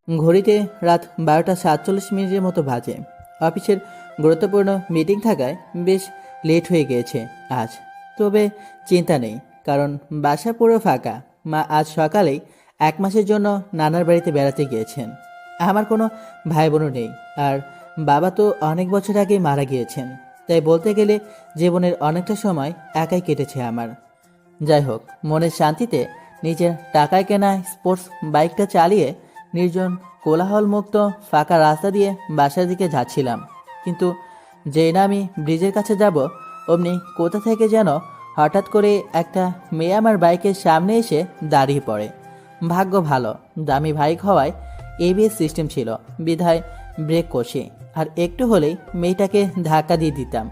ঘড়িতে রাত 12:47 মতো বাজে। অফিসের গুরুত্বপূর্ণ মিটিং থাকায় বেশ লেট হয়ে গিয়েছে আজ। তবে চিন্তা নেই, কারণ বাসা পুরো ফাঁকা। মা আজ সকালেই 1 মাসের জন্য নানার বাড়িতে বেড়াতে গিয়েছেন। আমার কোনো ভাই বোনও নেই, আর বাবা তো অনেক বছর আগেই মারা গিয়েছেন। তাই বলতে গেলে জীবনের অনেকটা সময় একাই কেটেছে আমার। যাই হোক, মনের শান্তিতে নিজের টাকায় কেনা স্পোর্টস বাইকটা চালিয়ে নির্জন কোলাহলমুক্ত ফাঁকা রাস্তা দিয়ে বাসার দিকে যাচ্ছিলাম। কিন্তু যেই না আমি ব্রিজের কাছে যাব, অমনি কোথা থেকে যেন হঠাৎ করে একটা মেয়ে আমার বাইকের সামনে এসে দাঁড়িয়ে পড়ে। ভাগ্য ভালো, দামি বাইক হওয়ায় এবিএস সিস্টেম ছিল, বিধায় ব্রেক কষে আর একটু হলেই মেয়েটাকে ধাক্কা দিয়ে দিতাম।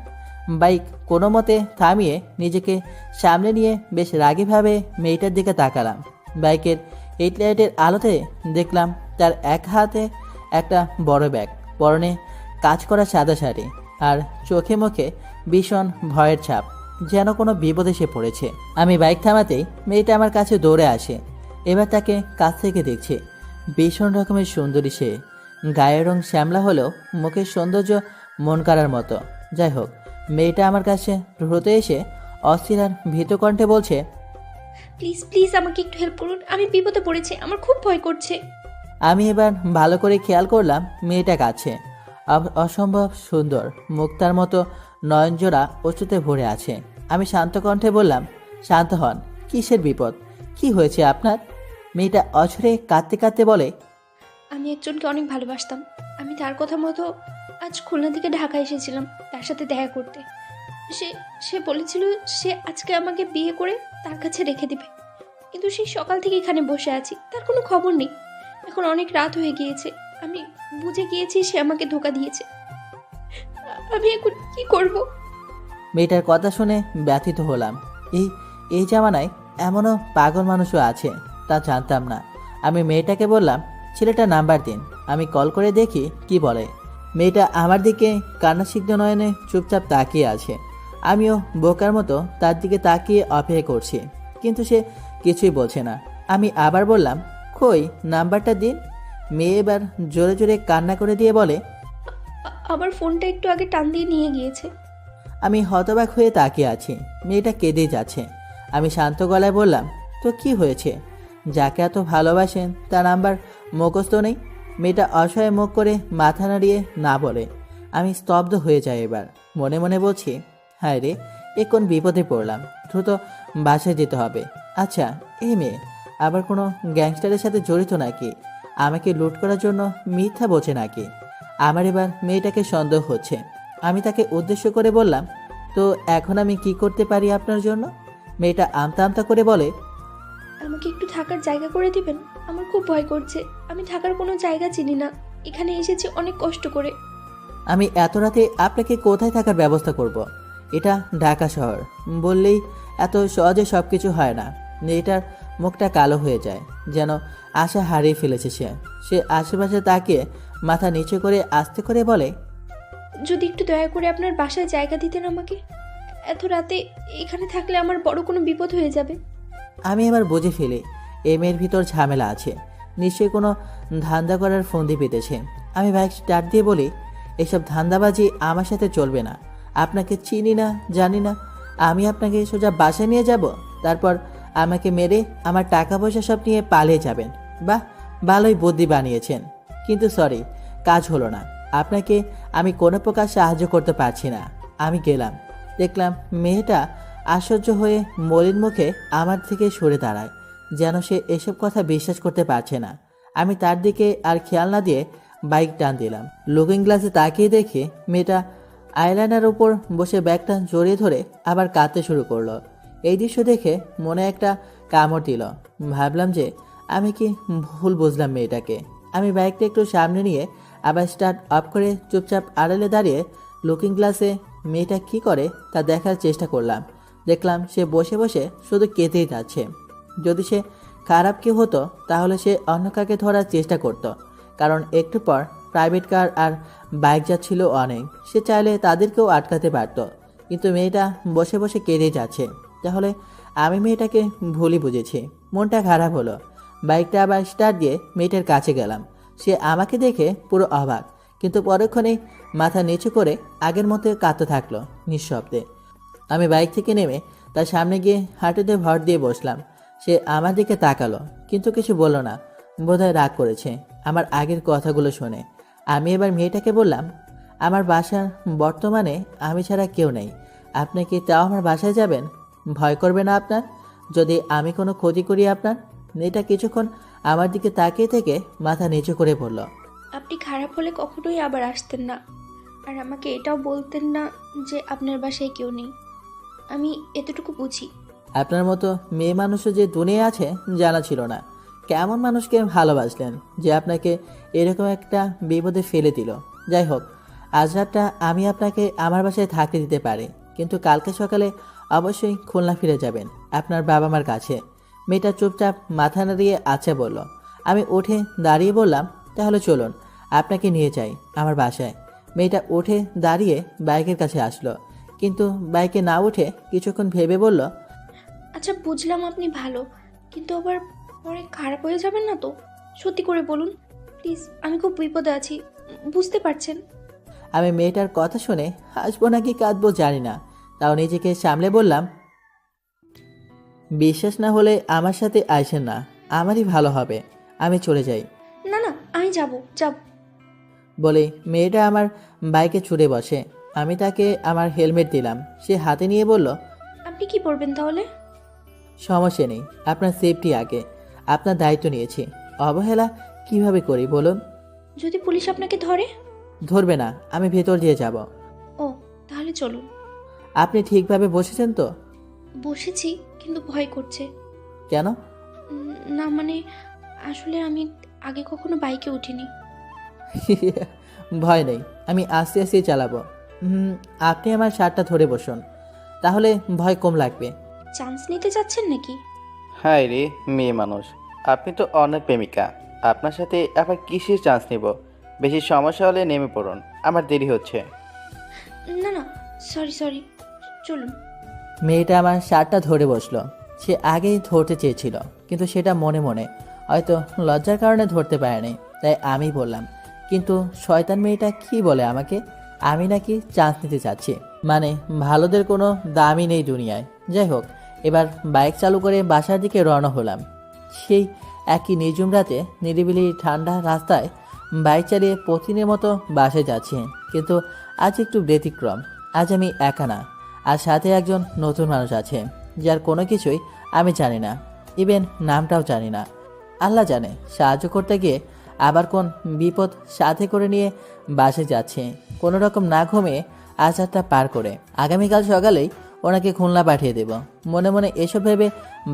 বাইক কোনো মতে থামিয়ে নিজেকে সামনে নিয়ে বেশ রাগীভাবে মেয়েটার দিকে তাকালাম। বাইকের হেডলাইটের আলোতে দেখলাম তার এক হাতে একটা বড় ব্যাগ, পরনে কাজ করা সাদা শাড়ি, আর চোখে মুখে ভীষণ ভয়ের ছাপ, যেন কোনো বিপদে সে পড়েছে। আমি বাইক থামাতেই মেয়েটা আমার কাছে দৌড়ে আসে। এবার তাকে কাছ থেকে দেখছি। ভীষণ রকমের সুন্দরী সে, গায়ের রং শ্যামলা হলেও মুখের সৌন্দর্য মন কাড়ার মতো। যাই হোক, মেয়েটা আমার কাছে দ্রুত এসে অস্থির আর ভীত কণ্ঠে বলছে, প্লিজ প্লিজ আমাকে একটু হেল্প করুন, আমি বিপদে পড়েছি, আমার খুব ভয় করছে। আমি এবার ভালো করে খেয়াল করলাম মেয়েটা কাছে। অসম্ভব সুন্দর, মুক্তার মতো নয়নজোড়া অশ্রুতে ভরে আছে। আমি শান্ত কণ্ঠে বললাম, শান্ত হন, কিসের বিপদ, কি হয়েছে আপনার? মেয়েটা অঝরে কাঁদতে কাঁদতে বলে, আমি একজনকে অনেক ভালোবাসতাম। আমি তার কথা মতো আজ খুলনা থেকে ঢাকা এসেছিলাম তার সাথে দেখা করতে। সে সে বলেছিল সে আজকে আমাকে বিয়ে করে তার কাছে রেখে দিবে, কিন্তু সেই সকাল থেকে এখানে বসে আছি, তার কোনো খবর নেই। এখন অনেক রাত হয়ে গিয়েছে, আমি বুঝে গিয়েছি সে আমাকে ধোঁকা দিয়েছে। আমি এখন কি করব? মেয়েটার কথা শুনে ব্যথিত হলাম। এই এই জামানায় এমনও পাগল মানুষও আছে, তা জানতাম না। আমি মেয়েটাকে বললাম, ছেলেটার নাম্বার দিন, আমি কল করে দেখি কি বলে। মেয়েটা আমার দিকে কান্নাসিক্ত নয়নে চুপচাপ তাকিয়ে আছে। আমিও বোকার মতো তার দিকে তাকিয়ে অপেক্ষা করছি, কিন্তু সে কিছুই বলছে না। আমি আবার বললাম, কই নাম্বারটা দিন। মেয়ে এবার জোরে জোরে কান্না করে দিয়ে বলে, আমার ফোনটা একটু আগে টান দিয়ে নিয়ে গিয়েছে। আমি হতবাক হয়ে তাকিয়ে আছি। মেয়েটা কেঁদেই যাচ্ছে। আমি শান্ত গলায় বললাম, তো কি হয়েছে? যাকে এত ভালোবাসেন তার নাম্বার মুখস্থ নেই? মেয়েটা অসহায় মুখ করে মাথা নাড়িয়ে না বলে। আমি স্তব্ধ হয়ে যাই। এবার মনে মনে বলছি, হায় রে, এ কোন বিপদে পড়লাম, দ্রুত বাসায় যেতে হবে। আচ্ছা, এই মেয়ে আবার কোনো গ্যাংস্টারের সাথে জড়িত নাকি? আমাকে লুট করার জন্য মিথ্যা বলছে নাকি? আমার এবার মেয়েটাকে সন্দেহ হচ্ছে। আমি তাকে উদ্দেশ্য করে বললাম, তো এখন আমি কি করতে পারি আপনার জন্য? মেয়েটা আমতা আমতা করে বলে, আমাকে একটু থাকার জায়গা করে দিবেন, আমার খুব ভয় করছে। আমি থাকার কোনো জায়গা চিনি না, এখানে এসেছি অনেক কষ্ট করে। আমি এত রাতে আপনাকে কোথায় থাকার ব্যবস্থা করব? এটা ঢাকা শহর, বললেই এত সহজে সব কিছু হয় না। মেয়েটার মুখটা কালো হয়ে যায়, যেন আশা হারিয়ে ফেলেছে সে। সে আশেপাশে তাকিয়ে মাথা নিচু করে আস্তে করে বলে, যদি একটু দয়া করে আপনার বাসায় জায়গা দিতেন আমাকে, এত রাতে এখানে থাকলে আমার বড় কোনো বিপদ হয়ে যাবে। আমি এবার বুঝে ফেলি এই মেয়ের ভিতর ঝামেলা আছে, নিশ্চয়ই কোনো ধান্দা করার ফন্দি পেতেছে। আমি বাইক স্টার্ট দিয়ে বলি, এসব ধান্দাবাজি আমার সাথে চলবে না। আপনাকে চিনি না, জানি না, আমি আপনাকে সোজা বাসায় নিয়ে যাব, তারপর আমাকে মেরে আমার টাকা পয়সা সব নিয়ে পালিয়ে যাবেন। বাহ, ভালোই বুদ্ধি বানিয়েছেন, কিন্তু সরি, কাজ হলো না। আপনাকে আমি কোনো প্রকার সাহায্য করতে পারছি না। আমি গেলাম, দেখলাম মেয়েটা আশ্চর্য হয়ে মলিন মুখে আমার থেকে সরে দাঁড়ায়, যেন সে এসব কথা বিশ্বাস করতে পারছে না। আমি তার দিকে আর খেয়াল না দিয়ে বাইক টান দিলাম। লুকিং গ্লাসে তাকিয়ে দেখে মেয়েটা আইল্যান্ডের উপর বসে ব্যাগটা জড়িয়ে ধরে আবার কাঁদতে শুরু করলো। এই দৃশ্য দেখে মনে একটা কামড় দিল। ভাবলাম যে আমি কি ভুল বুঝলাম মেয়েটাকে। আমি বাইকটা একটু সামনে নিয়ে আবার স্টার্ট অফ করে চুপচাপ আড়ালে দাঁড়িয়ে লুকিং গ্লাসে মেয়েটা কি করে তা দেখার চেষ্টা করলাম। দেখলাম সে বসে বসে শুধু কেঁদেই যাচ্ছে। যদি সে খারাপ কেউ হতো তাহলে সে অন্য কাকে ধরার চেষ্টা করত, কারণ একটু পর প্রাইভেট কার আর বাইক যাচ্ছিল অনেক, সে চাইলে তাদেরকেও আটকাতে পারত। কিন্তু মেয়েটা বসে বসে কেঁদেই যাচ্ছে, তাহলে আমি মেয়েটাকে ভুলই বুঝেছি। মনটা খারাপ হলো। বাইকটা আবার স্টার্ট দিয়ে মেয়েটার কাছে গেলাম। সে আমাকে দেখে পুরো অবাক, কিন্তু পরক্ষণেই মাথা নিচু করে আগের মতো কাঁদতে থাকলো নিঃশব্দে। আমি বাইক থেকে নেমে তার সামনে গিয়ে হাঁটুতে ভর দিয়ে বসলাম। সে আমার দিকে তাকালো, কিন্তু কিছু বলল না। বোধহয় রাগ করেছে আমার আগের কথাগুলো শুনে। আমি এবার মেয়েটাকে বললাম, আমার বাসার বর্তমানে আমি ছাড়া কেউ নেই। আপনি কি তাও আমার বাসায় যাবেন? ভয় করবে না আপনার যদি আমি কোনো ক্ষতি করি আপনার? মেয়েটা কিছুক্ষণ আমার দিকে তাকিয়ে থেকে মাথা নিচু করে বলল, আপনি খারাপ হলে কখনোই আবার আসতেন না, আর আমাকে এটাও বলতেন না যে আপনার বাসায় কেউ নেই। আমি এতটুকু বুঝি। আপনার মতো মেয়ে মানুষও যে দুনিয়া আছে জানা ছিল না। কেমন মানুষকে ভালোবাসলেন যে আপনাকে এরকম একটা বিপদে ফেলে দিল? যাই হোক, আজ রাতটা আমি আপনাকে আমার বাসায় থাকতে দিতে পারি, কিন্তু কালকে সকালে অবশ্যই খুলনা ফিরে যাবেন আপনার বাবা মার কাছে। মেয়েটা চুপচাপ মাথা নাড়িয়ে আচ্ছা বলল। আমি উঠে দাঁড়িয়ে বললাম, তাহলে চলুন, আপনাকে নিয়ে যাই আমার বাসায়। মেয়েটা উঠে দাঁড়িয়ে বাইকের কাছে আসলো, কিন্তু বাইকে না উঠে কিছুক্ষণ ভেবে বলল, আচ্ছা বুঝলাম আপনি ভালো, কিন্তু আবার পরে খারাপ হয়ে যাবেন না তো? সত্যি করে বলুন প্লিজ, আমি খুব বিপদে আছি, বুঝতে পারছেন? আমি মেয়েটার কথা শুনে হাসবো নাকি কাঁদবো জানি না, তাও নিজেকে সামলে বললাম, বিশ্বাস না হলে আমার সাথে আইসেন না, আমারই ভালো হবে, আমি চলে যাই। না না, আমি যাব যাব। বলে মেয়েটা আমার বাইকে চড়ে বসে। আমি তাকে আমার হেলমেট দিলাম। সে হাতে নিয়ে বলল, আপনি কি পড়বেন তাহলে? সমস্যা নেই, আপনার সেফটি আগে, আপনার দায়িত্ব নিয়েছি, অবহেলা কিভাবে করি বলুন? যদি পুলিশ আপনাকে ধরে? ধরবে না, আমি ভেতর দিয়ে যাব। ও, তাহলে চলুন। আপনি ঠিকভাবে বসেছেন তো? বসেছি, কিন্তু ভয় করছে। কেন? না মানে, আসলে আমি আগে কখনো বাইকে উঠিনি। ভয় নেই, আমি আস্তে আস্তে চালাবো। আপনি আমার শার্টটা ধরে বসুন, তাহলে ভয় কম লাগবে। চান্স নিতে চাচ্ছেন নাকি? হায় রে মেয়ে মানুষ, আপনি তো অনেক প্রেমিকা, আপনার সাথে আবার কিসের চান্স নিব? বেশি সমস্যা হলে নেমে পড়ুন, আমার দেরি হচ্ছে। না না, সরি সরি, চলুন। মেয়েটা আমার শার্টটা ধরে বসলো। সে আগেই ধরতে চেয়েছিল, কিন্তু সেটা মনে মনে, হয়তো লজ্জার কারণে ধরতে পারেনি। তাই আমি বললাম, কিন্তু শয়তান মেয়েটা কি বলে আমাকে আমি নাকি চান্স নিতে চাচ্ছি? মানে ভালোদের কোনো দামই নেই দুনিয়ায়। যাই হোক, এবার বাইক চালু করে বাসার দিকে রওনা হলাম। সেই একই নিঝুম রাতে নিরিবিলি ঠান্ডা রাস্তায় বাইক চালিয়ে প্রতিদিনের মতো বাসায় যাচ্ছি, কিন্তু আজ একটু ব্যতিক্রম। আজ আমি একা না, আর সাথে একজন নতুন মানুষ আছে, যার কোনো কিছুই আমি জানি না, ইভেন নামটাও জানি না। আল্লাহ জানে সাহায্য করতে গিয়ে আবার কোন বিপদ সাথে করে নিয়ে বাসে যাচ্ছে। কোনো রকম না ঘুমিয়ে আজ রাতটা পার করে আগামীকাল সকালেই ওনাকে খুলনা পাঠিয়ে দেব। মনে মনে এসব ভেবে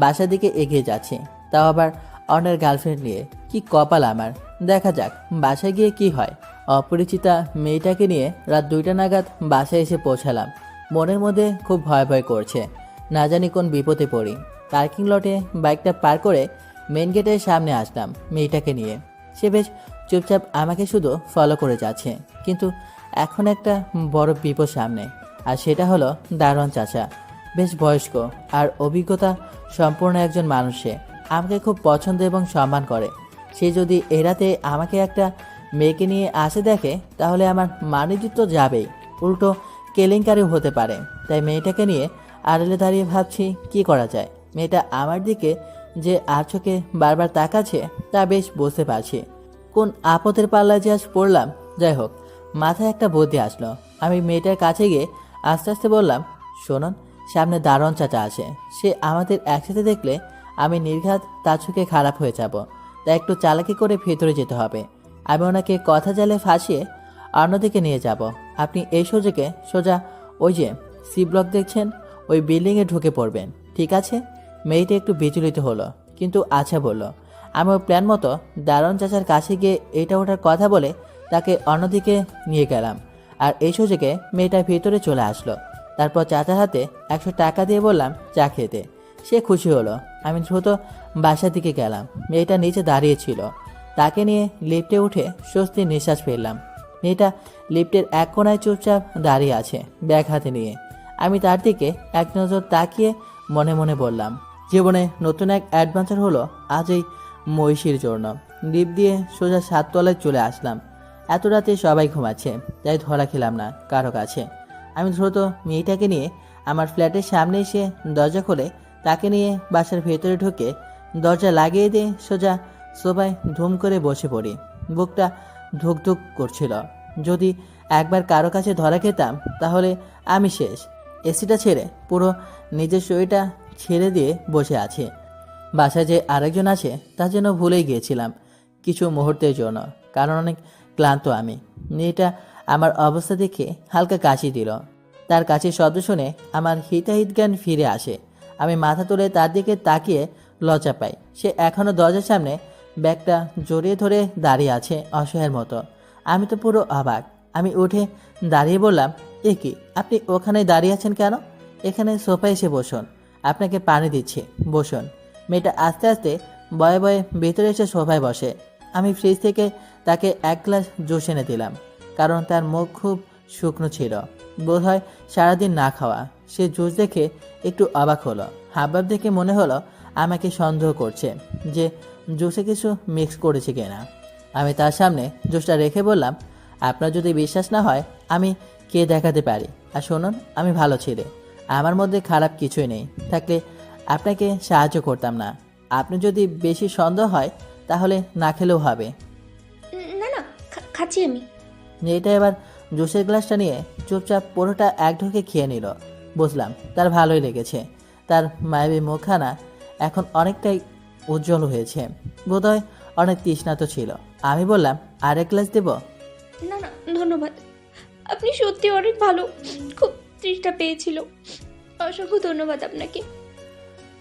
বাসার দিকে এগিয়ে যাচ্ছে, তাও আবার অন্যের গার্লফ্রেন্ড নিয়ে। কি কপাল আমার, দেখা যাক বাসায় গিয়ে কি হয়। অপরিচিতা মেয়েটাকে নিয়ে রাত 2টা নাগাদ বাসায় এসে পৌঁছালাম। মনের মধ্যে খুব ভয় ভয় করছে, না জানি কোন বিপদে পড়ি। পার্কিং লটে বাইকটা পার করে মেন গেটের সামনে আসলাম মেয়েটাকে নিয়ে। সে বেশ চুপচাপ আমাকে শুধু ফলো করে যাচ্ছে, কিন্তু এখন একটা বড় বিপদ সামনে। আর সেটা হলো দারোয়ান চাচা। বেশ বয়স্ক আর অভিজ্ঞতা সম্পূর্ণ একজন মানুষ। সে আমাকে খুব পছন্দ এবং সম্মান করে। সে যদি এই রাতে আমাকে একটা মেয়েকে নিয়ে আসে দেখে, তাহলে আমার মানিজ্য তো যাবেই, উল্টো কেলেঙ্কারিও হতে পারে। তাই মেয়েটাকে নিয়ে আড়ালে দাঁড়িয়ে ভাবছি কি করা যায়। মেয়েটা আমার দিকে যে আর চোখে বারবার তাকাচ্ছে তা বেশ বুঝতে পারছি। কোন আপদের পাল্লায় যে আজ পড়লাম। যাই হোক, মাথায় একটা বুদ্ধি আসলো। আমি মেয়েটার কাছে গিয়ে আস্তে আস্তে বললাম, শোনুন, সামনে দারোয়ান চাচা আছে। সে আমাদের একসাথে দেখলে আমি নির্ঘাত তার চোখে খারাপ হয়ে যাব। তাই একটু চালাকি করে ভেতরে যেতে হবে। আমি ওনাকে কথা জালে ফাঁসিয়ে অন্যদিকে নিয়ে যাব। আপনি এই সুযোগে সোজা ওই যে সি ব্লক দেখছেন, ওই বিল্ডিংয়ে ঢুকে পড়বেন, ঠিক আছে? মেয়েটা একটু বিচলিত হলো, কিন্তু আচ্ছা বলল। আমি ওই প্ল্যান মতো দারোয়ান চাচার কাছে গিয়ে এটা ওটার কথা বলে তাকে অন্যদিকে নিয়ে গেলাম। আর এই সুযোগে মেয়েটা ভেতরে চলে আসলো। তারপর চাচার হাতে 100 টাকা দিয়ে বললাম চা খেতে। সে খুশি হলো। আমি দ্রুত বাসার দিকে গেলাম। মেয়েটা নিচে দাঁড়িয়েছিল, তাকে নিয়ে লিফটে উঠে স্বস্তির নিঃশ্বাস ফেললাম। মেয়েটা লিফটের এক কোণায় চুপচাপ দাঁড়িয়ে আছে, ব্যাগ হাতে নিয়ে। আমি তার দিকে এক নজর তাকিয়ে মনে মনে বললাম, জীবনে নতুন এক অ্যাডভেঞ্চার হলো আজ এই মহিষীর জন্য। লিফট দিয়ে সোজা 7 তলায় চলে আসলাম। এত রাতে সবাই ঘুমাচ্ছে, তাই ধরা খেলাম না কারো কাছে। আমি দ্রুত মেয়েটাকে নিয়ে আমার ফ্ল্যাটের সামনে এসে দরজা খুলে তাকে নিয়ে বাসার ভেতরে ঢুকে দরজা লাগিয়ে দিয়ে সোজা সোফায় ধুম করে বসে পড়ি। বুকটা ধুকধুক করছিল। যদি একবার কারো কাছে ধরা খেতাম তাহলে আমি শেষ। এসিটা ছেড়ে পুরো নিজের শরীরটা ছেড়ে দিয়ে বসে আছে। বাসায় যে আরেকজন আছে তা যেন ভুলেই গিয়েছিলাম কিছু মুহূর্তের জন্য, কারণ অনেক ক্লান্ত আমি। মেয়েটা আমার অবস্থা দেখে হালকা কাশি দিল। তার কাছে শব্দ শুনে আমার হিতাহিত জ্ঞান ফিরে আসে। আমি মাথা তুলে তার দিকে তাকিয়ে লজ্জা পাই। সে এখনও দরজার সামনে ব্যাগটা জড়িয়ে ধরে দাঁড়িয়ে আছে অসহায়ের মতো। আমি তো পুরো অবাক। আমি উঠে দাঁড়িয়ে বললাম, এ কি, আপনি ওখানে দাঁড়িয়ে আছেন কেন? এখানে সোফায় এসে বসুন, আপনাকে পানি দিচ্ছি, বসুন। মেয়েটা আস্তে আস্তে বয়ে বয়ে ভেতরে এসে সোফায় বসে। আমি ফ্রিজ থেকে তাকে 1 গ্লাস জুস এনে দিলাম, কারণ তার মুখ খুব শুকনো ছিল, বোধহয় সারাদিন না খাওয়া। সে জুস দেখে একটু অবাক হলো। হাবভাব দেখে মনে হলো আমাকে সন্দেহ করছে যে জুসে কিছু মিক্স করেছে কিনা। আমি তার সামনে জুসটা রেখে বললাম, আপনার যদি বিশ্বাস না হয় আমি কে দেখাতে পারি। আর শুনুন, আমি ভালো ছেলে, আমার মধ্যে খারাপ কিছুই নেই। থাকলে আপনাকে সাহায্য করতাম না। আপনি যদি বেশি সন্দেহ হয় তাহলে না খেলেও হবে। না না, খাচ্ছি আমি। মেয়েটা এবার জুসের গ্লাসটা নিয়ে চুপচাপ পুরোটা এক ঢোকে খেয়ে নিল। বুঝলাম তার ভালোই লেগেছে। তার মায়াবী মুখখানা এখন অনেকটাই উজ্জ্বল হয়েছে, বোধহয় অনেক তৃষ্ণাত ছিল। আমি বললাম, আরেক গ্লাস দেব? না না, ধন্যবাদ। আপনি সত্যি অনেক ভালো, খুব তৃষ্ণা পেয়েছিল। অসংখ্য ধন্যবাদ আপনাকে।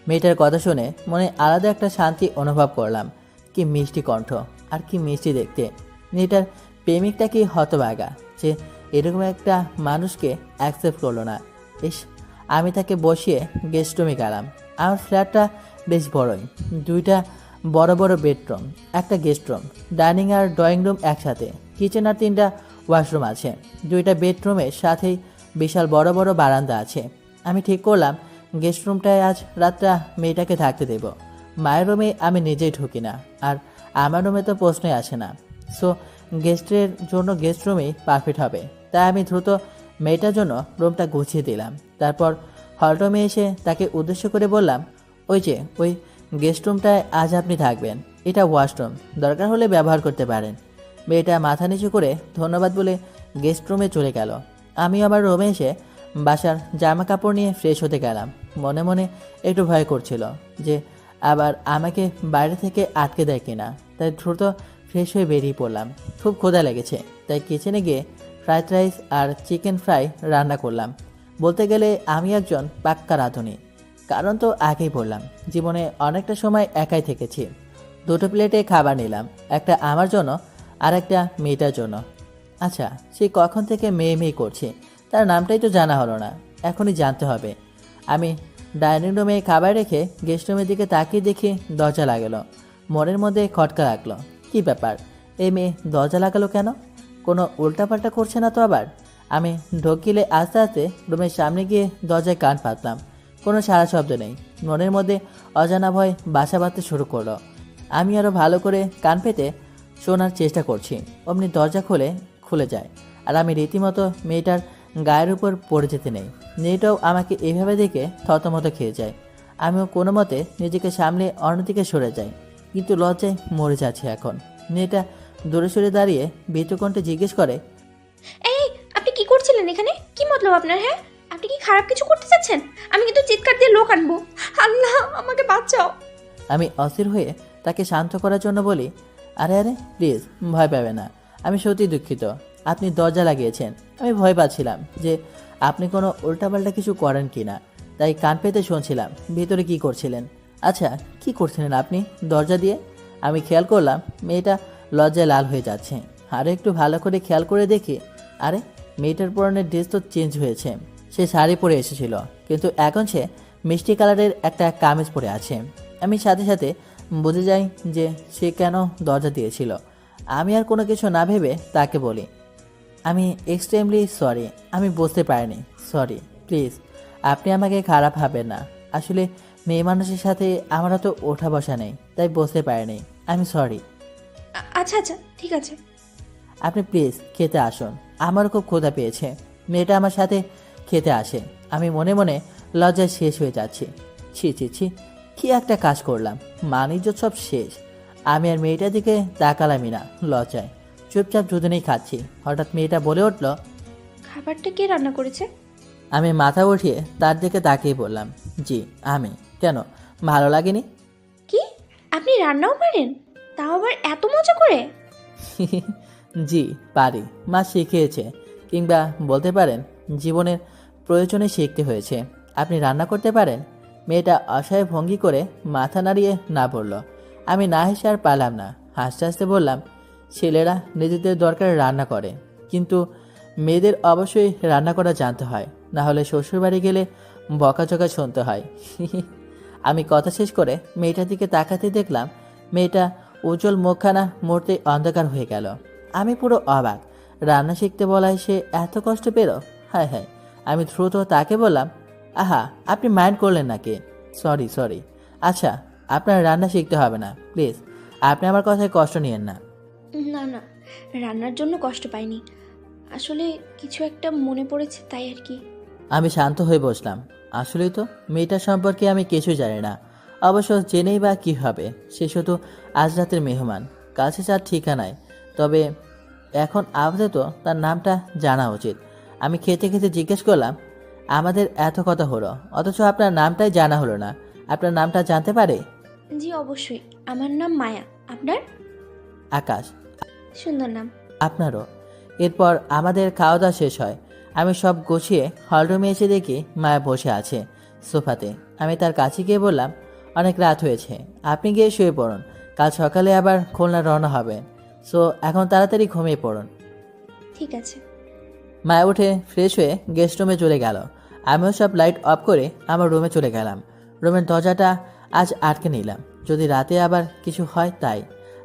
মেয়েটার কথা শুনে মনে আলাদা একটা শান্তি অনুভব করলাম। কি মিষ্টি কণ্ঠ আর কি মিষ্টি দেখতে। মেয়েটার প্রেমিকটা কি হতভাগা যে এরকম একটা মানুষকে অ্যাকসেপ্ট করলো না। ইস, আমি তাকে বসিয়ে গেস্ট রুমে গেলাম। আমার ফ্ল্যাটটা বেশ বড়ই, 2টা বড় বড় বেডরুম, একটা গেস্ট রুম, ডাইনিং আর ড্রয়িং রুম একসাথে, কিচেন আর 3টা ওয়াশরুম আছে। 2টা বেডরুমের সাথেই বিশাল বড় বড় বারান্দা আছে। আমি ঠিক করলাম গেস্ট রুমটায় আজ রাতটা মেয়েটাকে থাকতে দেব। মায়ের রুমে আমি নিজেই ঢুকি না, আর আমার রুমে তো প্রশ্নই আসে না। সো গেস্টের জন্য গেস্ট রুমেই পারফেক্ট হবে। তাই আমি দ্রুত মেয়েটার জন্য রুমটা গুছিয়ে দিলাম। তারপর হল রুমে এসে তাকে উদ্দেশ্য করে বললাম, ওই গেস্ট রুমটায় আজ আপনি থাকবেন। এটা ওয়াশরুম, দরকার হলে ব্যবহার করতে পারেন। মেয়েটা মাথা নিচু করে ধন্যবাদ বলে গেস্ট রুমে চলে গেল। আমি আমার রুমে এসে বাসার জামা কাপড় নিয়ে ফ্রেশ হতে গেলাম। মনে মনে একটু ভয় করছিল যে আবার আমাকে বাইরে থেকে আটকে দেয় কিনা। তাই দ্রুত ফ্রেশ হয়ে বেরিয়ে পড়লাম। খুব ক্ষুধা লেগেছে, তাই কিচেনে গিয়ে ফ্রাইড রাইস আর চিকেন ফ্রাই রান্না করলাম। বলতে গেলে আমি একজন পাক্কা রাঁধুনি, কারণ তো আগেই বললাম জীবনে অনেকটা সময় একাই থেকেছি। 2টো প্লেটে খাবার নিলাম, একটা আমার জন্য আর একটা মেয়েটার জন্য। আচ্ছা, সে কখন থেকে মেয়ে মেয়ে করছে তার নামটাই তো জানা হলো না, এখনই জানতে হবে। আমি ডাইনিং রুমে খাবার রেখে গেস্ট রুমের দিকে তাকিয়ে দেখি দরজা লাগালো। মনের মধ্যে খটকা রাখলো, কি ব্যাপার, এই মেয়ে দরজা লাগালো কেন? কোনো উল্টাপাল্টা করছে না তো আবার? আমি ঢকিলে আস্তে আস্তে রুমের সামনে গিয়ে দরজায় কান পাতলাম। কোনো সারা শব্দ নেই। মনের মধ্যে অজানা ভয় বাসা বাঁধতে শুরু করলো। আমি আরও ভালো করে কান পেতে শোনার চেষ্টা করছি। অমনি দরজা খুলে যায়, আর আমি রীতিমতো মেয়েটার গায়ের উপর পড়ে যেতে নেই। মেয়েটাও আমাকে এইভাবে দেখে থতমত খেয়ে যায়। আমিও কোনো মতে নিজেকে সামলে অন্যদিকে সরে যাই, কিন্তু লজ্জায় মরে যাচ্ছে এখন। মেয়েটা দূরে সরে দাঁড়িয়ে ভীতকণ্ঠে জিজ্ঞেস করে, এই, আপনি কি করছিলেন এখানে? কি মতলব আপনার? হ্যাঁ, আপনি কি খারাপ কিছু করতে চাচ্ছেন? আমি কিন্তু চিৎকার দিয়ে লোক আনবো। আল্লাহ, আমাকে বাঁচাও। আমি অস্থির হয়ে তাকে শান্ত করার জন্য বলি, আরে প্লিজ, ভয় পাবে না। আমি সত্যি দুঃখিত, আপনি দরজা লাগিয়েছেন। আমি ভয় পাচ্ছিলাম যে আপনি কোনো উল্টাপাল্টা কিছু করেন কি না, তাই কান পেতে শুনছিলাম ভিতরে কি করছিলেন। আচ্ছা, কি করছিলেন আপনি দরজা দিয়ে? আমি খেয়াল করলাম মেয়েটা লজ্জায় লাল হয়ে যাচ্ছে। আরও একটু ভালো করে খেয়াল করে দেখি, আরে মেয়েটার পরনের ড্রেস তো চেঞ্জ হয়েছে। সে শাড়ি পরে এসেছিল, কিন্তু এখন সে মিষ্টি কালারের একটা কামিজ পরে আছে। আমি সাথে সাথে বুঝে যাই যে সে কেন দরজা দিয়েছিল। আমি আর কোনো কিছু না ভেবে তাকে বলি, আমি এক্সট্রিমলি সরি, আমি বুঝতে পারিনি, সরি। প্লিজ, আপনি আমাকে খারাপ ভাবেন না। আসলে মেয়ে মানুষের সাথে আমারও তো ওঠা বসা নেই, তাই বুঝতে পারিনি। আমি সরি। আচ্ছা আচ্ছা ঠিক আছে। আপনি প্লিজ খেতে আসুন, আমারও খুব ক্ষুধা পেয়েছে। মেয়েটা আমার সাথে খেতে আসে। আমি মনে মনে লজ্জায় শেষ হয়ে যাচ্ছি। ছি ছি ছি, কি একটা কাজ করলাম, মানিজ্য সব শেষ। আমি আর মেয়েটার দিকে তাকালামই না লজ্জায়, চুপচাপ দুজনেই খাচ্ছি। হঠাৎ মেয়েটা বলে উঠল। খাবারটা কে রান্না করেছে? আমি মাথা উঠিয়ে তার দিকে তাকিয়ে বললাম, জি আমি। কেন, ভালো লাগেনি? কি, আপনি রান্নাও পারেন? তাও আবার এত মজা করে? জি পারি, মা শিখিয়েছে, কিংবা বলতে পারেন জীবনের প্রয়োজনে শিখতে হয়েছে। আপনি রান্না করতে পারেন? মেয়েটা অসহায় ভঙ্গি করে মাথা নাড়িয়ে না বলল। আমি না হেসে আর পারলাম না, হাসতে হাসতে বললাম, ছেলেরা নিজেদের দরকারে রান্না করে, কিন্তু মেয়েদের অবশ্যই রান্না করা জানতে হয়, না হলে শ্বশুরবাড়ি গেলে বকাঝকা শুনতে হয়। আমি কথা শেষ করে মেয়েটার দিকে তাকাতে দেখলাম মেয়েটা উজ্জ্বল মুখখানা মুহূর্তে অন্ধকার হয়ে গেল। আমি পুরো অবাক, রান্না শিখতে বলায় সে এত কষ্ট পেল। হায় হায়। আমি দ্রুত তাকে বললাম, আহা আপনি মাইন্ড করলেন নাকি? Sorry sorry. আচ্ছা, আপনার রান্না শিখতে হবে না, প্লিজ। আপনি আমার কথায় কষ্ট নিয়েন না। না না, রান্নার জন্য কষ্ট পাইনি, আসলে কিছু একটা মনে পড়েছে তাই আর কি। আমি শান্ত হয়ে বসলাম। আসলেই তো মেয়েটার সম্পর্কে আমি কিছুই জানি না। অবশ্য জেনেই বা কী হবে, সে শুধু আজ রাতের মেহমান, কাছে যার ঠিকানায়। তবে এখন আপাতত তার নামটা জানা উচিত। আমি খেতে খেতে জিজ্ঞেস করলাম, আমাদের এত কথা হলো, অথচ আপনার নামটাই জানা হলো না। আপনার নামটা জানতে পারে? জি অবশ্যই, আমার নাম মায়া। আপনার? আকাশ। সুন্দর নাম। আপনারও। এরপর আমাদের খাওয়া দাওয়া শেষ হয়। আমি সব গুছিয়ে হলরুমে এসে দেখি মায়া বসে আছে সোফাতে। আমি তার কাছে গিয়ে বললাম, অনেক রাত হয়েছে, আপনি গিয়ে শুয়ে পড়ুন, কাল সকালে আবার খুলনা রওনা হবেন। সো এখন তাড়াতাড়ি ঘুমিয়ে পড়ুন। ঠিক আছে। মায়া উঠে ফ্রেশ হয়ে গেস্ট রুমে চলে গেল। আমিও সব লাইট অফ করে আমার রুমে চলে গেলাম। রুমের দরজাটা আজ আটকে নিলাম, যদি রাতে আবার কিছু হয় তাই।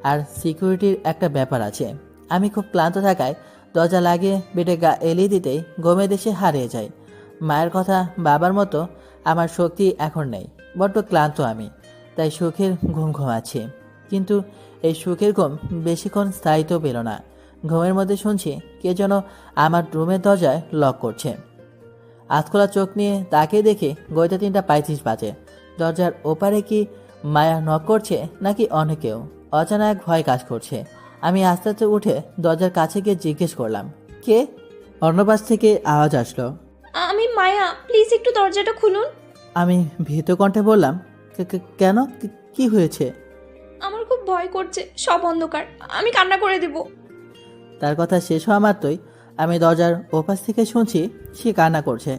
আর সিকিউরিটির একটা ব্যাপার আছে। আমি খুব ক্লান্ত থাকায় দরজা লাগিয়ে বেডে গা এলিয়ে দিতেই ঘুমে দেশে হারিয়ে যাই। মায়ের কথা বাবার মতো আমার শক্তি এখন নেই, বড্ড ক্লান্ত আমি, তাই সুখের ঘুম ঘুমাচ্ছি। কিন্তু এই সুখের ঘুম বেশিক্ষণ স্থায়িত্ব পেল না। ঘুমের মধ্যে শুনছি কে যেন আমার রুমের দরজায় লক করছে। আধখোলা চোখ নিয়ে তাকে দেখে গইতে 3:35 বাজে। দরজার ওপারে কি মায়া নক করছে নাকি অন্য কেউ? অজানা এক ভয় কাজ করছে। আমি আস্তে আস্তে উঠে দরজার কাছে গিয়ে জিজ্ঞেস করলাম, কে? অন্য পাশ থেকে আওয়াজ আসলো। আমি মায়া, প্লিজ একটু দরজাটা খুলুন। আমি ভীত কণ্ঠে বললাম, কেন, কি হয়েছে? আমার খুব ভয় করছে, সব অন্ধকার, আমি কান্না করে দেব। তার কথা শেষ হওয়া মাত্রই আমি দরজার ওপাশ থেকে শুনছি সে কান্না করছে।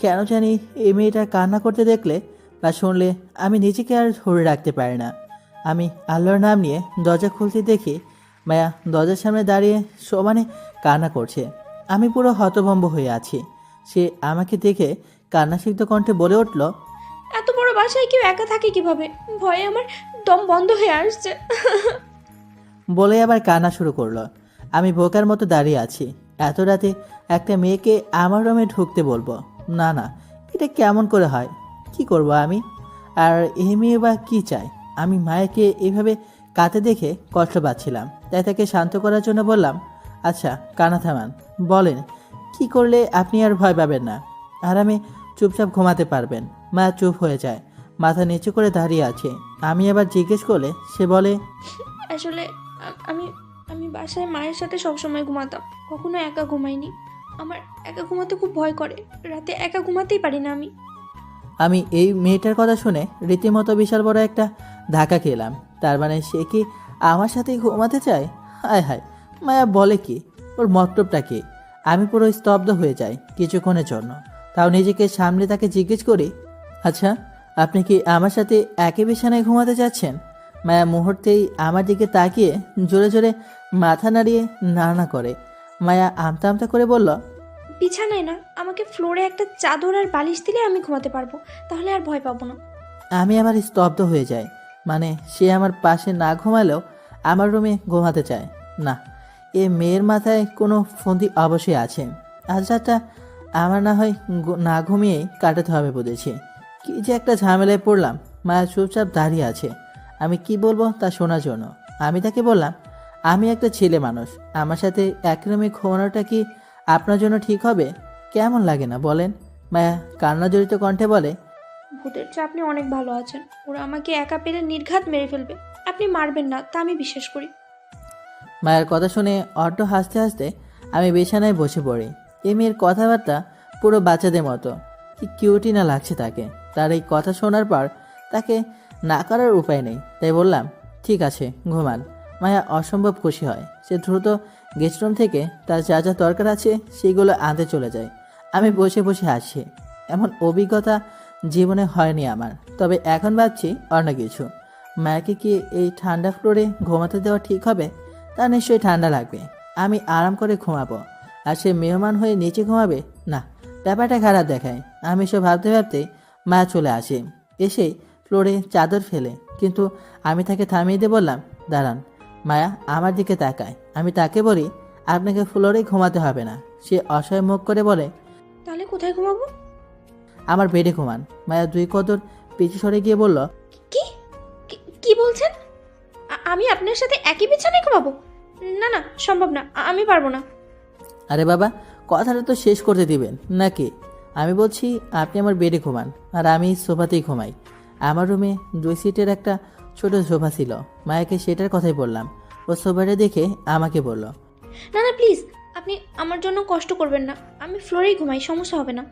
কেন জানি এই মেয়েটার কান্না করতে দেখলে বা শুনলে আমি নিজেকে আর ধরে রাখতে পারি না। আমি আল্লাহর নাম নিয়ে দরজা খুলতে দেখি মায়া দরজার সামনে দাঁড়িয়ে সমানে কান্না করছে। আমি পুরো হতভম্ব হয়ে আছি। সে আমাকে দেখে কান্নাসিক্ত কণ্ঠে বলে উঠল, এত বড় বাসায় কেউ একা থাকে কিভাবে? ভয়ে আমার দম বন্ধ হয়ে আসছে। বলে আবার কান্না শুরু করলো। আমি বোকার মতো দাঁড়িয়ে আছি। এত রাতে একটা মেয়েকে আমার রুমে ঢুকতে বলবো? না না, এটা কেমন করে হয়? কি করব আমি? আর এই মেয়ে বা কী চায়? আমি মায়াকে এভাবে কাঁদতে দেখে কষ্ট পাচ্ছিলাম, তাই তাকে শান্ত করার জন্য বললাম, আচ্ছা কান্না থামান, বলেন কি করলে আপনি আর ভয় পাবেন না, আর আমি চুপচাপ ঘুমাতে পারবেন। মায়া চুপ হয়ে যায়, মাথা নিচু করে দাঁড়িয়ে আছে। আমি আবার জিজ্ঞেস করলে সে বলে, আসলে আমি আমি বাসায় মায়ের সাথে সবসময় ঘুমাতাম, কখনো একা ঘুমাইনি। আমার একা ঘুমাতে খুব ভয় করে, রাতে একা ঘুমাতেই পারি না আমি। আমি এই মেয়েটার কথা শুনে রীতিমতো বিশাল বড় একটা ধাক্কা খেলাম। তার মানে সে কি আমার সাথে ঘুমাতে চায়? হায় হায়, মায়া বলে কি? ওর মতলবটা কি? আমি পুরো স্তব্ধ হয়ে যাই কিছুক্ষণের জন্য। তাও নিজেকে সামলে তাকে জিজ্ঞেস করি, আচ্ছা আপনি কি আমার সাথে একই বিছানায় ঘুমাতে চাচ্ছেন? মায়া মুহূর্তেই আমার দিকে তাকিয়ে জোরে জোরে মাথা নাড়িয়ে না করে। মায়া আমতা আমতা করে বলল, বিছানায় না, আমাকে ফ্লোরে একটা চাদর আর বালিশ দিলে আমি ঘুমাতে পারবো, তাহলে আর ভয় পাবো না। আমি আবার স্তব্ধ হয়ে যাই। মানে সে আমার পাশে না ঘুমালেও আমার রুমে ঘুমাতে চায় না? এ মেয়ের মাথায় কোনো ফন্দি অবশ্যই আছে। আজ রাতটা আমার না হয় না ঘুমিয়েই কাটাতে হবে বুঝেছি। কি যে একটা ঝামেলায় পড়লাম। মায়া চুপচাপ দাঁড়িয়ে আছে, আমি কি বলবো তা শোনার জন্য। আমি তাকে বললাম, আমি একটা ছেলে মানুষ, আমার সাথে এক রুমে ঘুমানোটা কি আপনার জন্য ঠিক হবে? কেমন লাগে না বলেন? মায়া কান্না জড়িত কণ্ঠে বলে। ভূতের চেয়ে আপনি অনেক ভালো আছেন। ওরা আমাকে একা পেলে নির্ঘাত মেরে ফেলবে। আপনি মারবেন না, তা আমি বিশ্বাস করি। মায়ের কথা শুনে অট্ট হাসতে হাসতে আমি বিছানায় বসে পড়ি। এই মেয়ের কথাবার্তা পুরো বাচ্চাদের মতো, কি কিউটি না লাগছে তাকে। তার এই কথা শোনার পর তাকে না করার উপায় নেই, তাই বললাম ঠিক আছে ঘুমান। মায়া অসম্ভব খুশি হয়। সে দ্রুত গেস্ট রুম থেকে তার যা যা দরকার আছে সেগুলো আনতে চলে যায়। আমি বসে বসে হাসি। এমন অভিজ্ঞতা জীবনে হয়নি আমার, তবে এখন ভাবছি অন্য কিছু। মায়াকে কি এই ঠান্ডা ফ্লোরে ঘুমাতে দেওয়া ঠিক হবে? তার নিশ্চয়ই ঠান্ডা লাগবে, আমি আরাম করে ঘুমাবো, আর সে মেহমান হয়ে নিচে ঘুমাবে না। ব্যাপারটা খারাপ দেখায়। আমি সব ভাবতে ভাবতে মায়া চলে আসে, এসেই ফ্লোরে চাদর ফেলে, কিন্তু আমি তাকে থামিয়ে দিয়ে বললাম দাঁড়ান। মায়া আমার দিকে তাকায়, আমি তাকে বলি আপনাকে ফ্লোরে ঘুমাতে হবে না। সে অসহায় মুখ করে বলে তাহলে কোথায় ঘুমাবো? আমার বেডে ঘুমান। মায়া দুই কদর পিছু সরে গিয়ে বলল কি কি বলছেন? আমি আপনার সাথে একই বিছানায় ঘুমাবো? না না, সম্ভব না, আমি পারবো না। আরে বাবা, কথাটা তো শেষ করতে দিবেন নাকি? আমি বলছি আপনি আমার বেডে ঘুমান, আর আমি সোফাতেই ঘুমাই। আমার রুমে 2 সিটের একটা ছোট সোফা ছিল, মায়াকে সেটার কথাই বললাম। ও সোফাটা দেখে আমাকে বলল না না প্লিজ, আপনি আমার জন্য কষ্ট করবেন না। আমি ফ্লোরেই ঘুমাই, সমস্যা হবে না।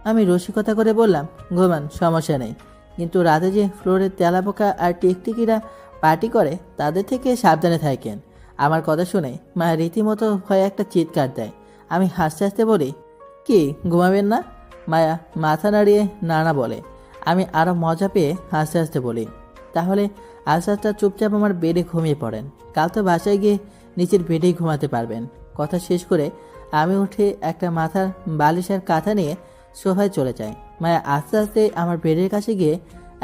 আমি রসিকতা করে বললাম ঘুমান, সমস্যা নেই, কিন্তু রাতে যে ফ্লোরে তেলাপোকা আর টিকটিকিরা পার্টি করে তাদের থেকে সাবধানে থাকেন। আমার কথা শুনে মায়া রীতিমতো ভয়ে একটা চিৎকার দেয়। আমি হাসতে হাসতে বলি কি ঘুমাবেন না? মায়া মাথা নাড়িয়ে না বলে। আমি আরও মজা পেয়ে হাসতে হাসতে বলি তাহলে আজ রাতটা চুপচাপ আমার বেডে ঘুমিয়ে পড়েন, কাল তো বাসায় গিয়ে নিচের বেডেই ঘুমাতে পারবেন। কথা শেষ করে আমি উঠে একটা মাথার বালিশ আর কাঁথা নিয়ে সোফায় চলে যাই। মায়া আস্তে আস্তে আমার বেডের কাছে গিয়ে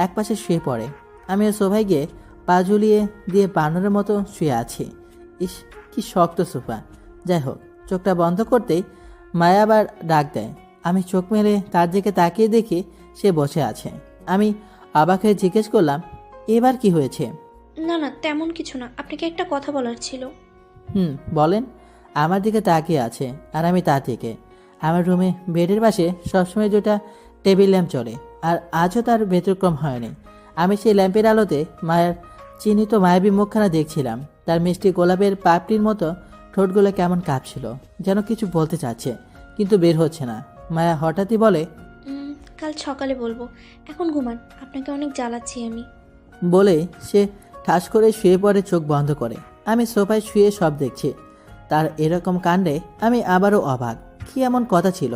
একপাশে শুয়ে পড়ে। আমিও সোফায় গিয়ে পা ঝুলিয়ে দিয়ে বানরের মতো শুয়ে আছি। ইস, কি শক্ত সোফা। যাই হোক, চোখটা বন্ধ করতেই মায়া আবার ডাক দেয়। আমি চোখ মেলে তার দিকে তাকিয়ে দেখি সে বসে আছে। আমি অবাক হয়ে জিজ্ঞেস করলাম এবার কি হয়েছে? না না, তেমন কিছু না, আপনাকে একটা কথা বলার ছিল। বলেন। আমার দিকে তাকিয়ে আছে আর আমি তার দিকে। আমার রুমে বেডের পাশে সবসময় দুটা টেবিল ল্যাম্প চলে, আর আজও তার ব্যতিক্রম হয়নি। আমি সেই ল্যাম্পের আলোতে মায়ের চিহ্নিত মায়াবী মুখখানা দেখছিলাম। তার মিষ্টি গোলাপের পাপড়ির মতো ঠোঁটগুলো কেমন কাঁপছিল, যেন কিছু বলতে চাচ্ছে কিন্তু বের হচ্ছে না। মায়া হঠাৎই বলে কাল সকালে বলবো, এখন ঘুমান, আপনাকে অনেক জ্বালাচ্ছি আমি। বলে সে ঠাস করে শুয়ে পড়ে, চোখ বন্ধ করে। আমি সোফায় শুয়ে সব দেখছি। তার এরকম কাণ্ডে আমি আবারও অবাক। কি এমন কথা ছিল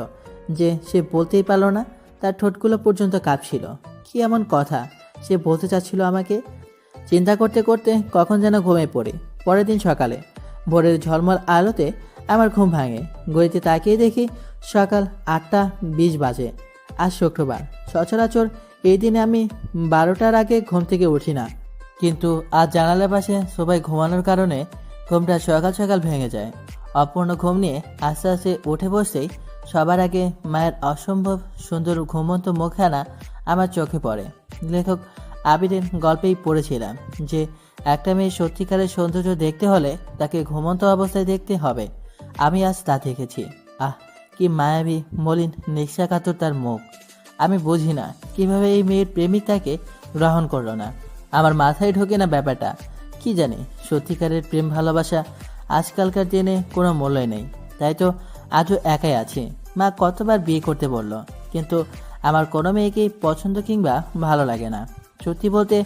যে সে বলতেই পারল না? তার ঠোঁটগুলো পর্যন্ত কাঁপছিল। কি এমন কথা সে বলতে চাচ্ছিল আমাকে? চিন্তা করতে করতে কখন যেন ঘুমিয়ে পড়ি। পরের দিন সকালে ভোরের ঝলমল আলোতে আমার ঘুম ভাঙে। ঘড়িতে তাকিয়ে দেখি সকাল 8:20 বাজে। আজ শুক্রবার। সচরাচর এই দিনে আমি 12টার আগে ঘুম থেকে উঠি না, কিন্তু আজ জানালার পাশে সবাই ঘুমানোর কারণে ঘুমটা সকাল সকাল ভেঙে যায়। অপূর্ণ ঘুম নিয়ে আস্তে আস্তে উঠে বসতেই সবার আগে মায়ের অসম্ভব সুন্দর ঘুমন্ত মুখখানা আমার চোখে পড়ে। লেখক আবিরের গল্পেই পড়েছিলাম যে একটা মেয়ে সত্যিকারের সৌন্দর্য দেখতে হলে তাকে ঘুমন্ত অবস্থায় দেখতে হবে। আমি আজ তা দেখেছি। আহ, কি মায়াবী, মলিন, নিঃস্বাকাতর তার মুখ। আমি বুঝি না কিভাবে এই মেয়ের প্রেমিক তাকে গ্রহণ করলো না। আমার মাথায় ঢোকে না ব্যাপারটা। কি জানি, সত্যিকারের প্রেম ভালোবাসা আজকালকার দিনে কোনো মূল্যই নেই। তাই তো আজও একাই আছি। মা কতবার বিয়ে করতে বলল, কিন্তু আমার কোনো মেয়েকেই পছন্দ কিংবা ভালো লাগে না। সত্যি বলতে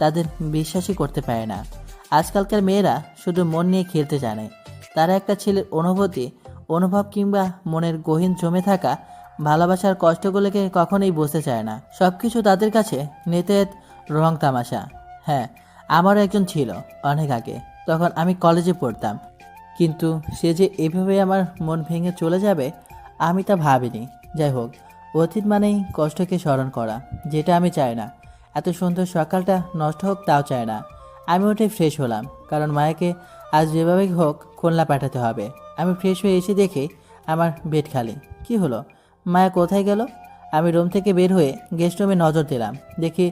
তাদের বিশ্বাসই করতে পারে না। আজকালকার মেয়েরা শুধু মন নিয়ে খেলতে জানে। তারা একটা ছেলের অনুভব কিংবা মনের গহীন জমে থাকা ভালোবাসার কষ্টগুলোকে কখনোই বুঝতে চায় না। সবকিছু তাদের কাছে নেতেত রং তামাশা। হ্যাঁ, আমারও একজন ছিল অনেক আগে, তখন আমি কলেজে পড়তাম। কিন্তু সে যে এভাবে আমার মন ভেঙে চলে যাবে আমি তা ভাবিনি। যাই হোক, অতীত মানেই কষ্টকে স্মরণ করা, যেটা আমি চাই না। এত সুন্দর সকালটা নষ্ট হোক তাও চাই না। আমি উঠে ফ্রেশ হলাম, কারণ মায়াকে আজ যেভাবেই হোক খুলনা পাঠাতে হবে। আমি ফ্রেশ হয়ে এসে দেখি আমার বেড খালি। কি হলো, মায়া কোথায় গেল? আমি রুম থেকে বের হয়ে গেস্ট রুমে নজর দিলাম। দেখি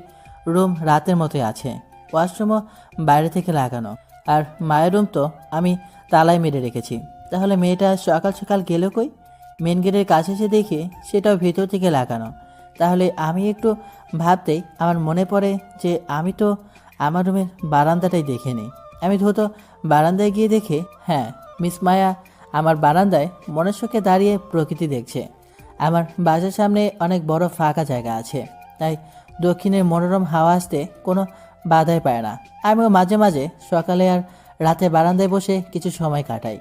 রুম রাতের মতোই আছে। ওয়াশরুমও বাইরে থেকে লাগানো। আর মায়ের রুম তো আমি তালায় মেরে রেখেছি। তাহলে মেয়েটা সকাল সকাল গেল কই? মেন গেটের কাছে এসে দেখি সেটাও ভেতর থেকে লাগানো। তাহলে আমি একটু ভাবতেই আমার মনে পড়ে যে আমি তো আমার রুমের বারান্দাটাই দেখে নিই। আমি দ্রুত বারান্দায় গিয়ে দেখি, হ্যাঁ, মিস মায়া আমার বারান্দায় মনের সুখে দাঁড়িয়ে প্রকৃতি দেখছে। আমার বাসার সামনে অনেক বড় ফাঁকা জায়গা আছে, তাই দক্ষিণের মনোরম হাওয়া আসতে কোনো বাধাই পায় না। আমিও মাঝে মাঝে সকালে আর রাতে বারান্দায় বসে কিছু সময় কাটাই।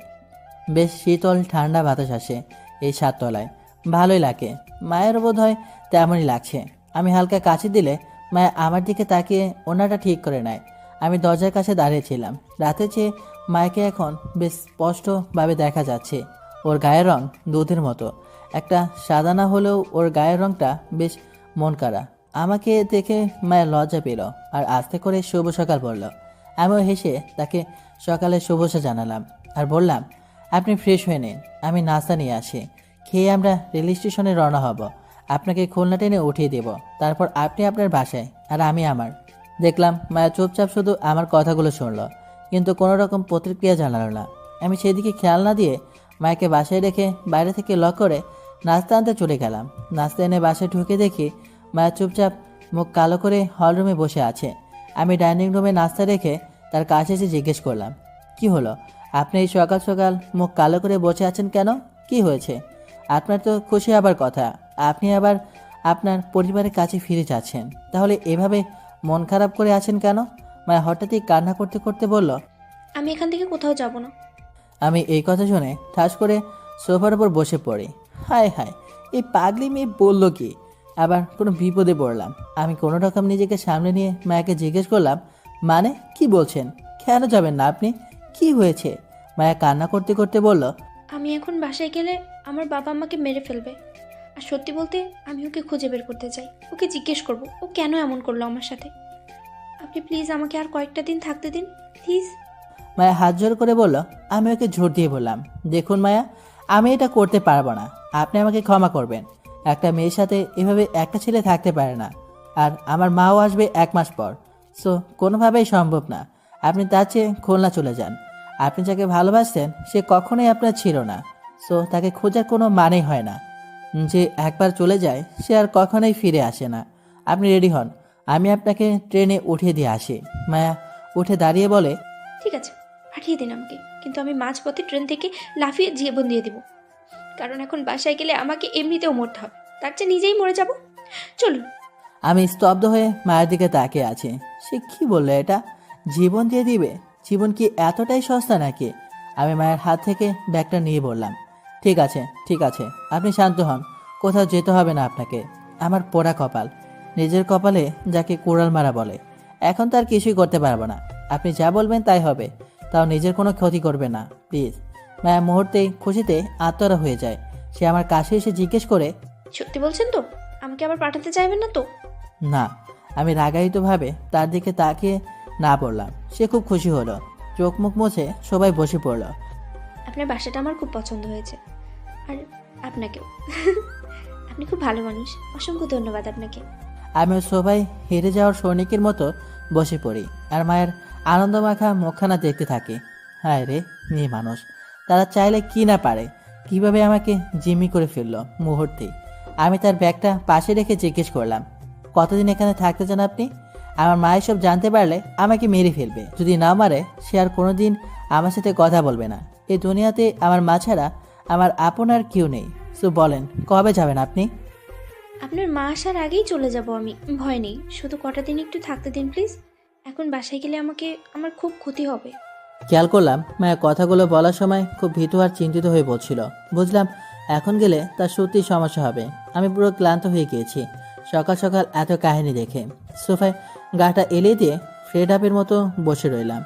বেশ শীতল ঠান্ডা বাতাস আসে এই ছাদতলায়, ভালোই লাগে। মায়েরও বোধ হয় তেমনই লাগছে। আমি হালকা কাছে দিলে মায়া আমার দিকে তাকিয়ে ওনাটা ঠিক করে নেয়। আমি দরজার কাছে দাঁড়িয়েছিলাম। রাতে চেয়ে মায়াকে এখন বেশ স্পষ্টভাবে দেখা যাচ্ছে। ওর গায়ের রং দুধের মতো, একটা সাদা না হলেও ওর গায়ের রংটা বেশ মন কাড়া। আমাকে দেখে মায়া লজ্জা পেল আর আস্তে করে শুভ সকাল বলল। আমিও হেসে তাকে সকালে শুভেচ্ছা জানালাম আর বললাম, আপনি ফ্রেশ হয়ে নিন, আমি নাস্তা নিয়ে আসি। খেয়ে আমরা রেল স্টেশনে রওনা হব। আপনাকে খুলনা ট্রেনে উঠিয়ে দেব, তারপর আপনি আপনার বাসায় আর আমি আমার। দেখলাম মায়া চুপচাপ শুধু আমার কথাগুলো শুনল, কিন্তু কোনো রকম প্রতিক্রিয়া জানালো না। আমি সেদিকে খেয়াল না দিয়ে মায়াকে বাসায় রেখে বাইরে থেকে লক করে নাস্তা আনতে চলে গেলাম। নাস্তা এনে বাসায় ঢুকে দেখি মায়া চুপচাপ মুখ কালো করে হলরুমে বসে আছে। আমি ডাইনিং রুমে নাস্তা রেখে তার কাছে এসে জিজ্ঞেস করলাম, কি হলো? আপনি এই সকাল সকাল মুখ কালো করে বসে আছেন কেন? কি হয়েছে? আপনার তো খুশি হবার কথা, আপনি আবার আপনার পরিবারের কাছে ফিরে যাচ্ছেন, তাহলে এভাবে মন খারাপ করে আছেন কেন? মায়া হঠাৎই কান্না করতে করতে বলল, আমি এখান থেকে কোথাও যাব না। আমি এই কথা শুনে ঠাস করে সোফার উপর বসে পড়ি। হায় হায়, এই পাগলি মেয়ে বললো কি? আবার কোনো বিপদে পড়লাম। আমি কোনো রকম নিজেকে সামনে নিয়ে মায়াকে জিজ্ঞেস করলাম, মানে কি বলছেন? কেন যাবেন না আপনি? কি হয়েছে? মায়া কান্না করতে করতে বলল, আমি এখন বাসায় গেলে আমার বাবা আমাকে মেরে ফেলবে। আর সত্যি বলতে আমি ওকে খুঁজে বের করতে চাই, ওকে জিজ্ঞেস করব ও কেন এমন করলো আমার সাথে। আপনি প্লিজ আমাকে আর কয়েকটা দিন থাকতে দিন, প্লিজ। মায়া হাত জোর করে বলল। আমি ওকে জোর দিয়ে বললাম, দেখুন মায়া, আমি এটা করতে পারবো না, আপনি আমাকে ক্ষমা করবেন। একটা মেয়ের সাথে এভাবে একটা ছেলে থাকতে পারে না, আর আমার মাও আসবে 1 মাস পর। সো কোনোভাবেই সম্ভব না। আপনি তার চেয়ে খুলনা চলে যান। আপনি যাকে ভালোবাসতেন সে কখনোই আপনার ছিল না, সো তাকে খোঁজার কোনো মানেই হয় না। যে একবার চলে যায় সে আর কখনোই ফিরে আসে না। আপনি রেডি হন, আমি আপনাকে ট্রেনে উঠিয়ে দিয়ে আসি। মায়া উঠে দাঁড়িয়ে বলে, ঠিক আছে, পাঠিয়ে দিন আমাকে, কিন্তু আমি মাঝপথে ট্রেন থেকে লাফিয়ে জীবন দিয়ে দিব। কারণ এখন বাসায় গেলে আমাকে এমনিতেও মরতে হবে, তার চেয়ে নিজেই মরে যাব। চলুন। আমি স্তব্ধ হয়ে মায়ের দিকে তাকিয়ে আছি। সে কি বললো? এটা জীবন দিয়ে দিবে? জীবন কি এতটাই সস্তা নাকি? আমি মায়ের হাত থেকে ব্যাগটা নিয়ে বললাম, ঠিক আছে ঠিক আছে, আপনি শান্ত হন, কোথাও যেতে হবে না আপনাকে। আমার পোড়া কপাল, নিজের কপালে যাকে কোড়াল মারা বলে। এখন তার কিছুই করতে পারবো না। আপনি যা বলবেন তাই হবে, তাও নিজের কোনো ক্ষতি করবে না, প্লিজ। মায়া মুহূর্তেই খুশিতে আত্মহারা হয়ে যায়। সে আমার কাছে এসে জিজ্ঞেস করে, সত্যি বলছেন তো? আমাকে আবার পাঠাতে চাইবেন না তো? না। আমি রাগায়িতভাবে তার দিকে তাকিয়ে না পড়লাম। সে খুব খুশি হলো, চোখ মুখ মুছে সবাই বসে পড়লো। আপনার বাসাটা আমার খুব পছন্দ হয়েছে, আর আপনাকেও। আপনি খুব ভালো মানুষ, অসংখ্য ধন্যবাদ আপনাকে। আমিও সবাই হেরে যাওয়ার সৈনিকের মতো বসে পড়ি আর মায়ের আনন্দমাখা মুখখানা দেখতে থাকি। হায় রে মেয়ে মানুষ, তারা চাইলে কি না পারে, কিভাবে আমাকে জিম্মি করে ফেললো মুহূর্তেই। আমি তার ব্যাগটা পাশে রেখে জিজ্ঞেস করলাম, কতদিন এখানে থাকতে চান আপনি? আমার মা এসব জানতে পারলে আমাকে মেরে ফেলবে। যদি না মারে সে আর কোনোদিন আমার সাথে কথা বলবে না। এই দুনিয়াতে আমার মা ছাড়া আমার আপন আর কেউ নেই। সো বলেন, কবে যাবেন আপনি? আপনার মা আসার আগেই চলে যাব আমি, ভয় নেই। শুধু কটা দিন একটু থাকতে দিন প্লিজ। এখন বাসায় গেলে আমার খুব ক্ষতি হবে। খেয়াল করলাম মায়া কথাগুলো বলার সময় খুব ভীতু আর চিন্তিত হয়ে বলছিল। বুঝলাম এখন গেলে তার সত্যি সমস্যা হবে। আমি পুরো ক্লান্ত হয়ে গিয়েছি সকাল সকাল এত কাহিনী দেখে। সোফায় গাটা এলিয়ে দিয়ে ফ্রেড আপের মতো বসে রইলাম।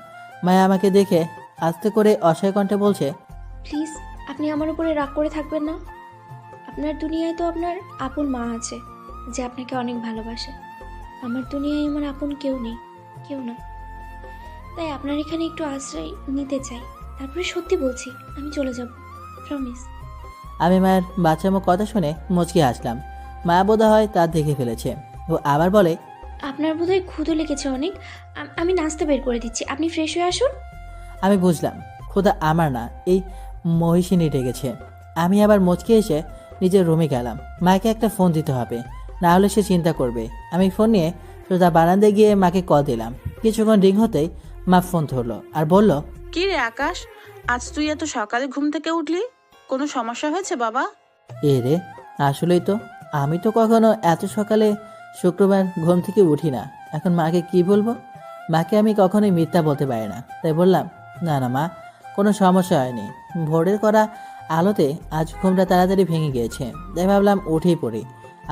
মায়া আমাকে দেখে আস্তে করে অসহায় কণ্ঠে বলছে, প্লিজ আপনি আমার উপরে রাগ করে থাকবেন না। আপনার দুনিয়ায় তো আপনার আপন মা আছে যে আপনাকে অনেক ভালোবাসে। আমার দুনিয়ায় আমার আপন কেউ নেই, কেউ না। তাই আপনার এখানে একটু আশ্রয় নিতে চাই। তারপরে সত্যি বলছি আমি চলে যাব, প্রমিস। আমি মায়ের বাচ্চামো কথা শুনে মুচকি হাসলাম। মায়া বোধ হয় তা দেখে ফেলেছে। ও আবার বলে, আপনার বোধহয় ক্ষুধা লেগেছে অনেক, আমি নাস্তা বের করে দিচ্ছি, আপনি ফ্রেশ হয়ে আসুন। আমি বুঝলাম খোদা আমার না, এই মহিষিনী ডেকেছে। আমি আবার মুচকে এসে নিজের রুমে গেলাম। মাকে একটা ফোন দিতে হবে, না হলে সে চিন্তা করবে। আমি ফোন নিয়ে সোজা বারান্দায় গিয়ে মাকে কল দিলাম। কিছুক্ষণ রিং হতেই মা ফোন ধরলো আর বলল, কি রে আকাশ, আজ তুই এত সকালে ঘুম থেকে উঠলি? কোনো সমস্যা হয়েছে বাবা? এ রে, আসলেই তো আমি তো কখনো এত সকালে শুক্রবার ঘুম থেকে উঠি না। এখন মাকে কি বলবো? মাকে আমি কখনোই মিথ্যা বলতে পারি না, তাই বললাম, না না মা, কোনো সমস্যা হয়নি। ভোরের করা আলোতে আজ ঘুমটা তাড়াতাড়ি ভেঙে গিয়েছে, তাই ভাবলাম উঠেই পড়ি।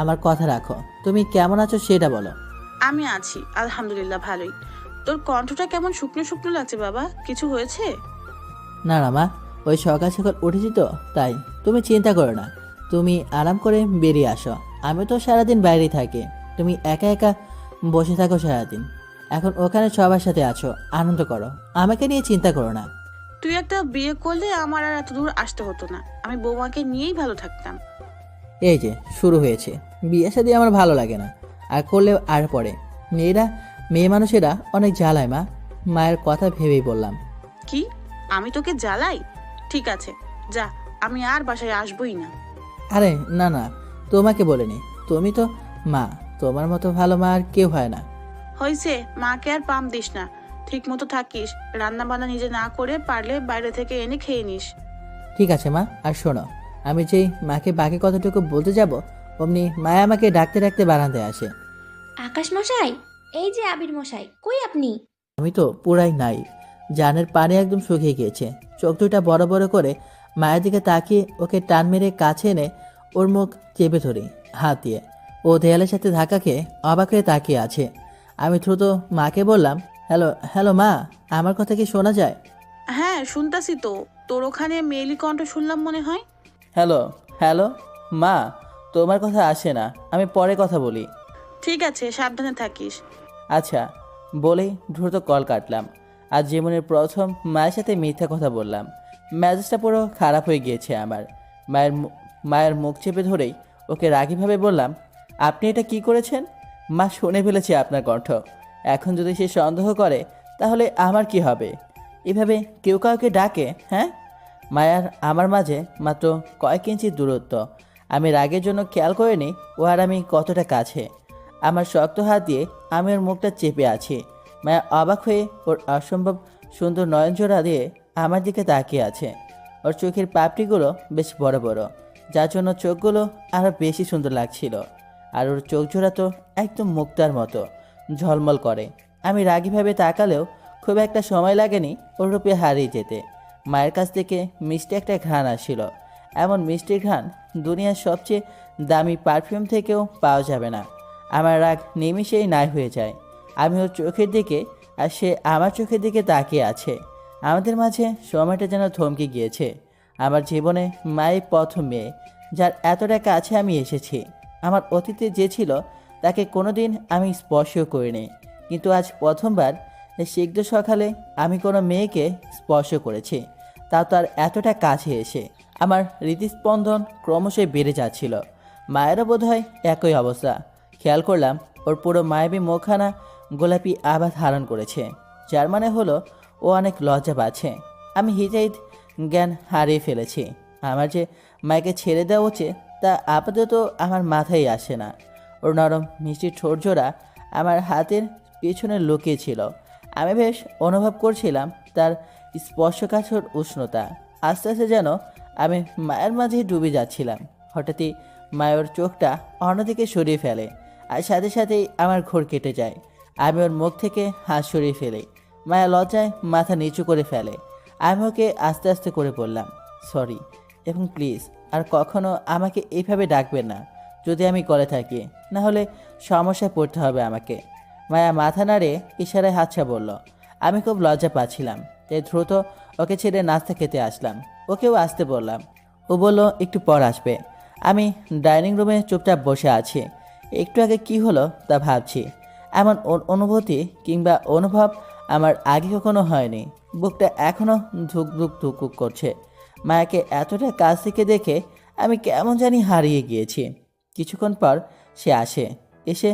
আমার কথা রাখো, তুমি কেমন আছো সেটা বলো। আমি আছি আলহামদুলিল্লাহ, ভালোই। তোর কণ্ঠটা কেমন শুকনো শুকনো লাগছে বাবা, কিছু হয়েছে? না না মা, ওই সকাল সকাল উঠেছি তো তাই। তুমি চিন্তা করো না, তুমি আরাম করে বেরিয়ে আসো। আমি তো সারাদিন বাইরেই থাকি, তুমি একা একা বসে থাকো সারাদিন। এখন ওখানে সবার সাথে আছো, আনন্দ করো, আমাকে নিয়ে চিন্তা করো না। তুই একটা বিয়ে করলে আমার আর এত দূর আসতে হতো না, আমি বৌমাকে নিয়েই ভালো থাকতাম। এই যে শুরু হয়েছে, বিয়ে শাদী আমার ভালো লাগে না, আর করলেও আর পরে। মেয়ে মানুষেরা অনেক জ্বালায় মা। মায়ের কথা ভেবেই বললাম। কি, আমি তোকে জ্বালাই? ঠিক আছে, যা, আমি আর বাসায় আসবোই না। আরে না না, তোমাকে বলিনি, তুমি তো মা, তোমার মতো ভালো মা আর কেউ হয় না। হয়েছে, মাকে আর পাম দিস না, ঠিক মতো থাকিস। রান্না বান্না নিজে না করে পারলে বাইরে থেকে এনে খেয়ে নিস। ঠিক আছে মা, আর শোনো, আমি যেই মাকে বাকি কতটুকু বলতে যাব, অমনি মায়া আমাকে ডাকতে ডাকতে বারান্দায় আসে। আকাশ মশাই, এই যে আবির মশাই, কই আপনি? আমি তো পুরাই নাই, জানের পানি একদম শুকিয়ে গিয়েছে। চোখ দুটা বড় বড় করে মায়ের দিকে তাকিয়ে ওকে টান মেরে কাছে এনে ওর মুখ চেপে ধরি হাত দিয়ে। ও দেয়ালের সাথে ধাক্কা খেয়ে অবাক হয়ে তাকিয়ে আছে। আমি দ্রুত মাকে বললাম, হ্যালো হ্যালো মা, আমার কথা কি শোনা যায়? হ্যাঁ শুনতাছি তো, তোর ওখানে মেয়েলি কণ্ঠ শুনলাম মনে হয়। হ্যালো হ্যালো মা, তোমার কথা আসে না, আমি পরে কথা বলি। ঠিক আছে, সাবধানে থাকিস। আচ্ছা বলেই দ্রুত কল কাটলাম। আজ জীবনের প্রথম মায়ের সাথে মিথ্যা কথা বললাম। মেজাজটা পুরো খারাপ হয়ে গিয়েছে আমার। মায়ের মুখ চেপে ধরেই ওকে রাগীভাবে বললাম, আপনি এটা কি করেছেন? মা শুনে ফেলেছে আপনার কণ্ঠ, এখন যদি সে সন্দেহ করে তাহলে আমার কি হবে? এভাবে কেউ কাউকে ডাকে? হ্যাঁ, মায়ার আমার মাঝে মাত্র কয়েক ইঞ্চি দূরত্ব। আমি রাগের জন্য খেয়াল করিনি ও আর আমি কতটা কাছে। আমার শক্ত হাত দিয়ে আমি ওর মুখটা চেপে আছি। মায়া অবাক হয়ে ওর অসম্ভব সুন্দর নয়নজোড়া দিয়ে আমার দিকে তাকিয়ে আছে। ওর চোখের পাপড়িগুলো বেশ বড় বড়, যার জন্য চোখগুলো আরও বেশি সুন্দর লাগছিল। আর ওর চোখ জোড়া তো একদম মুক্তার মতো ঝলমল করে। আমি রাগীভাবে তাকালেও খুব একটা সময় লাগেনি ওর রূপে হারিয়ে যেতে। মায়ের কাছ থেকে মিষ্টি একটা ঘ্রাণ আসছিল। এমন মিষ্টি ঘ্রাণ দুনিয়ার সবচেয়ে দামি পারফিউম থেকেও পাওয়া যাবে না। আমার রাগ নিমিষেই নাই হয়ে যায়। আমি ওর চোখের দিকে আর সে আমার চোখের দিকে তাকিয়ে আছে। আমাদের মাঝে সময়টা যেন থমকে গিয়েছে। আমার জীবনে মায়ের প্রথম মেয়ে, যার এতটা কাছে আমি এসেছি। আমার অতীতে যে ছিল তাকে কোনোদিন আমি স্পর্শও করিনি, কিন্তু আজ প্রথমবার শীঘ্র সকালে আমি কোনো মেয়েকে স্পর্শ করেছি, তা তার এতটা কাছে এসে। আমার হৃদস্পন্দন ক্রমশই বেড়ে যাচ্ছিল। মায়েরও বোধহয় একই অবস্থা। খেয়াল করলাম ওর পুরো মায়াবী মুখখানা গোলাপি আভা ধারণ করেছে, যার মানে হলো ও অনেক লজ্জা পাচ্ছে। আমি হিতাহিত জ্ঞান হারিয়ে ফেলেছি। আমার যে মাকে ছেড়ে দেওয়া উচিত তা আপাতত আমার মাথায় আসে না। ওর নরম মিষ্টি ঠোঁট জোড়া আমার হাতের পিছনে লুকিয়ে ছিল। আমি বেশ অনুভব করছিলাম তার স্পর্শকাতর উষ্ণতা। আস্তে আস্তে যেন আমি মায়ের মাঝে ডুবে যাচ্ছিলাম। হঠাৎই মায়ের চোখটা অন্যদিকে সরিয়ে ফেলে, আর সাথে সাথেই আমার ঘোর কেটে যায়। আমি ওর মুখ থেকে হাত সরিয়ে ফেলি। মায়া লজ্জায় মাথা নিচু করে ফেলে। আমি ওকে আস্তে আস্তে করে বললাম, সরি, এবং প্লিজ আর কখনো আমাকে এইভাবে ডাকবেন না যদি আমি করে থাকি, না হলে সমস্যায় পড়তে হবে আমাকে। মায়া মাথা নাড়ে ইশারায় হাতছা বলল। আমি খুব লজ্জা পাচ্ছিলাম, তাই দ্রুত ওকে ছেড়ে নাস্তা খেতে আসলাম। ওকেও আসতে বললাম। ও বলল একটু পর আসবে। আমি ডাইনিং রুমে চুপচাপ বসে আছি। একটু আগে কি হলো তা ভাবছি। এমন অনুভূতি কিংবা অনুভব আমার আগে কখনো হয়নি। বুকটা এখনও ধুক ধুক ধুক করছে। মায়াকে এতটা কাছ থেকে দেখে আমি কেমন জানি হারিয়ে গিয়েছি। কিছুক্ষণ পর সে আসে, এসে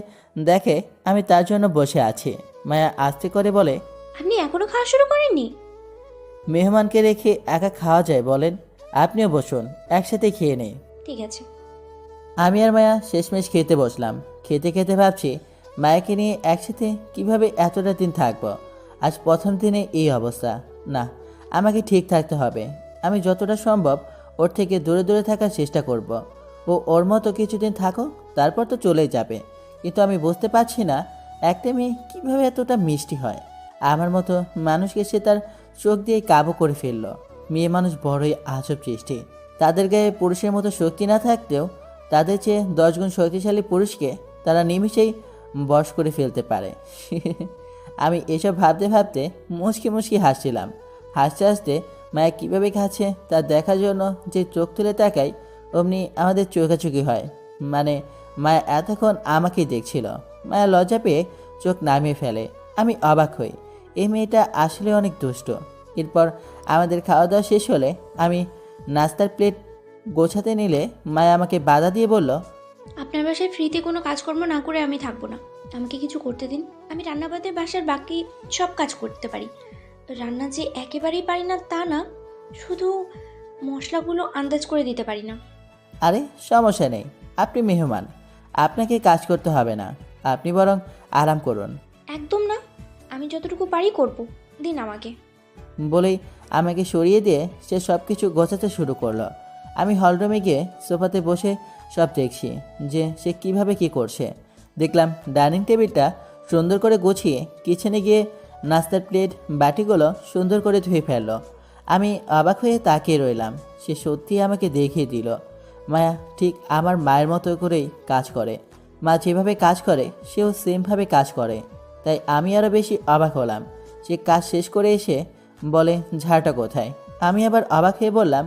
দেখে আমি তার জন্য বসে আছি। মায়া আস্তে করে বলে, আপনি এখনো খাওয়া শুরু করেননি? মেহমানকে রেখে একা খাওয়া যায় বলেন? আপনিও বসুন, একসাথে খেয়ে নেই। ঠিক আছে। আমি আর মায়া শেষমেশ খেতে বসলাম। খেতে খেতে ভাবছি মায়াকে নিয়ে একসাথে কিভাবে এতটা দিন থাকবো। আজ প্রথম দিনে এই অবস্থা। না, আমাকে ঠিক থাকতে হবে। আমি যতটা সম্ভব ওর থেকে দূরে দূরে থাকার চেষ্টা করব। ও ওর মতো কিছুদিন থাকো, তারপর তো চলেই যাবে। কিন্তু আমি বুঝতে পারছি না একটা মেয়ে কীভাবে এতটা মিষ্টি হয়। আমার মতো মানুষকে সে তার চোখ দিয়ে কাবু করে ফেললো। মেয়ে মানুষ বড়ই আজব সৃষ্টি। তাদের গায়ে পুরুষের মতো শক্তি না থাকলেও তাদের চেয়ে 10 গুণ শক্তিশালী পুরুষকে তারা নিমিষেই বশ করে ফেলতে পারে। আমি এসব ভাবতে ভাবতে মুচকি মুচকি হাসছিলাম। হাসতে হাসতে মায়া কীভাবে খাচ্ছে তা দেখার জন্য যে চোখ তুলে তাকাই, অমনি আমাদের চোখাচোখি হয়। মানে মায়া এতক্ষণ আমাকেই দেখছিল। মায়া লজ্জা পেয়ে চোখ নামিয়ে ফেলে। আমি অবাক হই, এই মেয়েটা আসলে অনেক দুষ্ট। এরপর আমাদের খাওয়া দাওয়া শেষ হলে আমি নাস্তার প্লেট গোছাতে নিলে মায়া আমাকে বাধা দিয়ে বলল, আপনার বাসায় ফ্রিতে কোনো কাজকর্ম না করে আমি থাকবো না। আমাকে কিছু করতে দিন। আমি রান্না বাদে বাসার বাকি সব কাজ করতে পারি। রান্না যে একেবারেই পারি না তা না, শুধু মশলাগুলো আন্দাজ করে দিতে পারি না। আরে সমস্যা নেই, আপনি মেহমান, আপনাকে কাজ করতে হবে না। আপনি বরং আরাম করুন। একদম না, আমি যতটুকু পারি করব, দিন আমাকে। বলেই আমাকে সরিয়ে দিয়ে সে সব কিছু গোছাতে শুরু করলো। আমি হলরুমে গিয়ে সোফাতে বসে সব দেখছি যে সে কিভাবে কি করছে। দেখলাম ডাইনিং টেবিলটা সুন্দর করে গুছিয়ে কিচেনে গিয়ে নাস্তার প্লেট বাটিগুলো সুন্দর করে ধুয়ে ফেললো। আমি অবাক হয়ে তাকিয়ে রইলাম। সে সত্যিই আমাকে দেখিয়ে দিল মায়া ঠিক আমার মায়ের মতো করেই কাজ করে। মা যেভাবে কাজ করে সেও সেমভাবে কাজ করে। তাই আমি আরও বেশি অবাক হলাম। সে কাজ শেষ করে এসে বলে, ঝাড়ুটা কোথায়? আমি আবার অবাক হয়ে বললাম,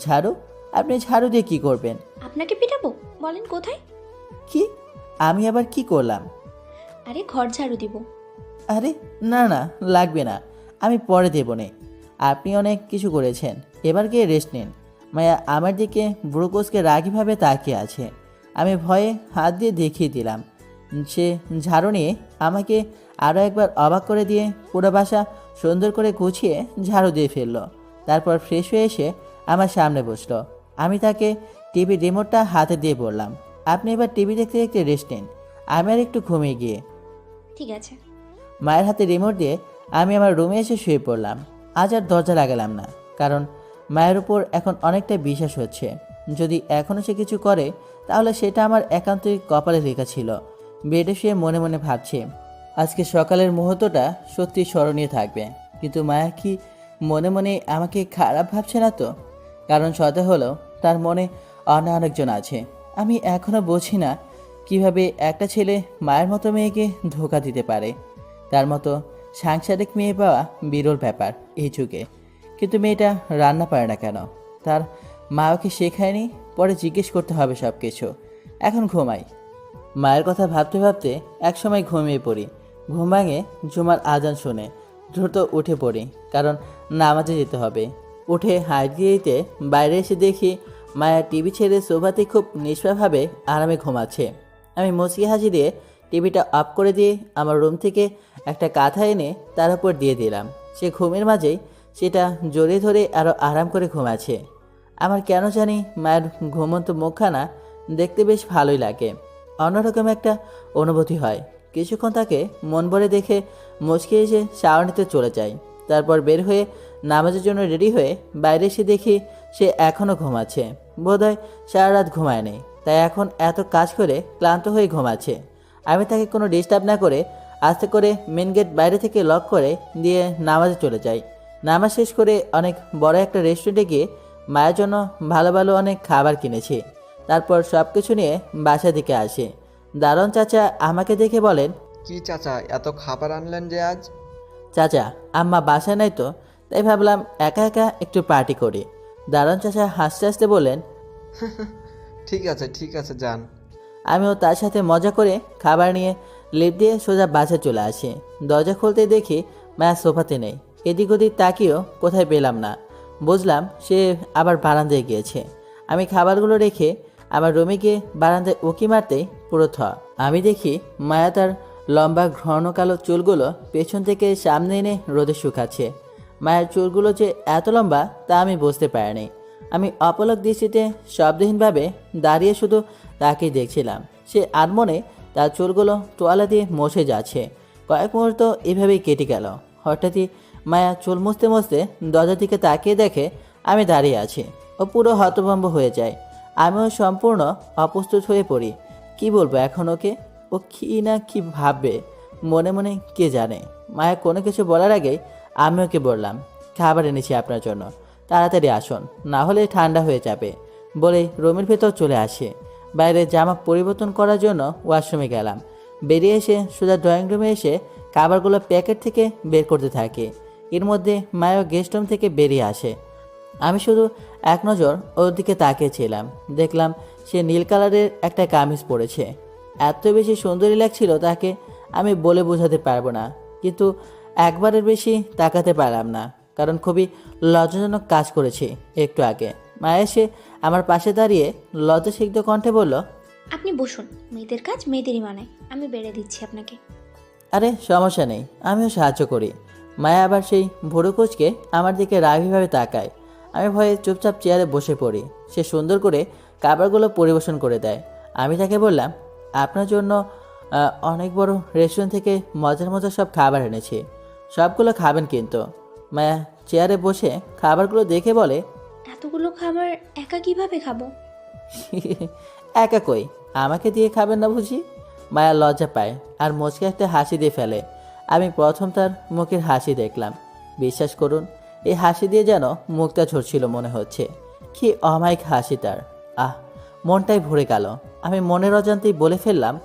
ঝাড়ু? আপনি ঝাড়ু দিয়ে কী করবেন? আপনাকে পিটাবো? বলেন কোথায়? কি? আমি আবার কি করলাম? আরে ঘর ঝাড়ু দিব। আরে না না, লাগবে না, আমি পরে দেবো নে। আপনি অনেক কিছু করেছেন, এবার গিয়ে রেস্ট নিন। মায়া আমার দিকে ব্রুকোসকে রাগীভাবে তাকিয়ে আছে। আমি ভয়ে হাত দিয়ে দেখিয়ে দিলাম। সে ঝাড়ু নিয়ে আমাকে আরও একবার অবাক করে দিয়ে পুরো বাসা সুন্দর করে গুছিয়ে ঝাড়ু দিয়ে ফেললো। তারপর ফ্রেশ হয়ে এসে আমার সামনে বসলো। আমি তাকে টিভি রিমোটটা হাতে দিয়ে বললাম, আপনি এবার টিভি দেখতে দেখতে রেস্ট নিন, আমি আর একটু ঘুমিয়ে গিয়ে। ঠিক আছে। মায়ের হাতে রিমোট দিয়ে আমি আমার রুমে এসে শুয়ে পড়লাম। আজ আর দরজা লাগালাম না, কারণ মায়ের উপর এখন অনেকটা বিশ্বাস হচ্ছে। যদি এখনও সে কিছু করে তাহলে সেটা আমার একান্তই কপালে লেখা ছিল। বেডে শুয়ে মনে মনে ভাবছি আজকে সকালের মুহূর্তটা সত্যি স্মরণীয় থাকবে। কিন্তু মায়া কি মনে মনে আমাকে খারাপ ভাবছে না তো? কারণ সত্য হলো তার মনে অন্য আরেকজন আছে। আমি এখনও বুঝি না কিভাবে একটা ছেলে মায়ের মতো মেয়েকে ধোঁকা দিতে পারে। তার মতো সাংসারিক মেয়ে পাওয়া বিরল ব্যাপার এই যুগে। কিন্তু মেয়েটা রান্না পারে না কেন? তার মা ওকে শেখায়নি? পরে জিজ্ঞেস করতে হবে সব কিছু। এখন ঘুমাই। মায়ের কথা ভাবতে ভাবতে একসময় ঘুমিয়ে পড়ি। ঘুম ভাঙে জুমার আজান শুনে দ্রুত উঠে পড়ি, কারণ নামাজে যেতে হবে। উঠে হাত দিয়ে দিতে বাইরে এসে দেখি মায়া টিভি ছেড়ে সোফাতে খুব নিষ্পাপভাবে আরামে ঘুমাচ্ছে। আমি মুচকি হাসি দিয়ে টিভিটা অফ করে দিয়ে আমার রুম থেকে একটা কাঁথা এনে তার উপর দিয়ে দিলাম। সে ঘুমের মাঝেই সেটা জড়িয়ে ধরে আরও আরাম করে ঘুমাচ্ছে। আমার কেন জানি মায়ের ঘুমন্ত মুখখানা দেখতে বেশ ভালোই লাগে। অন্যরকম একটা অনুভূতি হয়। কিছুক্ষণ তাকে মন ভরে দেখে মুচকি এসে শাওয়ার নিতে চলে যায়। তারপর বের হয়ে নামাজের জন্য রেডি হয়ে বাইরে এসে দেখি সে এখনও ঘুমাচ্ছে। বোধহয় সারা রাত ঘুমায়নি, তাই এখন এত কাজ করে ক্লান্ত হয়ে ঘুমাচ্ছে। আমি তাকে কোনো ডিস্টার্ব না করে আস্তে করে মেন গেট বাইরে থেকে লক করে দিয়ে নামাজে চলে যাই। নামাজ শেষ করে অনেক বড় একটা রেস্টুরেন্টে গিয়ে মায়ের জন্য ভালো ভালো অনেক খাবার কিনেছি। তারপর সব কিছু নিয়ে বাসা দিকে আসি। দারুণ চাচা আমাকে দেখে বলেন, কি চাচা, এত খাবার আনলেন যে আজ? চাচা আম্মা বাসায় নাই তো, তাই ভাবলাম একা একা একটু পার্টি করি। দারুণ চাচা হাসতে হাসতে বললেন, ঠিক আছে যান। আমিও তার সাথে মজা করে খাবার নিয়ে লিফট দিয়ে সোজা বাসে চলে আসি। দরজা খুলতে দেখি মায়া সোফাতে নেই। এদিক ওদিক তাকিয়েও কোথায় পেলাম না। বুঝলাম সে আবার বারান্দায় গিয়েছে। আমি খাবারগুলো রেখে আমার রুমে গিয়ে বারান্দায় উঁকি মারতেই পুরো আমি দেখি মায়া তার লম্বা ঘন কালো চুলগুলো পেছন থেকে সামনে এনে রোদে শুকাচ্ছে। মায়ের চুলগুলো যে এত লম্বা তা আমি বুঝতে পারিনি। আমি অপলক দৃষ্টিতে শব্দহীনভাবে দাঁড়িয়ে শুধু তাকেই দেখছিলাম। সে আনমনে তার চুলগুলো তোয়ালা দিয়ে মুছে যাচ্ছে। কয়েক মুহূর্ত এভাবেই কেটে গেল। হঠাৎই মায়া চুল মুছতে মুছতে দরজার দিকে তাকিয়ে দেখে আমি দাঁড়িয়ে আছি। ও পুরো হতভম্ব হয়ে যায়। আমিও সম্পূর্ণ অপ্রস্তুত হয়ে পড়ি। কি বলবো এখন ওকে? ও কি না কি ভাববে মনে মনে কে জানে। মায়া কোনো কিছু বলার আগেই আমি ওকে বললাম, খাবার এনেছি আপনার জন্য, তাড়াতাড়ি আসুন, না হলে ঠান্ডা হয়ে যাবে বলে রুমের ভেতর চলে আসে। বাইরে জামা পরিবর্তন করার জন্য ওয়াশরুমে গেলাম। বেরিয়ে এসে সোজা ড্রয়িং রুমে এসে খাবারগুলো প্যাকেট থেকে বের করতে থাকি। এর মধ্যে মায়াও গেস্ট রুম থেকে বেরিয়ে আসে। আমি শুধু এক নজর ওর দিকে তাকিয়েছিলাম। দেখলাম সে নীল কালারের একটা কামিজ পরেছে। এত বেশি সুন্দরী লাগছিল তাকে আমি বলে বোঝাতে পারবো না, কিন্তু একবারের বেশি তাকাতে পারলাম না, কারণ খুবই লজ্জাজনক কাজ করেছি একটু আগে। মায়া এসে আমার পাশে দাঁড়িয়ে লজ্জাসিক্ত কণ্ঠে বলল, আপনি বসুন, মেয়েদের কাজ মেয়েদেরই মানায়, আমি বেড়ে দিচ্ছি আপনাকে। আরে সমস্যা নেই, আমিও সাহায্য করি। মায়া আবার সেই ভুরু কুঁচকে আমার দিকে রাগীভাবে তাকায়। আমি ভয়ে চুপচাপ চেয়ারে বসে পড়ি। সে সুন্দর করে খাবারগুলো পরিবেশন করে দেয়। আমি তাকে বললাম, আপনার জন্য অনেক বড় রেস্টুরেন্ট থেকে মজার মজার সব খাবার এনেছি, সবগুলো খাবেন কিন্তু। মায়া চেয়ারে বসে খাবারগুলো দেখে বলে, এতগুলো খাবার একা কিভাবে খাবো? একা কই, আমাকে দিয়ে খাবেন না বুঝি? মায়া লজ্জা পায় আর মুচকে একটা হাসি দিয়ে ফেলে। আমি প্রথম তার মুখের হাসি দেখলাম। বিশ্বাস করুন, এই হাসি দিয়ে যেন মুখটা ঝরছিল মনে হচ্ছে। কি অমায়িক হাসি তার! আহ, মনটাই ভরে গেল। আমি মনের অজান্তেই বলে ফেললাম,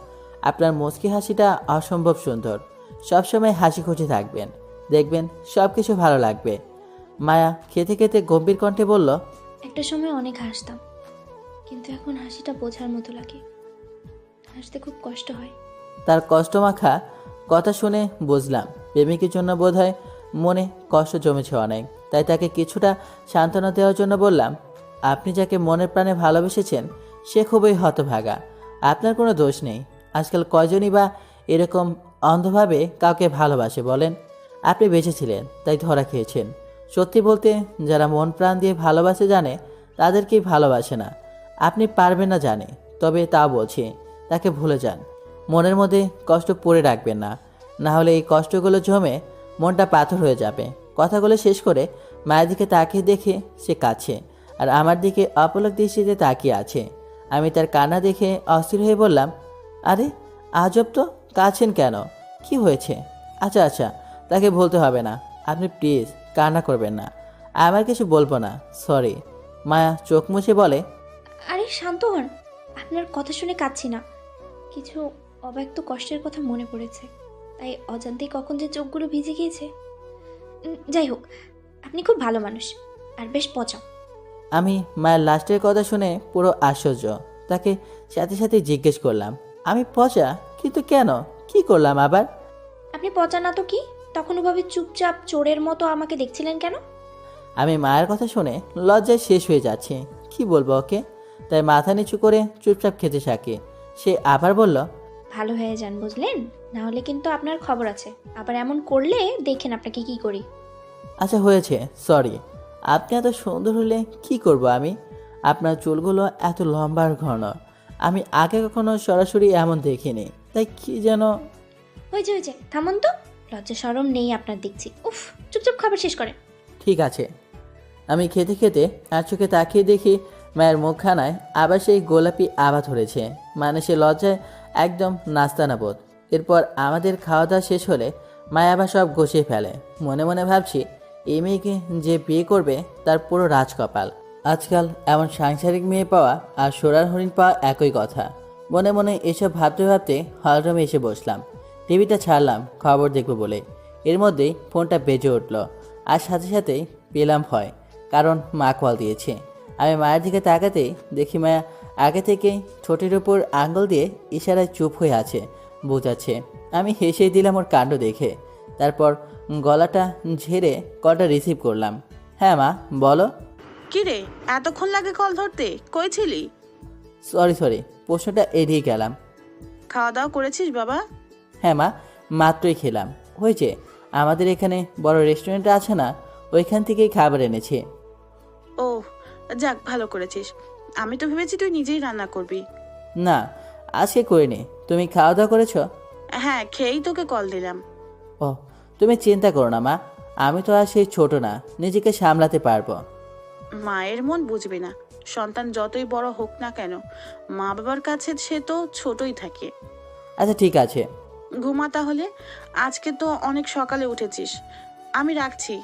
আপনার মুচকি হাসিটা অসম্ভব সুন্দর। সবসময় হাসি খুশি থাকবেন, দেখবেন সব কিছু ভালো লাগবে। মায়া খেতে খেতে গম্ভীর কণ্ঠে বলল, একটা সময় অনেক হাসতাম, কিন্তু এখন হাসিটা বোঝার মতো লাগে। হাসতে খুব কষ্ট হয়। তার কষ্টমাখা কথা শুনে বুঝলাম প্রেমিকের জন্য বোধহয় মনে কষ্ট জমেছে অনেক। তাই তাকে কিছুটা সান্ত্বনা দেওয়ার জন্য বললাম, আপনি যাকে মনের প্রাণে ভালোবেসেছেন সে খুবই হতভাগা। আপনার কোনো দোষ নেই। আজকাল কয়জনই বা এরকম অন্ধভাবে কাউকে ভালোবাসে বলেন? আপনি বেঁচেছিলেন তাই ধরা খেয়েছেন। সত্যি বলতে, যারা মন প্রাণ দিয়ে ভালোবাসে জানে তাদেরকেই ভালোবাসে না। আপনি পারবেন না জানে, তবে তা বলছি, তাকে ভুলে যান। মনের মধ্যে কষ্ট পড়ে রাখবেন না, না হলে এই কষ্টগুলো জমে মনটা পাথর হয়ে যাবে। কথাগুলো শেষ করে মায়ের দিকে তাকিয়ে দেখে সে কাছে, আর আমার দিকে অপলক দৃষ্টিতে তাকিয়ে আছে। আমি তার কান্না দেখে অস্থির হয়ে বললাম, আরে আজব তো, কাঁদছেন কেন? কি হয়েছে? আচ্ছা আচ্ছা, তাকে বলতে হবে না। আপনি প্লিজ কান্না করবেন না। আমার কিছু বলবো না, সরি। মায়া চোখ মুছে বলে, আরে শান্ত হন, আপনার কথা শুনে কাঁদছি না, কিছু অব্যক্ত কষ্টের কথা মনে পড়েছে, তাই অজান্তেই কখন যে চোখগুলো ভিজে গিয়েছে। যাই হোক, আপনি খুব ভালো মানুষ আর বেশ পচা। আমি মায়ের লাস্টের কথা শুনে পুরো আশ্চর্য। তাকে সাথে সাথে জিজ্ঞেস করলাম, আমি পচা? কিন্তু কেন? কি করলাম আবার? আপনি পচা না তো কি? তখন ওভাবে চুপচাপ চোরের মতো আমাকে দেখছিলেন কেন? আমি মায়ের কথা শুনে লজ্জায় শেষ হয়ে যাচ্ছি। কি বলবো ওকে? তাই মাথা নিচু করে চুপচাপ খেতে থাকি। সে আবার বলল, ভালো হয়ে যান বুঝলেন, না হলে কিন্তু আপনার খবর আছে। আবার এমন করলে দেখেন আপনাকে কি করি। আচ্ছা হয়েছে, সরি। আপনি এত সুন্দর হলে কি করব আমি? আপনার চুলগুলো এত লম্বা আর ঘন, আমি আগে কখনো সরাসরি এমন দেখিনি। তাই কি যেন। হয়েছে, থামুন তো, লজ্জা শরম নেই আপনার দেখছি। উফ, চুপচাপ খাবার শেষ করেন। ঠিক আছে। আমি খেতে খেতে আর চোখে তাকিয়ে দেখি মায়ের মুখখানায় আবার সেই গোলাপি আভা ধরেছে। মানে সে লজ্জায় একদম নাস্তানাবোধ। এরপর আমাদের খাওয়া দাওয়া শেষ হলে মায়া আবার সব গুছিয়ে ফেলে। মনে মনে ভাবছি, এই মেয়েকে যে বিয়ে করবে তার পুরো রাজকপাল। আজকাল এমন সাংসারিক মেয়ে পাওয়া আর সোনার হরিণ পাওয়া একই কথা। মনে মনে এসব ভাবতে ভাবতে হলরুমে এসে বসলাম। টিভিটা ছাড়লাম খবর দেখব বলে। এর মধ্যেই ফোনটা বেজে উঠল, আর সাথে সাথেই পেলাম ভয়, কারণ মা কল দিয়েছে। আমি মায়ের দিকে তাকাতেই দেখি মায়া আগে থেকেই ঠোঁটের উপর আঙুল দিয়ে ইশারায় চুপ হয়ে আছে, বোঝাচ্ছে। আমি হেসেই দিলাম ওর কাণ্ড দেখে। তারপর গলাটা ঝেড়ে কলটা রিসিভ করলাম। হ্যাঁ মা, বলো। কি রে, এতক্ষণ লাগে কল ধরতে? কই ছিলি? সরি, প্রশ্নটা এড়িয়ে গেলাম। খাওয়া দাওয়া করেছিস বাবা? হ্যাঁ মা, মাত্রই খেলাম। হয়েছে, আমাদের এখানে বড় রেস্টুরেন্ট আছে না, ওইখান থেকেই খাবার এনেছি। ও, যাক ভালো করেছিস। আমি তো ভেবেছি তুই নিজেই রান্না করবি। না, আজকে করিনি। তুমি খাওয়া দাওয়া করেছো? হ্যাঁ, খেয়েই তোকে কল দিলাম। ও, তুমি চিন্তা করো না মা, আমি তো আর সেই ছোট না, নিজেকে সামলাতে পারবো। মায়ের মন বুঝবে না। সন্তান যতই বড় হোক না কেন, মা বাবার কাছে সে তো ছোটই থাকে। আচ্ছা ঠিক আছে। ঘুমা তাহলে, আজকে তো অনেক সকালে উঠেছিস। আমি রাখছি।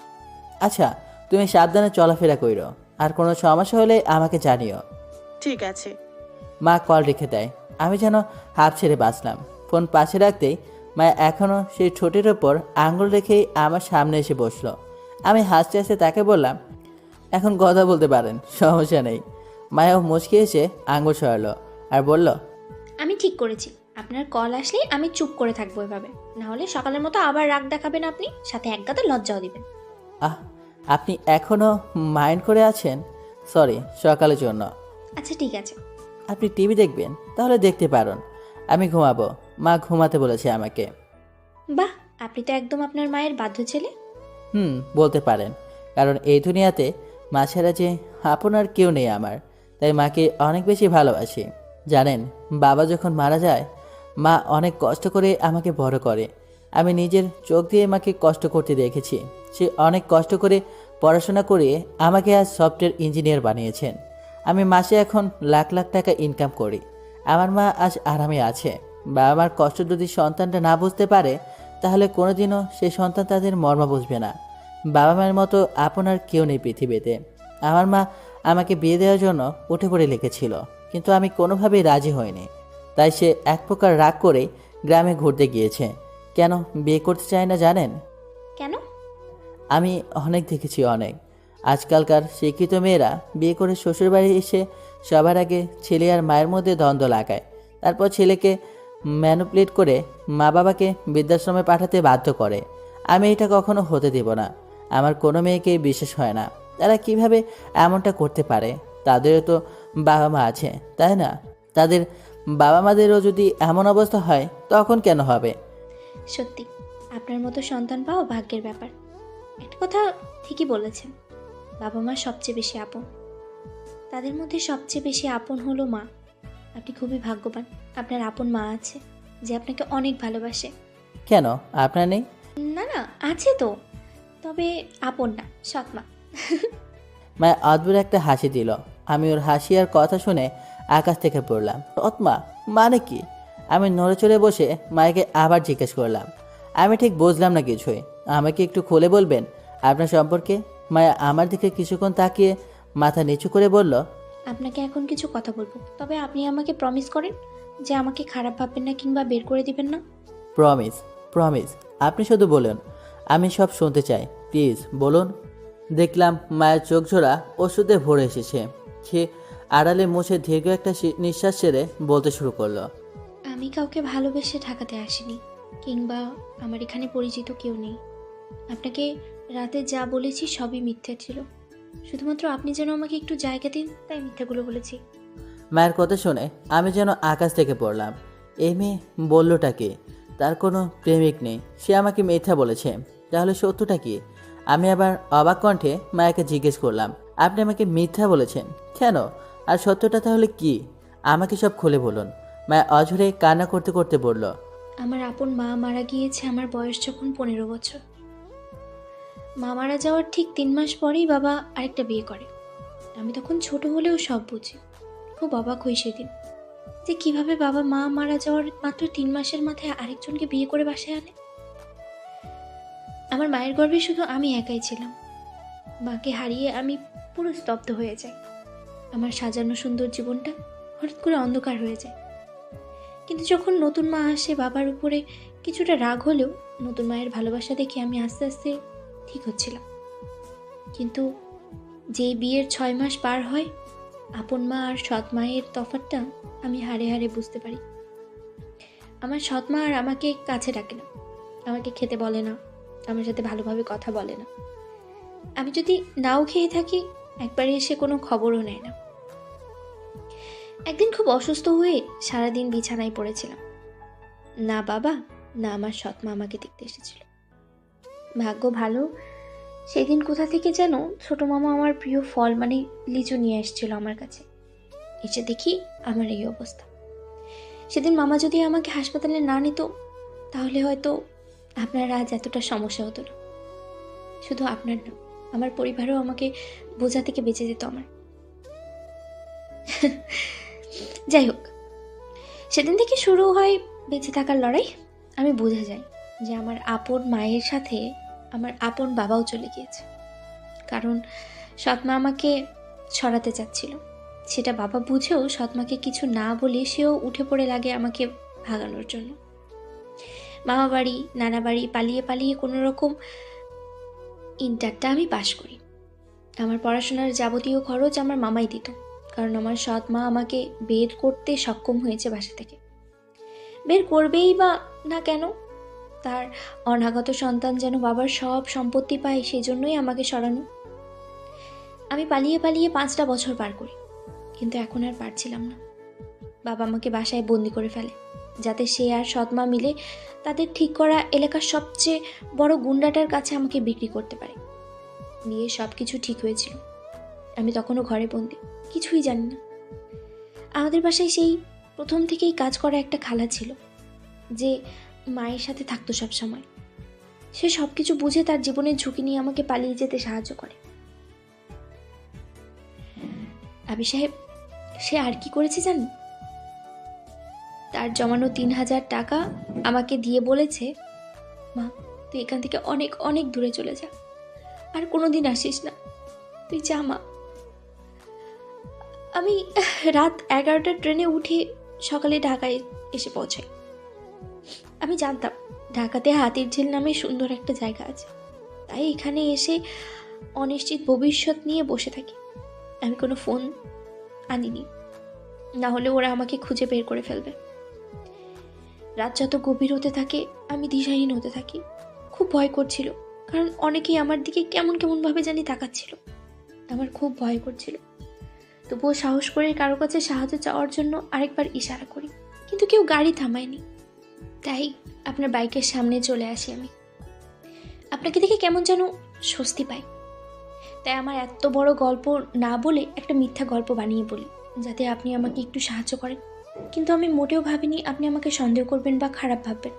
আচ্ছা, তুমি সাবধানে চলাফেরা কইরো, আর কোনো সমস্যা হলে আমাকে জানিও। ঠিক আছে। মা কল রেখে দেয়। আমি যেন হাফ ছেড়ে বাঁচলাম। ফোন পাশে রাখতেই মা এখনও সেই ঠোঁটের ওপর আঙুল রেখেই আমার সামনে এসে বসলো। আমি হাসতে হাসতে তাকে বললাম, এখন কথা বলতে পারেন, সমস্যা নেই। মায়াও মুচকি এসে আঙুল সরালো আর বলল, আমি ঠিক করেছি, আপনার কল আসলেই আমি চুপ করে থাকবো এভাবে, না হলে সকালের মতো আবার রাগ দেখাবেন আপনি, সাথে এক গাদা লজ্জাও দিবেন। আহ, আপনি এখনও মাইন্ড করে আছেন? সরি সকালের জন্য। আচ্ছা ঠিক আছে। আপনি টিভি দেখবেন? তাহলে দেখতে পারেন, আমি ঘুমাবো। মা ঘুমাতে বলেছে আমাকে। বাহ, আপনি তো একদম আপনার মায়ের বাধ্য ছেলে। বলতে পারেন, কারণ এই দুনিয়াতে মা ছাড়া যে আপনার কেউ নেই আমার, তাই মাকে অনেক বেশি ভালোবাসি। জানেন, বাবা যখন মারা যায়, মা অনেক কষ্ট করে আমাকে বড় করে। আমি নিজের চোখ দিয়ে মাকে কষ্ট করতে দেখেছি। সে অনেক কষ্ট করে পড়াশোনা করে আমাকে আজ সফটওয়্যার ইঞ্জিনিয়ার বানিয়েছেন। আমি মাসে এখন লাখ লাখ টাকা ইনকাম করি। আমার মা আজ আরামে আছে। বাবা মার কষ্ট যদি সন্তানটা না বুঝতে পারে, তাহলে কোনোদিনও সে সন্তান তাদের মর্ম বুঝবে না। বাবা মায়ের মতো আপনার কেউ নেই পৃথিবীতে। আমার মা আমাকে বিয়ে দেওয়ার জন্য উঠে পড়ে লেগেছিল, কিন্তু আমি কোনোভাবেই রাজি হইনি। তাই সে এক প্রকার রাগ করে গ্রামে ঘুরতে গিয়েছে। কেন বিয়ে করতে চায় না জানেন? কেন? আমি অনেক দেখেছি, অনেক। আজকালকার শিক্ষিত মেয়েরা বিয়ে করে শ্বশুরবাড়ি এসে সবার আগে ছেলে আর মায়ের মধ্যে দ্বন্দ্ব লাগায়, তারপর ছেলেকে ম্যানুপুলেট করে মা বাবাকে বৃদ্ধাশ্রমে পাঠাতে বাধ্য করে। আমি এটা কখনো হতে দেব না। আমার কোনো মেয়েকে বিশ্বাস হয় না। তারা কিভাবে এমনটা করতে পারে? তাদেরও তো বাবা মা আছে, তাই না? তাদের বাবা মাদেরও যদি এমন অবস্থা হয়, তখন কেন হবে? সত্যি, আপনার মতো সন্তান পাওয়া ভাগ্যের ব্যাপার। একটা কথা ঠিকই বলেছেন, বাবা মা সবচেয়ে বেশি আপন। তাদের মধ্যে সবচেয়ে বেশি আপন হলো মা। আপনি খুবই ভাগ্যবান, আপনার আপন মা আছে যে আপনাকে অনেক ভালোবাসে। কেন আপনার নেই? না না, আছে তো, তবে আপন না, সৎ মা। মায়া অদ্ভুত একটা হাসি দিল। আমি ওর হাসি আর কথা শুনে আকাশ থেকে পড়লাম। অতমা মানে কি? আমি নড়ে চড়ে বসে মায়াকে আবার জিজ্ঞেস করলাম। আমি ঠিক বুঝলাম না কিছুই। আমাকে একটু খুলে বলবেন আপনার সম্পর্কে? মায়া আমার দিকে কিছুক্ষণ তাকিয়ে মাথা নিচু করে বলল, আপনাকে এখন কিছু কথা বলবো, তবে আপনি আমাকে প্রমিস করেন যে আমাকে খারাপ ভাববেন না কিংবা বের করে দিবেন না। Promise, promise. আপনি শুধু বলুন, আমি সব শুনতে চাই, প্লিজ বলুন। দেখলাম মায়ের চোখ জোড়া ওষুধে ভরে এসেছে। সে আড়ালে মুছে দীর্ঘ একটা নিঃশ্বাস ছেড়ে বলতে শুরু করলো, আমি কাউকে ভালোবেসে ঢাকাতে আসিনি, কিংবা আমার এখানে পরিচিত কেউ নেই। আপনাকে রাতে যা বলেছি সবই মিথ্যা ছিল, শুধুমাত্র আপনি যেন আমাকে একটু জায়গা দিন তাই মিথ্যাগুলো বলেছি। মায়ের কথা শুনে আমি যেন আকাশ থেকে পড়লাম। এই মেয়ে বললোটা কি? তার কোনো প্রেমিক নেই, সে আমাকে মিথ্যা বলেছে। তাহলে সত্যটা কি? আমি আবার অবাক কণ্ঠে মায়াকে জিজ্ঞেস করলাম, আপনি আমাকে মিথ্যা বলেছেন কেন? আর সত্যটা তাহলে কি? আমাকে সব খুলে বলুন। মায়া অঝরে কান্না করতে করতে বলল, আমার আপন মা মারা গিয়েছে আমার বয়স যখন 15 বছর। মা মারা যাওয়ার ঠিক 3 মাস পরেই বাবা আরেকটা বিয়ে করে। আমি তখন ছোট হলেও সব বুঝি। খুব অবাক হই সেদিন যে কিভাবে বাবা মা মারা যাওয়ার মাত্র 3 মাসের মাথায় আরেকজনকে বিয়ে করে বাসায় আনে। আমার মায়ের গর্ভে শুধু আমি একাই ছিলাম। মাকে হারিয়ে আমি পুরো স্তব্ধ হয়ে যাই। আমার সাজানো সুন্দর জীবনটা হঠাৎ করে অন্ধকার হয়ে যায়। কিন্তু যখন নতুন মা আসে, বাবার উপরে কিছুটা রাগ হলেও নতুন মায়ের ভালোবাসা দেখে আমি আস্তে আস্তে ঠিক হচ্ছিলাম। কিন্তু যেই বিয়ের 6 মাস পার হয়, আপন মা আর সৎ মায়ের তফাৎটা আমি হাড়ে হাড়ে বুঝতে পারি। আমার সৎ মা আর আমাকে কাছে ডাকে না, আমাকে খেতে বলে না, আমার সাথে ভালোভাবে কথা বলে না। আমি যদি নাও খেয়ে থাকি, একবারে এসে কোনো খবরও নেয় না। একদিন খুব অসুস্থ হয়ে সারাদিন বিছানায় পড়েছিলাম। না বাবা, না আমার সৎ মা আমাকে দেখতে এসেছিল। ভাগ্য ভালো, সেদিন কোথা থেকে যেন ছোট মামা আমার প্রিয় ফল মানে লিচু নিয়ে এসেছিল আমার কাছে। এসে দেখি আমার এই অবস্থা। সেদিন মামা যদি আমাকে হাসপাতালে না নিত তাহলে হয়তো আপনার আজ এতটা সমস্যা হতো না। শুধু আপনার না, আমার পরিবারও আমাকে বোঝা থেকে বেঁচে যেত আমার। যাই হোক, সেদিন থেকে শুরু হয় বেঁচে থাকার লড়াই। আমি বুঝে যাই যে আমার আপন মায়ের সাথে আমার আপন বাবাও চলে গিয়েছে, কারণ সৎমা আমাকে ছড়াতে চাচ্ছিল। সেটা বাবা বুঝেও সৎমাকে কিছু না বলে সেও উঠে পড়ে লাগে আমাকে ভাগানোর জন্য। মামা বাড়ি নানা বাড়ি পালিয়ে পালিয়ে কোনো রকম ইন্টারটা আমি পাশ করি। আমার পড়াশোনার যাবতীয় খরচ আমার মামাই দিত, কারণ আমার সৎ মা আমাকে বের করতে সক্ষম হয়েছে বাসা থেকে। বের করবেই বা না কেন, তার অনাগত সন্তান যেন বাবার সব সম্পত্তি পায়, সেই জন্যই আমাকে সরানো। আমি পালিয়ে পালিয়ে 5টা বছর পার করি, কিন্তু এখন আর পারছিলাম না। বাবা আমাকে বাসায় বন্দি করে ফেলে, যাতে সে আর সৎমা মিলে তাদের ঠিক করা এলাকার সবচেয়ে বড় গুন্ডাটার কাছে আমাকে বিক্রি করতে পারে। বিয়ে সব কিছু ঠিক হয়েছিল, আমি তখনও ঘরে বন্দি, কিছুই জানি না। আমাদের বাসায় সেই প্রথম থেকেই কাজ করা একটা খালা ছিল, যে মায়ের সাথে থাকতো সব সময়। সে সব কিছু বুঝে তার জীবনের ঝুঁকি নিয়ে আমাকে পালিয়ে যেতে সাহায্য করে। আবি সাহেব, সে আর কি করেছে জানেন? তার জমানো 3000 টাকা আমাকে দিয়ে বলেছে, মা তুই এখান থেকে অনেক অনেক দূরে চলে যা, আর কোনোদিন আসিস না, তুই যা মা। আমি রাত 11টার ট্রেনে উঠে সকালে ঢাকায় এসে পৌঁছাই। আমি জানতাম ঢাকাতে হাতির ঝিল নামে সুন্দর একটা জায়গা আছে, তাই এখানে এসে অনিশ্চিত ভবিষ্যৎ নিয়ে বসে থাকি। আমি কোনো ফোন আনিনি, না হলে ওরা আমাকে খুঁজে বের করে ফেলবে। রাত যত গভীর হতে থাকে আমি দিশাহীন হতে থাকি। খুব ভয় করছিল, কারণ অনেকেই আমার দিকে কেমন কেমন ভাবে জানি তাকাচ্ছিল। আমার খুব ভয় করছিল, তবুও সাহস করে কারো কাছে সাহায্য চাওয়ার জন্য আরেকবার ইশারা করি, কিন্তু কেউ গাড়ি থামায়নি। তাই আপনার বাইকের সামনে চলে আসি আমি। আপনাকে দেখে কেমন যেন স্বস্তি পাই, তাই আমার এত বড় গল্প না বলে একটা মিথ্যা গল্প বানিয়ে বলি, যাতে আপনি আমাকে একটু সাহায্য করেন। কিন্তু আমি মোটেও ভাবিনি আপনি আমাকে সন্দেহ করবেন বা খারাপ ভাববেন।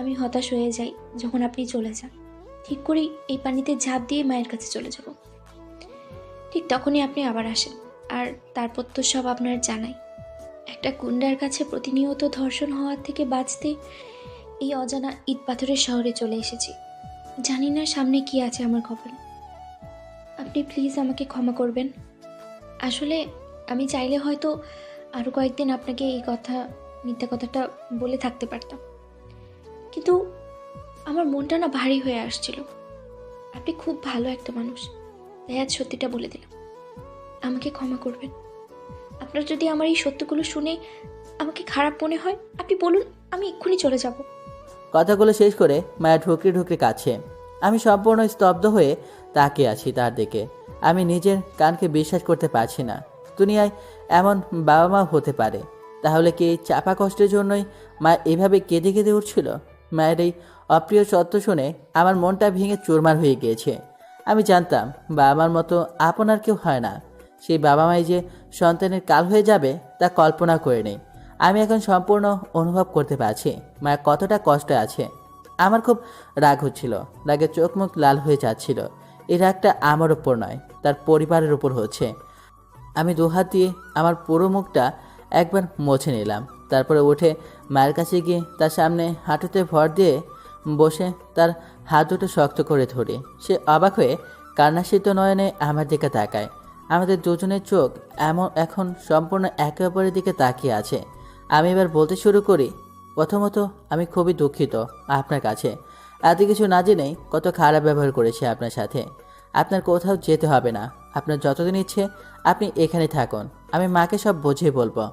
আমি হতাশ হয়ে যাই যখন আপনি চলে যান। ঠিক করেই এই পানিতে ঝাঁপ দিয়ে মায়ের কাছে চলে যাব। ঠিক তখনই আপনি আবার আসেন, আর তারপর তো সব আপনার জানাই। একটা গুন্ডার কাছে প্রতিনিয়ত ধর্ষণ হওয়ার থেকে বাঁচতে এই অজানা ইট পাথরের শহরে চলে এসেছি। জানি না সামনে কি আছে আমার কপালে। আপনি প্লিজ আমাকে ক্ষমা করবেন। আসলে আমি চাইলে হয়তো আরও কয়েকদিন আপনাকে এই মিথ্যা কথাটা বলে থাকতে পারতাম, কিন্তু আমার মনটা না ভারী হয়ে আসছিল। আপনি খুব ভালো একটা মানুষ, তাই আজ সত্যিটা বলে দিলাম। আমাকে ক্ষমা করবেন। আপনার যদি আমার এই সত্যগুলো শুনে আমাকে খারাপ মনে হয়, আপনি বলুন, আমি এক্ষুনি চলে যাব। কথাগুলো শেষ করে মায়া ঢুকরে ঢুকরে কাছে। আমি সম্পূর্ণ স্তব্ধ হয়ে তাকিয়ে আছি তার দিকে। আমি নিজের কানকে বিশ্বাস করতে পারছি না। দুনিয়ায় এমন বাবা মা হতে পারে, তাহলে কি এই চাপা কষ্টের জন্যই মা এভাবে কেঁদে কেঁদে উঠছিল? মায়ের এই অপ্রিয় সত্য শুনে আমার মনটা ভেঙে চুরমার হয়ে গিয়েছে। আমি জানতাম বাবা মার মতো আপনার কেউ হয় না। সেই বাবা মাই যে সন্তানের কাল হয়ে যাবে তা কল্পনা করে নেই। আমি এখন সম্পূর্ণ অনুভব করতে পারছি মায়ের কতটা কষ্টে আছে। আমার খুব রাগ হচ্ছিল, রাগে চোখ মুখ লাল হয়ে যাচ্ছিল। এই রাগটা আমার ওপর নয়, তার পরিবারের উপর হচ্ছে। আমি দুহাত দিয়ে আমার পুরো মুখটা একবার মুছে নিলাম, তারপরে উঠে মায়ের কাছে গিয়ে তার সামনে হাঁটুতে ভর দিয়ে বসে তার হাত দুটো শক্ত করে ধরি। সে অবাক হয়ে কান্নাসিত নয়নে আমার দিকে তাকায়। আমাদের দুজনের চোখ এখন সম্পূর্ণ একে অপরের দিকে তাকিয়ে আছে। আমি এবার বলতে শুরু করি, প্রথমত আমি খুবই দুঃখিত আপনার কাছে। এত কিছু না জেনেই কত খারাপ ব্যবহার করেছি আপনার সাথে। আপনার কোথাও যেতে হবে না, আপনার যতদিন ইচ্ছে আপনি এখানে থাকুন। আমি মাকে সব বুঝিয়ে বলবো।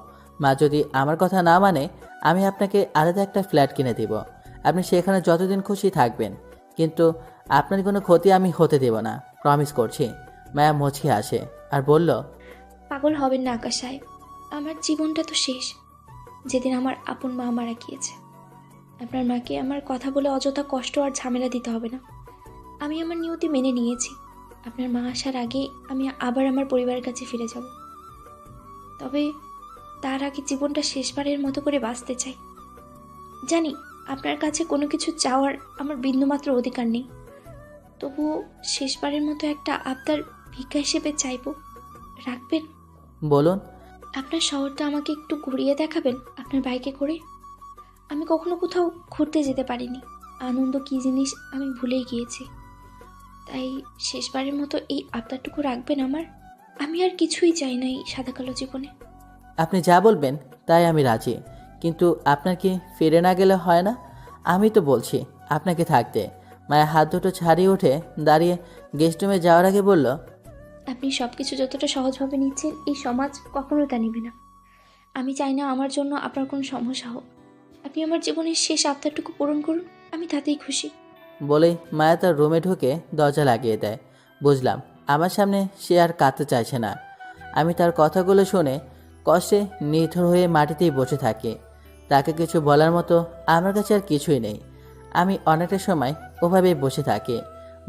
মা যদি আমার কথা না মানে আমি আপনাকে আলাদা একটা ফ্ল্যাট কিনে দিব। আপনি সেখানে যতদিন খুশি থাকবেন, কিন্তু আপনার কোনো ক্ষতি আমি হতে দেব না, প্রমিস করছি। মায়া মুচকি আসে আর বলল, পাগল হবেন না আকাশ সাহেব, আমার জীবনটা তো শেষ যেদিন আমার আপন মা মারা গিয়েছে। আপনার মাকে আমার কথা বলে অযথা কষ্ট আর ঝামেলা দিতে হবে না। আমি আমার নিয়তি মেনে নিয়েছি। আপনার মা আসার আগে আমি আবার আমার পরিবারের কাছে ফিরে যাব। তবে তার আগে জীবনটা শেষবারের মতো করে বাঁচতে চাই। জানি আপনার কাছে কোনো কিছু চাওয়ার আমার বিন্দুমাত্র অধিকার নেই, তবুও শেষবারের মতো একটা আবদার ভিক্ষা হিসেবে চাইবো, রাখবেন? বলুন। আপনার শহরটা আমাকে একটু ঘুরিয়ে দেখাবেন আপনার বাইকে করে? আমি কখনো কোথাও ঘুরতে যেতে পারিনি। আনন্দ কী জিনিস আমি ভুলেই গিয়েছি। তাই শেষবারের মতো এই আবদারটুকু রাখবেন আমার? আমি আর কিছুই চাই না এই সাদা কালো জীবনে। আপনি যা বলবেন তাই আমি রাজি, কিন্তু আপনার কি ফিরে না গেলে হয় না? আমি তো বলছি আপনাকে থাকতে। মায়ের হাত দুটো ছাড়িয়ে উঠে দাঁড়িয়ে গেস্ট রুমে যাওয়ার আগে বলল, আপনি সব কিছু যতটা সহজভাবে নিচ্ছেন, এই সমাজ কখনো তা নেবে না। আমি চাই না আমার জন্য আপনার কোনো সমস্যা হোক। আপনি আমার জীবনের শেষ আবদারটুকু পূরণ করুন, আমি তাতেই খুশি। বলেই মায়া তার রুমে ঢুকে দরজা লাগিয়ে দেয়। বুঝলাম আমার সামনে সে আর কাঁদতে চাইছে না। আমি তার কথাগুলো শুনে কষ্টে নিথর হয়ে মাটিতেই বসে থাকি। তাকে কিছু বলার মতো আমার কাছে আর কিছুই নেই। আমি অনেকটা সময় ওভাবেই বসে থাকি।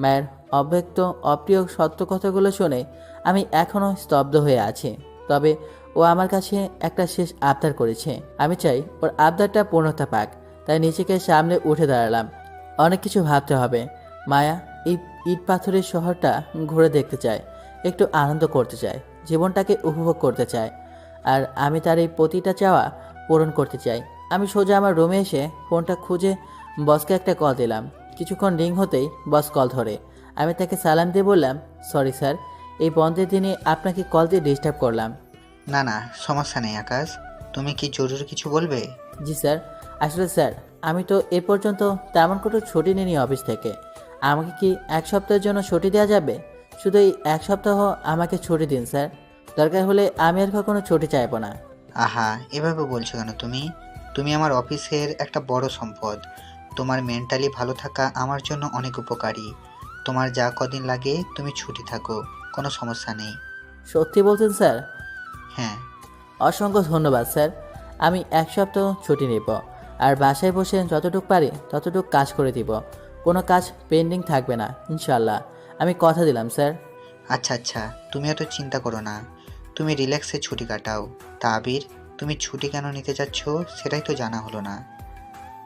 মায়ের অব্যক্ত অপ্রিয় সত্য কথাগুলো শুনে আমি এখনও স্তব্ধ হয়ে আছি। তবে ও আমার কাছে একটা শেষ আবদার করেছে। আমি চাই ওর আবদারটা পূর্ণতা পাক। তাই নিজেকে সামনে উঠে দাঁড়ালাম। অনেক কিছু ভাবতে হবে। মায়া এই ইট পাথরের শহরটা ঘুরে দেখতে চায়, একটু আনন্দ করতে চায়, জীবনটাকে উপভোগ করতে চায়। আর আমি তার এই প্রতিটা চাওয়া পূরণ করতে চাই। আমি সোজা আমার রুমে এসে ফোনটা খুঁজে বসকে একটা কল দিলাম। কিছুক্ষণ রিং হতেই বস কল ধরে। আমি তাকে সালাম দিয়ে বললাম, সরি স্যার, এই বন্ধের দিনে আপনাকে কল দিয়ে ডিস্টার্ব করলাম। না না, সমস্যা নেই আকাশ। তুমি কি জরুরি কিছু বলবে? জি স্যার, আসলে স্যার আমি তো এ পর্যন্ত তেমন কোনো ছুটি নিইনি অফিস থেকে। আমাকে কি এক সপ্তাহের জন্য ছুটি দেওয়া যাবে? শুধু এই এক সপ্তাহ আমাকে ছুটি দিন স্যার। দরকার হলে আমি আর কখনো ছুটি চাইবো না। আহা, এভাবে বলছো কেন তুমি? তুমি আমার অফিসের একটা বড় সম্পদ। তোমার মেন্টালি ভালো থাকা আমার জন্য অনেক উপকারী। তোমার যা কদিন লাগে তুমি ছুটি থাকো, কোনো সমস্যা নেই। সত্যি বলছেন স্যার? হ্যাঁ। অসংখ্য ধন্যবাদ স্যার। আমি এক সপ্তাহ ছুটি নেব, আর বাসায় বসে যতটুকু পারি ততটুকু কাজ করে দিব। কোনো কাজ পেন্ডিং থাকবে না ইনশাল্লাহ। আমি কথা দিলাম স্যার। আচ্ছা আচ্ছা, তুমি এত চিন্তা করো না। তুমি রিল্যাক্সে ছুটি কাটাও। তা আবির, তুমি ছুটি কেন নিতে যাচ্ছ সেটাই তো জানা হলো না।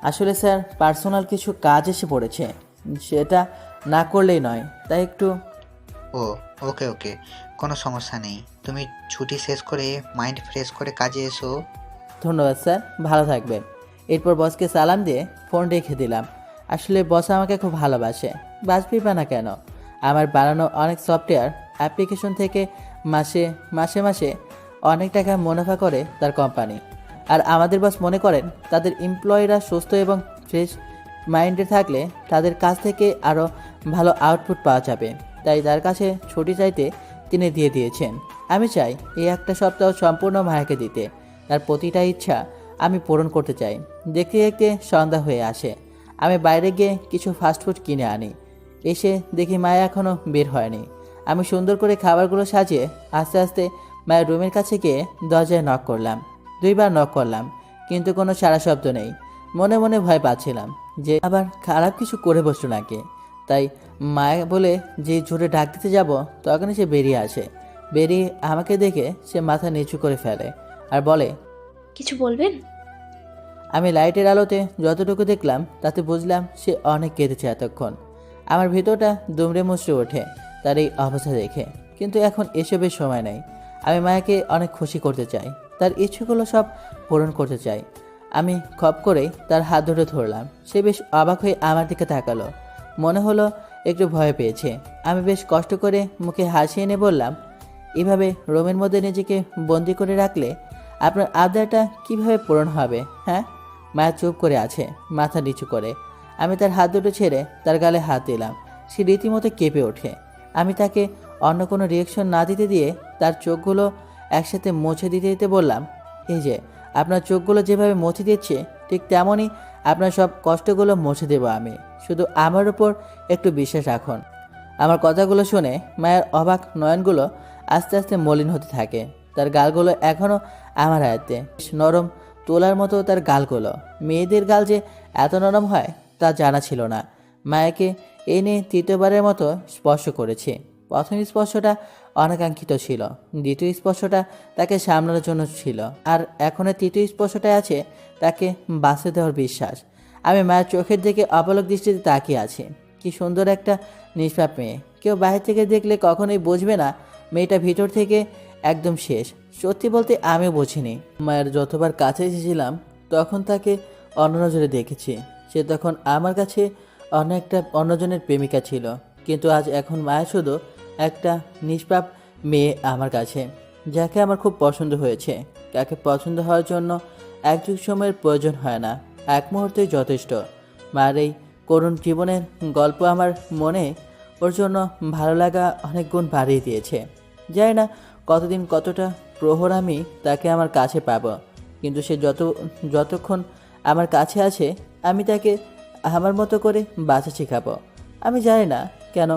আসলে স্যার পার্সোনাল কিছু কাজ এসে পড়েছে, সেটা না করলেই নয়, তাই একটু। ও, ওকে ওকে, কোনো সমস্যা নেই। তুমি ছুটি শেষ করে মাইন্ড ফ্রেশ করে কাজে এসো। ধন্যবাদ স্যার, ভালো থাকবেন। এরপর বসকে সালাম দিয়ে ফোন রেখে দিলাম। আসলে বস আমাকে খুব ভালোবাসে, বাসবি বা না কেন। আমার বানানো অনেক সফটওয়্যার অ্যাপ্লিকেশন থেকে মাসে মাসে মাসে অনেক টাকা মুনাফা করে তার কোম্পানি। আর আমাদের বস মনে করেন তাদের এমপ্লয়িরা সুস্থ এবং ফ্রেশ মাইন্ডে থাকলে তাদের কাছ থেকে আরও ভালো আউটপুট পাওয়া যাবে। তাই তার কাছে ছুটি চাইতে তিনি দিয়ে দিয়েছেন। আমি চাই এই একটা সপ্তাহ সম্পূর্ণ মায়াকে দিতে। তার প্রতিটা ইচ্ছা আমি পূরণ করতে চাই। দেখতে দেখতে সন্ধ্যা হয়ে আসে। আমি বাইরে গিয়ে কিছু ফাস্টফুড কিনে আনি। এসে দেখি মায়া এখনও বের হয়নি। আমি সুন্দর করে খাবারগুলো সাজিয়ে আস্তে আস্তে মায়ের রুমের কাছে গিয়ে দরজায় নক করলাম। 2 বার নক করলাম, কিন্তু কোনো সাড়া শব্দ নেই। মনে মনে ভয় পাচ্ছিলাম যে আবার খারাপ কিছু করে বসলো নাকি। তাই মায়া বলে যে জোরে ডাক দিতে যাব, তখনই সে বেরিয়ে আসে। বেরিয়ে আমাকে দেখে সে মাথা নিচু করে ফেলে আর বলে, কিছু বলবেন? আমি লাইটের আলোতে যতটুকু দেখলাম তাতে বুঝলাম সে অনেক কেঁদেছে এতক্ষণ। আমার ভিতরটা দুমড়ে মুচড়ে ওঠে তার এই অবস্থা দেখে। কিন্তু এখন এসবের সময় নেই। আমি মায়াকে অনেক খুশি করতে চাই, তার ইচ্ছেগুলো সব পূরণ করতে চাই। আমি খপ করেই তার হাত ধরে ধরলাম। সে বেশ অবাক হয়ে আমার দিকে তাকালো। মনে হলো একটু ভয় পেয়েছে। আমি বেশ কষ্ট করে মুখে হাসি এনে বললাম, এভাবে রুমের মধ্যে নিজেকে বন্দি করে রাখলে আপনার আবদারটা কিভাবে পূরণ হবে? হ্যাঁ? মায়া চুপ করে আছে, মাথা নিচু করে। আমি তার হাত দুটো ছেড়ে তার গালে হাত দিলাম। সে রীতিমতো কেঁপে ওঠে। আমি তাকে অন্য কোনো রিয়েকশন না দিতে দিয়ে তার চোখগুলো একসাথে মুছে দিতে দিতে বললাম, এই যে আপনার চোখগুলো যেভাবে মুছে দিচ্ছে ঠিক তেমনই আপনার সব কষ্টগুলো মুছে দেবো আমি। শুধু আমার উপর একটু বিশ্বাস রাখুন। আমার কথাগুলো শুনে মায়ের অবাক নয়নগুলো আস্তে আস্তে মলিন হতে থাকে। তার গালগুলো এখনও আমার আয়ত্তে, নরম তোলার মতো তার গালগুলো। মেয়েদের গাল যে এত নরম হয় তা জানা ছিল না। মায়াকে এই নিয়ে তৃতীয়বারের মতো স্পর্শ করেছি। প্রথম স্পর্শটা অনাকাঙ্ক্ষিত ছিল, দ্বিতীয় স্পর্শটা তাকে সামলানোর জন্য ছিল, আর এখনের তৃতীয় স্পর্শটায় আছে তাকে বাঁচতে দেওয়ার বিশ্বাস। আমি মায়ের চোখের দিকে অপলক দৃষ্টিতে তাকিয়ে আছি। কি সুন্দর একটা নিষ্পাপ মেয়ে, কেউ বাইরে থেকে দেখলে কখনোই বুঝবে না মেয়েটা ভিতর থেকে একদম শেষ। সত্যি বলতে আমিও বুঝিনি। মায়ের যতবার কাছে এসেছিলাম তখন তাকে অন্য নজরে দেখেছি। সে তখন আমার কাছে অন্যজনের প্রেমিকা ছিল, কিন্তু আজ এখন মায়ের শুধু একটা নিষ্পাপ মেয়ে আমার কাছে, যাকে আমার খুব পছন্দ হয়েছে। কাকে পছন্দ হওয়ার জন্য এক যুগ সময়ের প্রয়োজন হয় না, এক মুহূর্তেই যথেষ্ট। মায়ের এই করুণ জীবনের গল্প আমার মনে ওর জন্য ভালো লাগা অনেক গুণ বাড়িয়ে দিয়েছে। জানি না কতদিন কতটা প্রহর আমি তাকে আমার কাছে পাবো, কিন্তু সে যতক্ষণ আমার কাছে আছে আমি তাকে আমার মতো করে বাঁচা শেখাবো। আমি জানি না কেন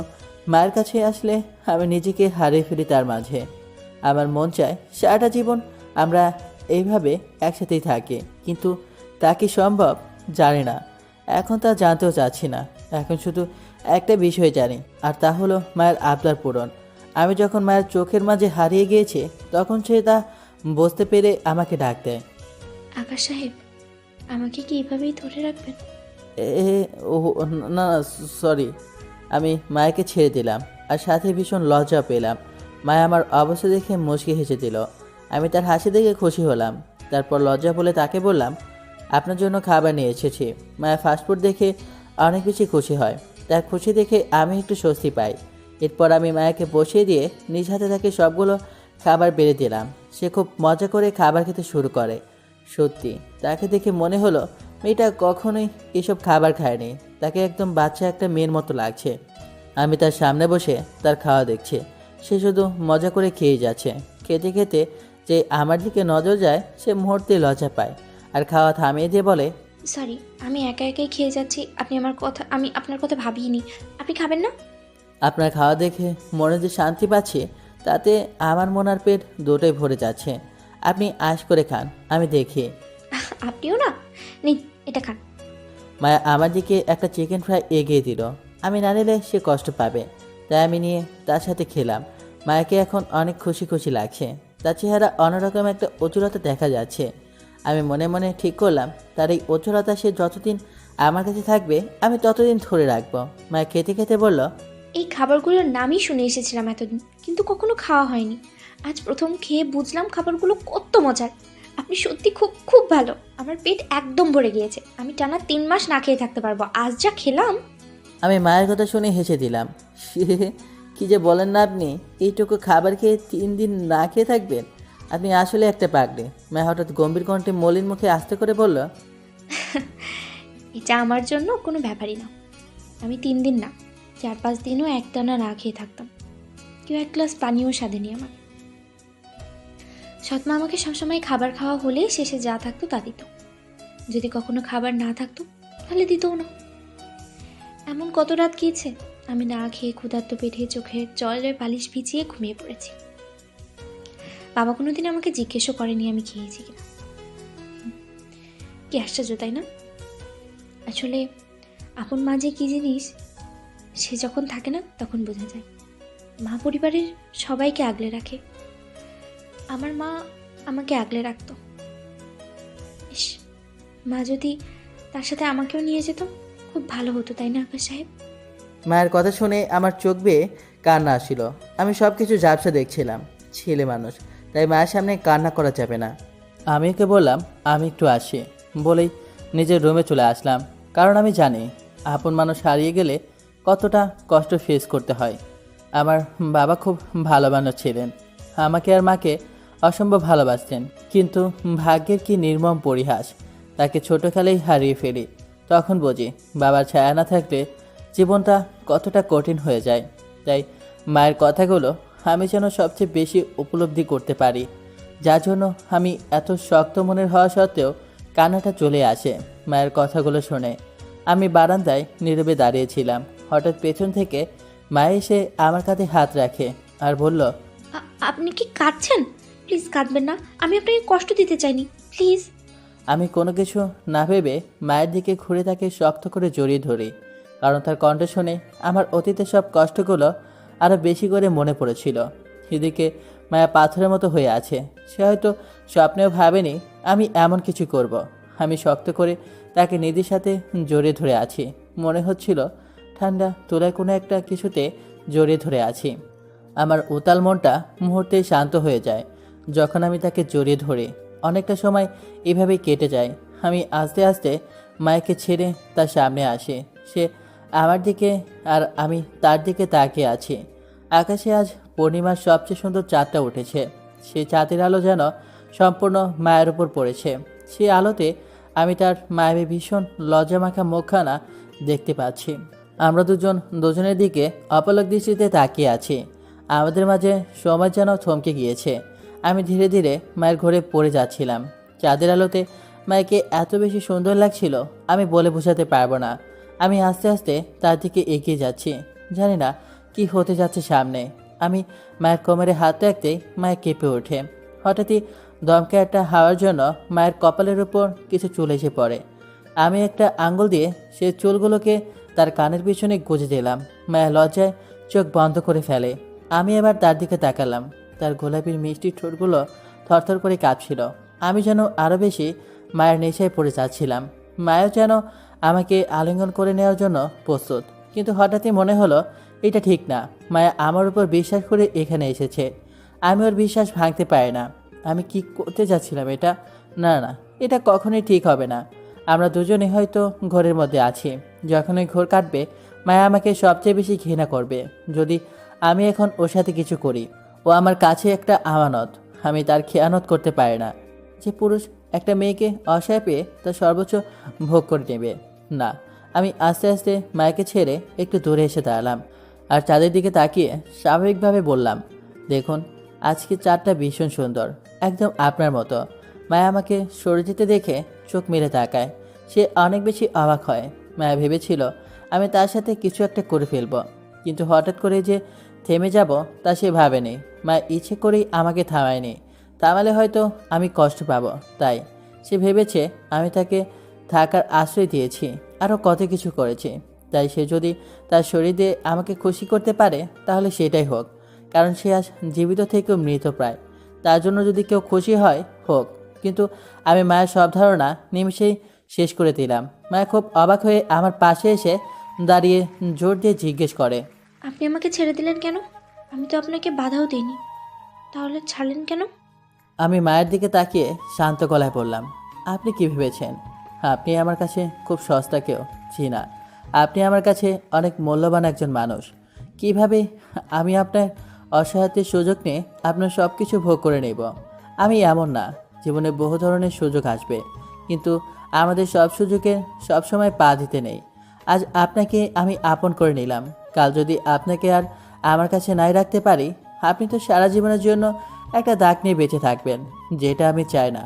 মায়ের কাছে আসলে আমি নিজেকে হারিয়ে ফেলি তার মাঝে। আমার মন চায় সারাটা জীবন আমরা এইভাবে একসাথেই থাকি, কিন্তু তা কি সম্ভব জানি না। এখন তা জানতেও চাচ্ছি না। এখন শুধু একটা বিষয় জানি, আর তা হলো মায়ের আবদার পূরণ। আমি যখন মায়ের চোখের মাঝে হারিয়ে গিয়েছে তখন সে তা বুঝতে পেরে আমাকে ডাক দেয়। আকাশ সাহেব, আমাকে কি এভাবেই ধরে রাখবেন? এ ও না, সরি। আমি মায়াকে ছেড়ে দিলাম, আর সাথে ভীষণ লজ্জা পেলাম। মায়া আমার অবস্থা দেখে মুচকি হেসে দিল। আমি তার হাসি দেখে খুশি হলাম। তারপর লজ্জা বলে তাকে বললাম, আপনার জন্য খাবার নিয়ে এসেছি। মায়া ফাস্টফুড দেখে অনেক বেশি খুশি হয়। তার খুশি দেখে আমি একটু স্বস্তি পাই। এরপর আমি মায়াকে বসিয়ে দিয়ে নিজ হাতে তাকে সবগুলো খাবার বেড়ে দিলাম। সে খুব মজা করে খাবার খেতে শুরু করে। সত্যি তাকে দেখে মনে হলো মেয়েটা কখনোই এসব খাবার খায়নি। তাকে একদম বাচ্চা একটা মেয়ের মতো লাগছে। আমি তার সামনে বসে তার খাওয়া দেখছি। সে শুধু মজা করে খেয়ে যাচ্ছে। খেতে খেতে যে আমার দিকে নজর যায় সে মুহূর্তে লজ্জা পায়, আর খাওয়া থামিয়ে দিয়ে বলে, সরি, আমি একা একাই খেয়ে যাচ্ছি। আমি আপনার কথা ভাবিনি। আপনি খাবেন না? আপনার খাওয়া দেখে মনে যে শান্তি পাচ্ছি তাতে আমার মন আর পেট দুটোই ভরে যাচ্ছে। আপনি আশ করে খান, আমি দেখি। আপনিও না, নিন এটা খান। মায়া আমার দিকে একটা চিকেন ফ্রাই এগিয়ে দিল। আমি না নিলে সে কষ্ট পাবে, তাই আমি নিয়ে তার সাথে খেলাম। মায়াকে এখন অনেক খুশি খুশি লাগছে। তার চেহারা অন্যরকম একটা অচুরতা দেখা যাচ্ছে। আমি মনে মনে ঠিক করলাম তার এই অচুরতা সে যতদিন আমার কাছে থাকবে আমি ততদিন ধরে রাখবো। মায়া খেতে খেতে বলল, এই খাবারগুলোর নামই শুনে এসেছিলাম এতদিন, কিন্তু কখনো খাওয়া হয়নি। আজ প্রথম খেয়ে বুঝলাম খাবারগুলো কত মজার। আপনি সত্যি খুব খুব ভালো। আমার পেট একদম ভরে গিয়েছে। আমি টানা 3 মাস না খেয়ে থাকতে পারবো। আজ যা খেলাম। আমি মায়ের কথা শুনে হেসে দিলাম। কি যে বলেন না আপনি, এইটুকু খাবার খেয়ে 3 দিন না খেয়ে থাকবেন? আপনি আসলে একটা পাগড়ি। মায়া হঠাৎ গম্ভীর কণ্ঠে মলিন মুখে আস্তে করে বলল, এটা আমার জন্য কোনো ব্যাপারই না। আমি 3 দিন না, 4-5 দিনও একটানা না খেয়ে থাকতাম। কেউ এক গ্লাস পানিও স্বাদেনি আমার। সৎমা আমাকে সবসময় খাবার খাওয়া হলে শেষে যা থাকতো তা দিত। যদি কখনো খাবার না থাকতো তাহলে দিতও না। এমন কত রাত গিয়েছে আমি না খেয়ে ক্ষুধার্ত পেটে চোখের জলের বালিশ ভিজিয়ে ঘুমিয়ে পড়েছি। বাবা কোনোদিন আমাকে জিজ্ঞেসও করেনি আমি খেয়েছি কিনা। কি আশ্চর্য, তাই না? আসলে আপন মা যে কী জিনিস সে যখন থাকে না তখন বোঝা যায়। মা পরিবারের সবাইকে আগলে রাখে। আমার মা আমাকে আগলে রাখতো। ইস, মা যদি তার সাথে আমাকেও নিয়ে যেত খুব ভালো হতো, তাই না আকাশ সাহেব? মায়ের কথা শুনে আমার চোখ বেয়ে কান্না আসছিল। আমি সব কিছু ঝাপসা দেখছিলাম। ছেলে মানুষ, তাই মায়ের সামনে কান্না করা যাবে না। আমি ওকে বললাম আমি একটু আসি বলেই নিজের রুমে চলে আসলাম, কারণ আমি জানি আপন মানুষ হারিয়ে গেলে কতটা কষ্ট ফেস করতে হয়। আমার বাবা খুব ভালো মানুষ ছিলেন, আমাকে আর মাকে অসম্ভব ভালোবাসতেন, কিন্তু ভাগ্যের কি নির্মম পরিহাস, তাকে ছোটোকালেই হারিয়ে ফেলি। তখন বুঝি বাবার ছায়া না থাকলে জীবনটা কতটা কঠিন হয়ে যায়। তাই মায়ের কথাগুলো আমি যেন সবচেয়ে বেশি উপলব্ধি করতে পারি, যার জন্য আমি এত শক্ত মনের হওয়া সত্ত্বেও কান্নাটা চলে আসে মায়ের কথাগুলো শুনে। আমি বারান্দায় নীরবে দাঁড়িয়েছিলাম। হঠাৎ পেছন থেকে মায়ে এসে আমার কাঁধে হাত রাখে আর বলল, আপনি কি কাঁদছেন? প্লিজ কাঁদবেন না, আমি আপনাকে কষ্ট দিতে চাইনি, প্লিজ। আমি কোনো কিছু না ভেবে মায়ের দিকে ঘুরে তাকে শক্ত করে জড়িয়ে ধরি। কারণ তার কণ্ঠ শুনে আমার অতীতের সব কষ্টগুলো আরও বেশি করে মনে পড়েছিল। এদিকে মায়া পাথরের মতো হয়ে আছে। সে হয়তো স্বপ্নেও ভাবেনি আমি এমন কিছু করব। আমি শক্ত করে তাকে নিজের সাথে জড়িয়ে ধরে আছি। মনে হচ্ছিল ঠান্ডা তোলায় কোনো একটা কিছুতে জড়িয়ে ধরে আছি। আমার উতাল মনটা মুহূর্তেই শান্ত হয়ে যায় যখন আমি তাকে জড়িয়ে ধরি। অনেকটা সময় এভাবেই কেটে যায়। আমি আস্তে আস্তে মায়াকে ছেড়ে তার সামনে আসি। সে আমার দিকে আর আমি তার দিকে তাকিয়ে আছি। আকাশে আজ পূর্ণিমার সবচেয়ে সুন্দর চাঁদটা উঠেছে। সেই চাঁদের আলো যেন সম্পূর্ণ মায়ের উপর পড়েছে। সেই আলোতে আমি তার মায়াবী ভীষণ লজ্জামাখা মুখখানা দেখতে পাচ্ছি। আমরা দুজনের দিকে অপলক দৃষ্টিতে তাকিয়ে আছি। আমাদের মাঝে সময় যেন থমকে গিয়েছে। আমি ধীরে ধীরে মায়ের ঘরে পড়ে যাচ্ছিলাম। চাঁদের আলোতে মায়াকে এত বেশি সুন্দর লাগছিল আমি বলে বোঝাতে পারবো না। আমি আস্তে আস্তে তার দিকে এগিয়ে যাচ্ছি। জানি না কি হতে যাচ্ছে সামনে। আমি মায়ের কোমরে হাত রাখতেই মায়া কেঁপে ওঠে। হঠাৎই দমকে একটা হাওয়ার জন্য মায়ের কপালের উপর কিছু চুল এসে পড়ে। আমি একটা আঙ্গুল দিয়ে সে চুলগুলোকে তার কানের পিছনে গুঁজে দিলাম। মায়া লজ্জায় চোখ বন্ধ করে ফেলে। আমি এবার তার দিকে তাকালাম। তার গোলাপির মিষ্টি ঠোঁটগুলো থরথর করে কাঁপছিল। আমি যেন আরও বেশি মায়ের নেশায় পড়ে যাচ্ছিলাম। মায়াও যেন আমাকে আলিঙ্গন করে নেওয়ার জন্য প্রস্তুত। কিন্তু হঠাৎই মনে হলো এটা ঠিক না। মায়া আমার উপর বিশ্বাস করে এখানে এসেছে। আমি ওর বিশ্বাস ভাঙতে পারি না। আমি কি করতে যাচ্ছিলাম এটা? না না, এটা কখনোই ঠিক হবে না। আমরা দুজনে হয়তো ঘরের মধ্যে আছি। যখন ওই ঘর কাটবে মায়া আমাকে সবচেয়ে বেশি ঘৃণা করবে যদি আমি এখন ওর সাথে কিছু করি। ও আমার কাছে একটা আমানত। আমি তার খেয়ানত করতে পারি না। যে পুরুষ একটা মেয়েকে অসহায় পেয়ে তার সর্বোচ্চ ভোগ করে নেবে না। আমি আস্তে আস্তে মায়াকে ছেড়ে একটু দূরে এসে দাঁড়ালাম আর চাঁদের দিকে তাকিয়ে স্বাভাবিকভাবে বললাম, দেখুন আজকে চাঁদটা ভীষণ সুন্দর, একদম আপনার মতো। মায়া আমাকে সরে যেতে দেখে চোখ মেরে তাকায়। সে অনেক বেশি অবাক হয়। মায়া ভেবেছিল আমি তার সাথে কিছু একটা করে ফেলব, কিন্তু হঠাৎ করে যে থেমে যাব তা সে ভাবেনি। মায়া ইচ্ছে করেই আমাকে থামায়নি। থামালে হয়তো আমি কষ্ট পাবো, তাই সে ভেবেছে আমি তাকে থাকার আশ্রয় দিয়েছি, আরও কত কিছু করেছি। তাই সে যদি তার শরীর দিয়ে আমাকে খুশি করতে পারে তাহলে সেটাই হোক। কারণ সে আজ জীবিত থেকেও মৃত প্রায়। তার জন্য যদি কেউ খুশি হয় হোক। কিন্তু আমি মায়ের সব ধারণা নিমিষেই শেষ করে দিলাম। মায়া খুব অবাক হয়ে আমার পাশে এসে দাঁড়িয়ে জোর দিয়ে জিজ্ঞেস করে, আপনি আমাকে ছেড়ে দিলেন কেন? আমি তো আপনাকে বাধাও দিইনি, তাহলে ছাড়লেন কেন? আমি মায়ের দিকে তাকিয়ে শান্ত গলায় বললাম, আপনি কি ভেবেছেন আপনি আমার কাছে খুব সস্তা কেউ? জি না, আপনি আমার কাছে অনেক মূল্যবান একজন মানুষ। কিভাবে আমি আপনার অসহায়ত্বের সুযোগ নিয়ে আপনার সব কিছু ভোগ করে নেব? আমি এমন না। জীবনে বহু ধরনের সুযোগ আসবে, কিন্তু আমাদের সব সুযোগে সবসময় পা দিতে নেই। আজ আপনাকে আমি আপন করে নিলাম, কাল যদি আপনাকে আর আমার কাছে নাই রাখতে পারি, আপনি তো সারা জীবনের জন্য একটা দাগ নিয়ে বেঁচে থাকবেন, যেটা আমি চাই না।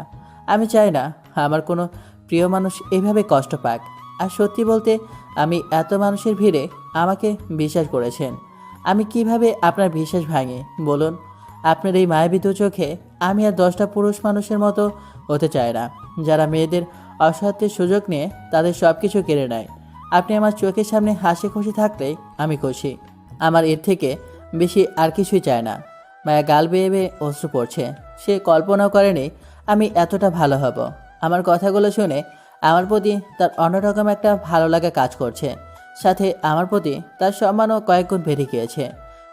আমি চাই না আমার কোনো প্রিয় মানুষ এভাবে কষ্ট পাক। আর সত্যি বলতে আমি এত মানুষের ভিড়ে আমাকে বিশ্বাস করেছেন। আমি কিভাবে আপনার বিশ্বাস ভাঙি বলুন? আপনার এই মায়াবী দু চোখে আমি আর 10টা পুরুষ মানুষের মতো হতে চাই না, যারা মেয়েদের অসহায়ত্বের সুযোগ নিয়ে তাদের সব কিছু কেড়ে নেয়। আপনি আমার চোখের সামনে হাসি খুশি থাকলেই আমি খুশি। আমার এর থেকে বেশি আর কিছুই চায় না। মায়া গাল বেয়ে বেয়ে অশ্রু পড়ছে। সে কল্পনাও করেনি আমি এতটা ভালো হব। আমার কথাগুলো শুনে আমার প্রতি তার অন্যরকম একটা ভালো লাগা কাজ করছে। সাথে আমার প্রতি তার সম্মানও কয়েকগুণ বেড়ে গিয়েছে।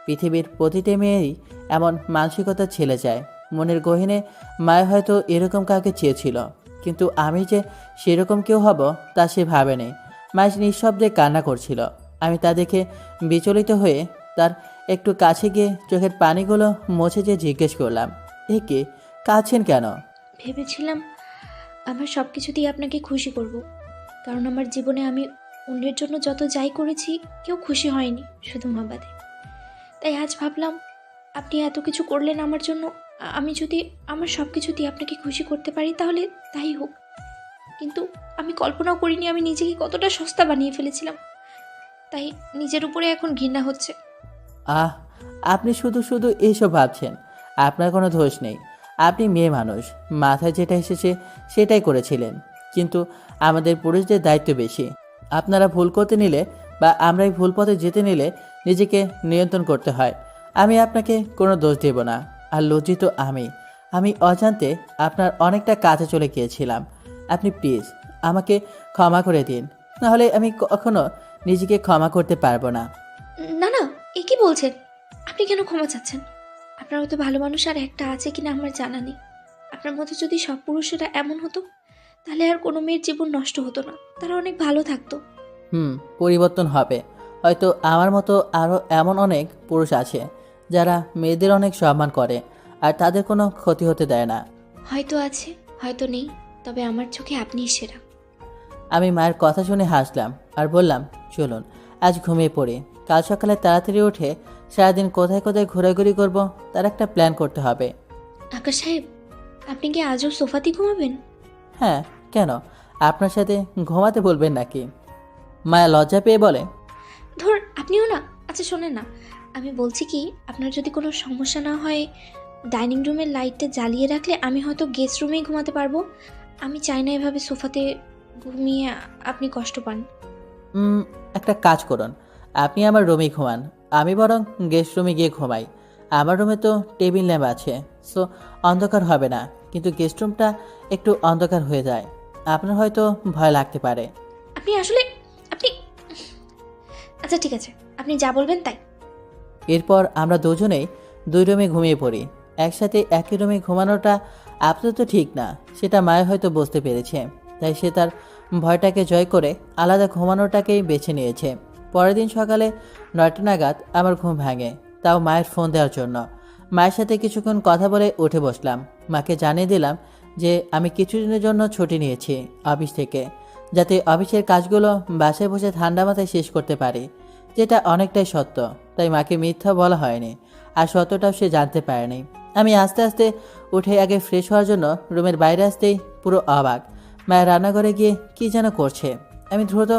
পৃথিবীর প্রতিটি মেয়েরই এমন মানসিকতা ছেলে যায়। মনের গহীনে মায়া হয়তো এরকম কাউকে চেয়েছিল, কিন্তু আমি যে সেরকম কেউ হব তা সে ভাবেনি। মায়া নিঃশব্দে কান্না করছিল। আমি তা দেখে বিচলিত হয়ে তার একটু কাছে গিয়ে চোখের পানিগুলো মুছে যে জিজ্ঞেস করলাম, এ কি, কাঁদছেন কেন? ভেবেছিলাম আমার সব কিছু দিয়ে আপনাকে খুশি করব, কারণ আমার জীবনে আমি অন্যের জন্য যত যাই করেছি কেউ খুশি হয়নি, শুধু মা বাদে। তাই আজ ভাবলাম আপনি এত কিছু করলেন আমার জন্য, আমি যদি আমার সব কিছু দিয়ে আপনাকে খুশি করতে পারি তাহলে তাই হোক। কিন্তু আমি কল্পনাও করিনি আমি নিজেকে কতটা সস্তা বানিয়ে ফেলেছিলাম। তাই নিজের উপরে এখন ঘৃণা হচ্ছে। আহ, আপনি শুধু শুধু এইসব ভাবছেন। আপনার কোনো দোষ নেই। আপনি মেয়ে মানুষ, মাথায় যেটা এসেছে সেটাই করেছিলেন। কিন্তু আমাদের পুরুষদের দায়িত্ব বেশি। আপনারা ভুল করতে নিলে বা আমরাই ভুল পথে যেতে নিলে নিজেকে নিয়ন্ত্রণ করতে হয়। আমি আপনাকে কোনো দোষ দেব না। আর লজ্জিত আমি অজান্তে আপনার অনেকটা কাছে চলে গিয়েছিলাম। আপনি প্লিজ আমাকে ক্ষমা করে দিন, নাহলে আমি কখনো নিজেকে ক্ষমা করতে পারবো না। না না, এ কি বলছেন? আপনি কেন ক্ষমা চাচ্ছেন? আপনার মতো ভালো মানুষ আর একটা আছে কিনা আমার জানা নেই। আপনার মতো যদি সব পুরুষেরা এমন হতো, তাহলে আর কোনো মেয়ের জীবন নষ্ট হতো না, তারা অনেক ভালো থাকতো। পরিবর্তন হবে। হয়তো আমার মতো আরও এমন অনেক পুরুষ আছে যারা মেয়েদের অনেক সম্মান করে আর তাদের কোনো ক্ষতি হতে দেয় না। হয়তো আছে, হয়তো নেই, তবে আমার চোখে আপনিই সেরা। আমি মায়ের কথা শুনে হাসলাম আর বললাম, চলুন আজ ঘুমিয়ে পড়ি। কাল সকালে তাড়াতাড়ি উঠে সারাদিন কোথায় কোথায় ঘোরাঘুরি করব তার একটা প্ল্যান করতে হবে। আকাশ সাহেব, আপনি কি আজও সোফাতে ঘুমাবেন? হ্যাঁ, কেন? আপনার সাথে ঘুমাতে বলবেন নাকি? মায়া লজ্জা পেয়ে বলে, ধর, আপনিও না। আচ্ছা শোনেন না, আমি বলছি কি, আপনার যদি কোনো সমস্যা না হয়, ডাইনিং রুমের লাইটটা জ্বালিয়ে রাখলে আমি হয়তো গেস্ট রুমেই ঘুমাতে পারবো। আমি চাই না এভাবে সোফাতে ঘুমিয়ে আপনি কষ্ট পান। একটা কাজ করুন, আপনি আমার রুমেই ঘুমান, আমি বরং গেস্ট রুমে গিয়ে ঘুমাই। আমার রুমে তো টেবিল ল্যাম্প আছে, সো অন্ধকার হবে না, কিন্তু গেস্ট রুমটা একটু অন্ধকার হয়ে যায়। আপনার হয়তো ভয় লাগতে পারে। আপনি আপনি আচ্ছা ঠিক আছে, আপনি যা বলবেন তাই। এরপর আমরা দুজনেই দুই রুমে ঘুমিয়ে পড়ি। একসাথে একই রুমে ঘুমানোটা আপাতত ঠিক না, সেটা মায়া হয়তো বুঝতে পেরেছে, তাই সে তার ভয়টাকে জয় করে আলাদা ঘুমানোটাকেই বেছে নিয়েছে। পরের দিন সকালে 9টা নাগাদ আমার ঘুম ভাঙে, তাও মায়ের ফোন দেওয়ার জন্য। মায়ের সাথে কিছুক্ষণ কথা বলে উঠে বসলাম। মাকে জানিয়ে দিলাম যে আমি কিছুদিনের জন্য ছুটি নিয়েছি অফিস থেকে, যাতে অফিসের কাজগুলো বাসায় বসে ঠান্ডা মাথায় শেষ করতে পারি, যেটা অনেকটাই সত্য। তাই মাকে মিথ্যা বলা হয়নি, আর সত্যটাও সে জানতে পারেনি। আমি আস্তে আস্তে উঠে আগে ফ্রেশ হওয়ার জন্য রুমের বাইরে আসতেই পুরো অবাক। মায়ের রান্নাঘরে গিয়ে কী যেন করছে। আমি দ্রুত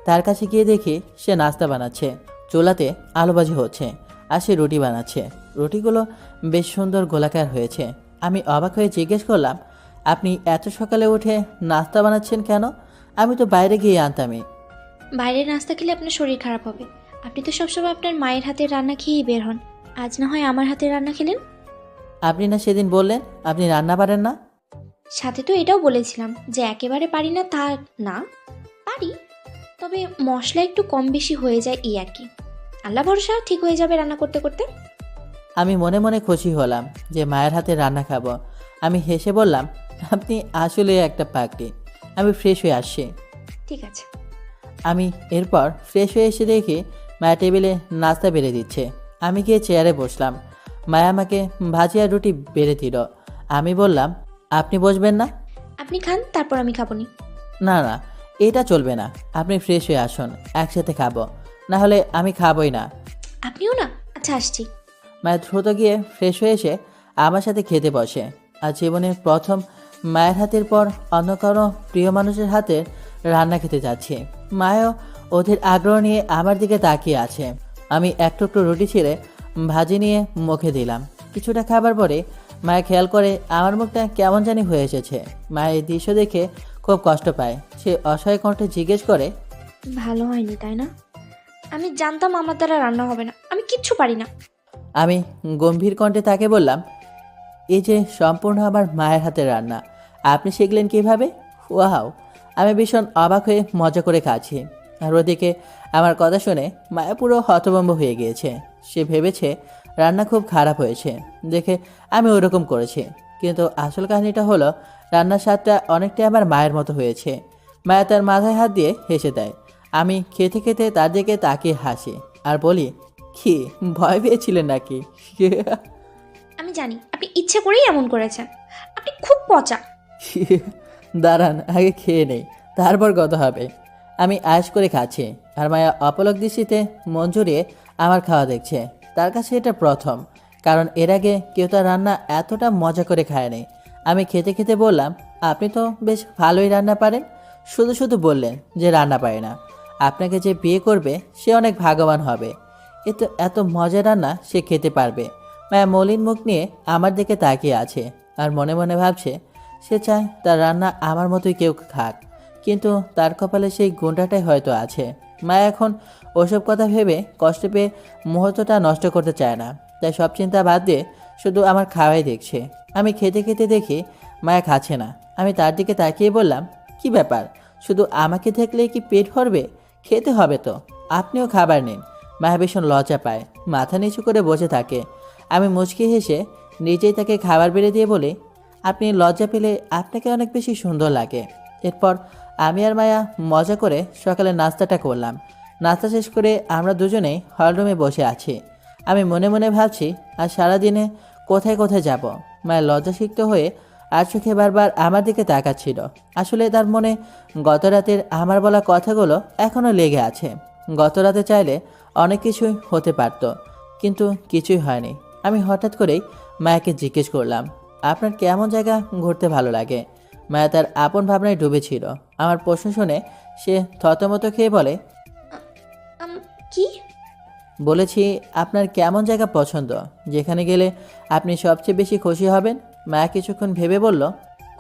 তার কাছে গিয়ে দেখি সে নাস্তা বানাচ্ছে, চুলাতে আলুভাজি হচ্ছে, আর সে রুটি বানাচ্ছে। রুটিগুলো বেশ সুন্দর গোলাকার হয়েছে। আমি অবাক হয়ে জিজ্ঞেস করলাম, আপনি এত সকালে উঠে নাস্তা বানাচ্ছেন কেন? আমি তো বাইরে গিয়ে আনতামই। বাইরের নাস্তা খেলে আপনার শরীর খারাপ হবে। আপনি তো সবসময় আপনার মায়ের হাতের রান্না খেয়েই বের হন, আজ না হয় আমার হাতের রান্না খেলেন। আপনি না সেদিন বললেন আপনি রান্না পারেন না? সাথে তো এটাও বলেছিলাম যে একেবারে পারি না তা না, পারি, তবে মশলা একটু কম বেশি হয়ে যায় এই আর কি। আল্লাহ ভরসা, ঠিক হয়ে যাবে রান্না করতে করতে। আমি মনে মনে খুশি হলাম যে মায়ের হাতে রান্না খাবো। আমি হেসে বললাম, আপনি আসলে একটা পাগলি। আমি ফ্রেশ হয়ে আসছি। ঠিক আছে। আমি এরপর ফ্রেশ হয়ে এসে দেখি মায়া টেবিলে নাস্তা বেড়ে দিচ্ছে। আমি গিয়ে চেয়ারে বসলাম। মায়া আমাকে ভাজি আর রুটি বেড়ে দিল। আমি বললাম, আপনি বসবেন না? আপনি খান, তারপর আমি খাবো নি। না না, এটা চলবে না, আপনি ফ্রেশ হয়ে আসুন, একসাথে খাবো, না হলে আমি খাবোই না। আপনিও না? আচ্ছা আসছি। মায়ের দ্রুত গিয়ে ফ্রেশ হয়ে এসে আমার সাথে খেতে বসে। আর জীবনের প্রথম মায়ের হাতের পর অন্য কোনো প্রিয় মানুষের হাতের রান্না খেতে যাচ্ছি। মায়ও ওদের আগ্রহ নিয়ে আমার দিকে তাকিয়ে আছে। আমি এক টুকরো রুটি ছিঁড়ে ভাজি নিয়ে মুখে দিলাম। কিছুটা খাবার পরে মায়া খেয়াল করে আমার মুখটা কেমন জানি হয়ে এসেছে। মায়ের এই দৃশ্য দেখে খুব কষ্ট পায়। সে অসহায় কণ্ঠে জিজ্ঞেস করে, ভালো হয়নি তাই না? আমি জানতাম আমার দ্বারা রান্না হবে না, আমি কিচ্ছু পারি না। আমি গম্ভীর কণ্ঠে তাকে বললাম, এই যে সম্পূর্ণ আমার মায়ের হাতের রান্না, আপনি শিখলেন কিভাবে? ওয়াও! আমি ভীষণ অবাক হয়ে মজা করে খাচ্ছি। আর ওদিকে আমার কথা শুনে মায়া পুরো হতভম্ব হয়ে গিয়েছে। সে ভেবেছে রান্না খুব খারাপ হয়েছে দেখে আমি ওরকম করেছি, কিন্তু আসল কাহিনীটা হলো রান্নার স্বাদটা অনেকটাই আমার মায়ের মতো হয়েছে। মায়া তার মাথায় হাত দিয়ে হেসে দেয়। আমি খেতে খেতে তার দিকে তাকিয়ে হাসি আর বলি, কি ভয় পেয়েছিলেন নাকি? আমি জানি আপনি ইচ্ছে করেই এমন করেছেন, আপনি খুব পচা। দাঁড়ান, আগে খেয়ে নেই, তারপর কথা হবে। আমি আয়েশ করে খাচ্ছি আর মায়া অপলক দৃষ্টিতে মন জুড়িয়ে আমার খাওয়া দেখছে। তার কাছে এটা প্রথম, কারণ এর আগে কেউ তার রান্না এতটা মজা করে খায়নি। আমি খেতে খেতে বললাম, আপনি তো বেশ ভালোই রান্না পারেন। শুধু শুধু বললেন যে রান্না পারে না। আপনাকে যে বিয়ে করবে সে অনেক ভাগ্যবান হবে, এত মজার রান্না সে খেতে পারবে। মায়া মলিন মুখ নিয়ে আমার দিকে তাকিয়ে আছে আর মনে মনে ভাবছে, সে চায় তার রান্না আমার মতোই কেউ খাক, কিন্তু তার কপালে সেই গুণটাটাই হয়তো আছে। মায়া এখন ওসব কথা ভেবে কষ্ট পেয়ে মুহূর্তটা নষ্ট করতে চায় না, তাই সব চিন্তা বাদ দিয়ে শুধু আমার খাওয়াই দেখছে। আমি খেতে খেতে দেখি মায়া খাচ্ছে না। আমি তার দিকে তাকিয়ে বললাম, কি ব্যাপার, শুধু আমাকে দেখলেই কি পেট ভরবে? খেতে হবে তো, আপনিও খাবার নিন। মায়া ভীষণ লজ্জা পায়, মাথা নিচু করে বসে থাকে। আমি মুচকি হেসে নিজেই তাকে খাবার বেড়ে দিয়ে বলি, আপনি লজ্জা পেলে আপনাকে অনেক বেশি সুন্দর লাগে। এরপর আমি আর মায়া মজা করে সকালে নাস্তাটা করলাম। নাস্তা শেষ করে আমরা দুজনেই হলরুমে বসে আছি। আমি মনে মনে ভাবছি আর সারাদিনে কোথায় কোথায় যাব। মায়া লজ্জাসিক্ত হয়ে আর চোখে বারবার আমার দিকে তাকাচ্ছিল। আসলে তার মনে গত রাতের আমার বলা কথাগুলো এখনও লেগে আছে। গত রাতে চাইলে অনেক কিছুই হতে পারত, কিন্তু কিছুই হয়নি। আমি হঠাৎ করেই মায়াকে জিজ্ঞেস করলাম, আপনার কেমন জায়গা ঘুরতে ভালো লাগে? মায়া তার আপন ভাবনায় ডুবেছিল। আমার প্রশ্ন শুনে সে থতমত খেয়ে বলে, কি? বলেছি আপনার কেমন জায়গা পছন্দ, যেখানে গেলে আপনি সবচেয়ে বেশি খুশি হবেন? মায়া কিছুক্ষণ ভেবে বলল,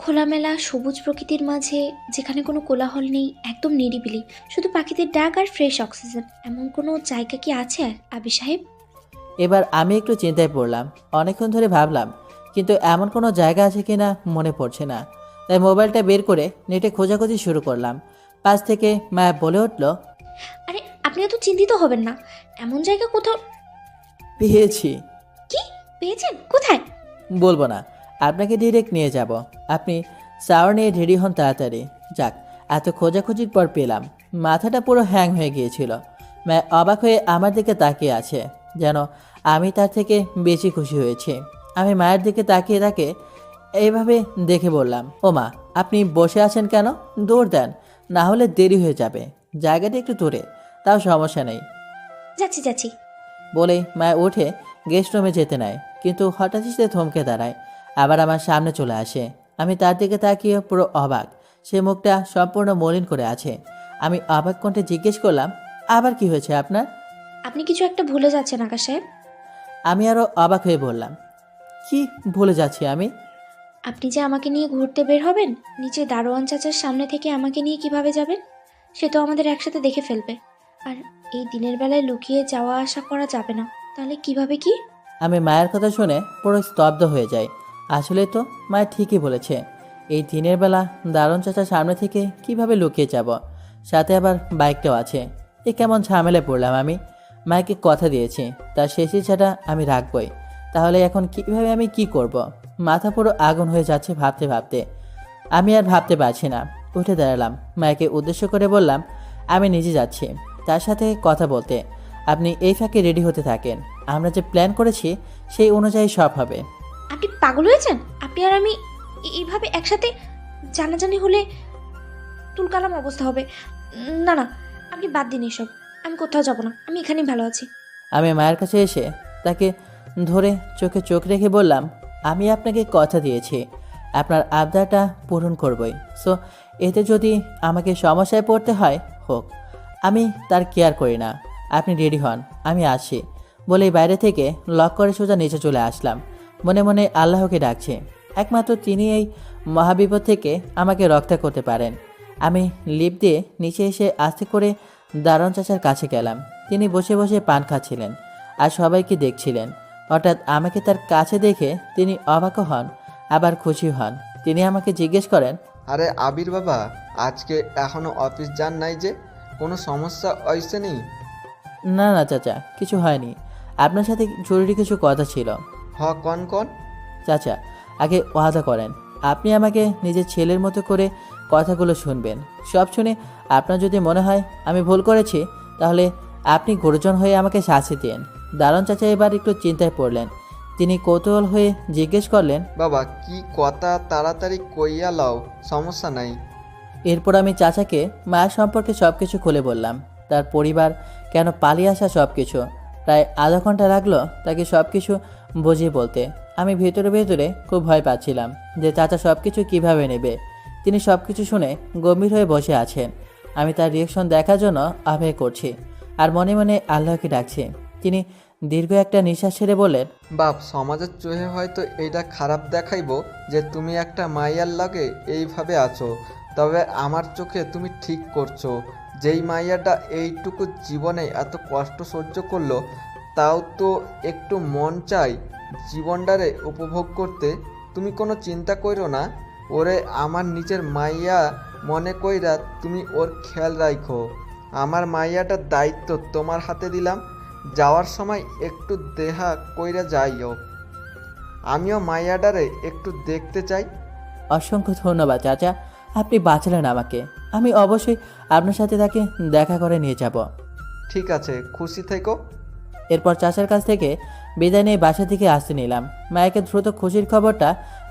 খোলামেলা সবুজ প্রকৃতির মাঝে, যেখানে কোনো কোলাহল নেই, একদম নিরিবিলি, শুধু পাখিদের ডাক আর ফ্রেশ অক্সিজেন, এমন কোনো জায়গা কি আছে আবির সাহেব? এবার আমি একটু চিন্তায় পড়লাম। অনেকক্ষণ ধরে ভাবলাম, কিন্তু এমন কোনো জায়গা আছে কিনা মনে পড়ছে না। তাই মোবাইলটা বের করে নেটে খোঁজাখুঁজি শুরু করলাম। পাশ থেকে মায়া বলে উঠল, আরে আপনি এত চিন্তিত হবেন না, এমন জায়গা কোথাও। পেয়েছি। কি পেয়েছেন? কোথায়? বলবো না, আপনাকে ডিরেক্ট নিয়ে যাব। আপনি শাওয়ার নিয়ে রেডি হন তাড়াতাড়ি। যাক, এত খোঁজাখুঁজির পর পেলাম। মাথাটা পুরো হ্যাং হয়ে গিয়েছিল। মায়া অবাক হয়ে আমার দিকে তাকিয়ে আছে, যেন আমি তার থেকে বেশি খুশি হয়েছি। আমি মায়ের দিকে তাকিয়ে তাকে এইভাবে দেখে বললাম, ও মা, আপনি বসে আছেন কেন? দৌড় দেন, না হলে দেরি হয়ে যাবে। জায়গাটা একটু দূরে, তাও সমস্যা নেই। যাচ্ছি যাচ্ছি। বলে মায়া উঠে গেস্ট রুমে যেতে নেয়, কিন্তু হঠাৎই সে থমকে দাঁড়ায়, আবার আমার সামনে চলে আসে। আমি তার দিকে তাকিয়ে পুরো অবাক। সে মুখটা সম্পূর্ণ মলিন করে আছে। আমি অবাক কণ্ঠে জিজ্ঞেস করলাম, আবার কি হয়েছে আপনার? আপনি কিছু একটা ভুলে যাচ্ছেন আকাশ সাহেব। আমি আরও অবাক হয়ে বললাম, কি ভুলে যাচ্ছি আমি? আপনি যে আমাকে নিয়ে ঘুরতে বের হবেন, নিচে দারোয়ান চাচার সামনে থেকে আমাকে নিয়ে কিভাবে যাবেন? সে তো আমাদের একসাথে দেখে ফেলবে। আর এই দিনের বেলায় লুকিয়ে যাওয়া আসা করা যাবে না। তাহলে কিভাবে কি? আমি মায়ের কথা শুনে পুরো স্তব্ধ হয়ে যাই। আসলে তো মায়ের ঠিকই বলেছে। এই দিনের বেলা দারুণ চাচার সামনে থেকে কিভাবে লুকিয়ে যাব? সাথে আবার বাইকটাও আছে। এ কেমন ঝামেলায় পড়লাম আমি। মাকে কথা দিয়েছি, তার শেষ ইচ্ছাটা আমি রাখবই। তাহলে এখন কিভাবে আমি কি করব? মাথা পুরো আগুন হয়ে যাচ্ছে ভাবতে ভাবতে। আমি আর ভাবতে পারছি না। উঠে দাঁড়ালাম, মাকে উদ্দেশ্য করে বললাম, আমি নিজে যাচ্ছি তার সাথে কথা বলতে। আপনি এই ফাঁকে রেডি হতে থাকেন। আমরা যে প্ল্যান করেছি সেই অনুযায়ী সব হবে। আপনি পাগল হয়েছেন? আপনি আর আমি এইভাবে একসাথে জানাজানি হলে তুলকালাম অবস্থা হবে। না না, আপনি বাদ দিন এসব। আমি কোথাও যাব না, আমি এখানেই ভালো আছি। আমি মায়ের কাছে এসে তাকে ধরে চোখে চোখ রেখে বললাম, আমি আপনাকে কথা দিয়েছি আপনার আবদারটা পূরণ করবই। সো এতে যদি আমাকে সমস্যায় পড়তে হয় হোক, আমি তার কেয়ার করি না। আপনি রেডি হন, আমি আসি। বলেই বাইরে থেকে লক করে সোজা নিচে চলে আসলাম। মনে মনে আল্লাহকে ডাকছি, একমাত্র তিনি এই মহাবিপদ থেকে আমাকে রক্ষা করতে পারেন। আমি লিফট দিয়ে নিচে এসে আস্তে করে দারোয়ান চাচার কাছে গেলাম। তিনি বসে বসে পান খাচ্ছিলেন আর সবাইকে দেখছিলেন। হঠাৎ আমাকে তার কাছে দেখে তিনি অবাক হন, আবার খুশি হন। তিনি আমাকে জিজ্ঞেস করেন, আরে আবির বাবা, আজকে এখনো অফিস যান নাই যে? কোনো সমস্যা হয়েছে নেই? না না চাচা, কিছু হয়নি। আপনার সাথে জরুরি কিছু কথা ছিল। কন কন? চাচা, আগে ওয়াদা করেন আপনি আমাকে নিজের ছেলের মতো করে কথাগুলো শুনবেন। সব শুনে আপনার যদি মনে হয় আমি ভুল করেছি, তাহলে আপনি গুরুজন হয়ে আমাকে শাস্তি দিন। দারুণ চাচা এবার একটু চিন্তায় পড়লেন। তিনি কৌতূহল হয়ে জিজ্ঞেস করলেন, বাবা কি কথা, তাড়াতাড়ি কইয়া লও, সমস্যা নাই। এরপর আমি চাচাকে মায়ের সম্পর্কে সব কিছু খুলে বললাম। তার পরিবার, কেন পালিয়ে আসা, সব কিছু। প্রায় আধা ঘন্টা লাগলো তাকে সব কিছু বুঝিয়ে বলতে। আমি ভেতরে ভেতরে খুব ভয় পাচ্ছিলাম যে চাচা সব কিছু কীভাবে নেবে। তিনি সব কিছু শুনে গম্ভীর হয়ে বসে আছেন। আমি তার রিয়েকশন দেখার জন্য অপেক্ষা করছি আর মনে মনে আল্লাহকে ডাকছি। তিনি দীর্ঘ একটা নিঃশ্বাস ছেড়ে বললেন, বাপ, সমাজের চোখে হয়তো এইটা খারাপ দেখাইবো যে তুমি একটা মাইয়ার লগে এইভাবে আছো, তবে আমার চোখে তুমি ঠিক করছো। যেই মাইয়াটা এইটুকু জীবনে এত কষ্ট সহ্য করলো, তাও তো একটু মন চাই জীবনটারে উপভোগ করতে। তুমি কোনো চিন্তা করো না, ওরে আমার নিজের মাইয়া মনে কইরা তুমি ওর খেয়াল রাখো। আমার মাইয়াটার দায়িত্ব তোমার হাতে দিলাম, যাওয়ার সময় একটু দেহা কইরা যাইও। আমিও মাইয়াটারে একটু দেখতে চাই। অসংখ্য ধন্যবাদ চাচা, আপনি বাঁচালেন আমাকে। আমি অবশ্যই আপনার সাথে তাকে দেখা করে নিয়ে যাব। ঠিক আছে, খুশি থেকো। এরপর চাচার কাছ থেকে বিদায় নিয়ে বাসা থেকে আসতে নিলাম। মায়াকে দ্রুত খুশির খবরটা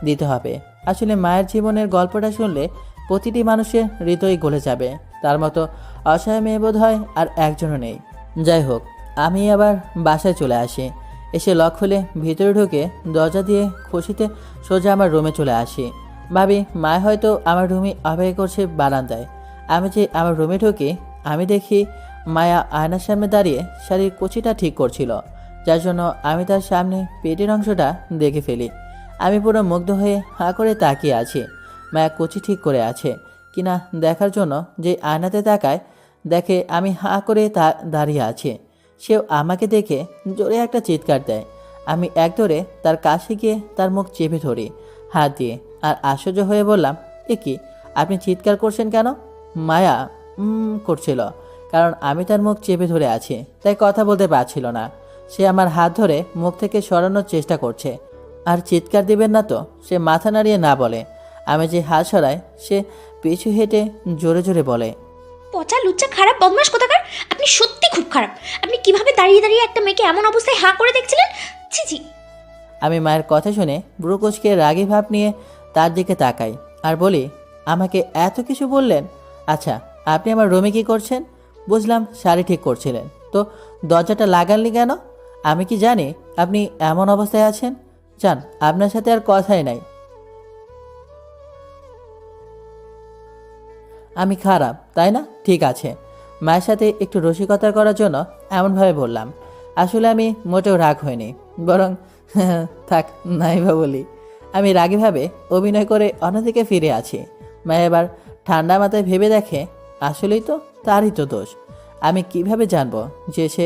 দিতে হবে। আসলে মায়ের জীবনের গল্পটা শুনলে প্রতিটি মানুষের হৃদয় গলে যাবে। তার মতো অসহায় মেয়ে বোধ হয় আর একজনও নেই। যাই হোক, আমি আবার বাসায় চলে আসি। এসে লক খুলে ভিতরে ঢুকে দরজা দিয়ে খুশিতে সোজা আমার রুমে চলে আসি। ভাবি মা হয়তো আমার রুমে অপেক্ষা করছে বারান্দায়। আমি যে আমার রুমে ঢুকি, আমি দেখি মায়া আয়নার সামনে দাঁড়িয়ে শাড়ির কুচিটা ঠিক করছিল, যার জন্য আমি তার সামনে পেটের অংশটা দেখে ফেলি। আমি পুরো মুগ্ধ হয়ে হাঁ করে তাকিয়ে আছি মায়া কুচি ঠিক করে আছে কিনা দেখার জন্য। যে আয়নাতে তাকায়, দেখে আমি হাঁ করে দাঁড়িয়ে আছি। সেও আমাকে দেখে জোরে একটা চিৎকার দেয়। আমি এক ধরে তার কাছে গিয়ে তার মুখ চেপে ধরি হাত দিয়ে, আর আশ্চর্য হয়ে বললাম, এ কি, আপনি চিৎকার করছেন কেন? মায়া করছিল, কারণ আমি তার মুখ চেপে ধরে আছি, তাই কথা বলতে পারছিল না। সে আমার হাত ধরে মুখ থেকে সরানোর চেষ্টা করছে। আর চিৎকার দিবেন না তো সে মাথা নাড়িয়ে না বলে। আমি যে হাত সরাই সে পিছু হেঁটে জোরে জোরে বলে, পচা লুচ্চা খারাপ বদমাশ কোথাকার, আপনি সত্যি খুব খারাপ। আপনি কিভাবে দাঁড়িয়ে দাঁড়িয়ে একটা মেয়েকে এমন অবস্থায় হাঁ করে দেখছিলেন? ছি ছি। আমি মায়ের কথা শুনে ব্রু কুঁচকে রাগী ভাব নিয়ে তার দিকে তাকাই আর বলি, আমাকে এত কিছু বললেন? আচ্ছা, আপনি আমার রুমে কী করছেন? বুঝলাম শাড়ি ঠিক করছিলেন, তো দরজাটা লাগাননি কেন? আমি কি জানি আপনি এমন অবস্থায় আছেন? যান, আপনার সাথে আর কথাই নাই। আমি খারাপ তাই না? ঠিক আছে। মায়ের সাথে একটু রসিকতা করার জন্য এমনভাবে বললাম। আসলে আমি মোটেও রাগ হইনি, বরং থাক নাই বা বলি। আমি রাগীভাবে অভিনয় করে অন্যদিকে ফিরে আছি। মা এবার ঠান্ডা মাথায় ভেবে দেখে, আসলেই তো তারই তো দোষ। আমি কিভাবে জানবো যে সে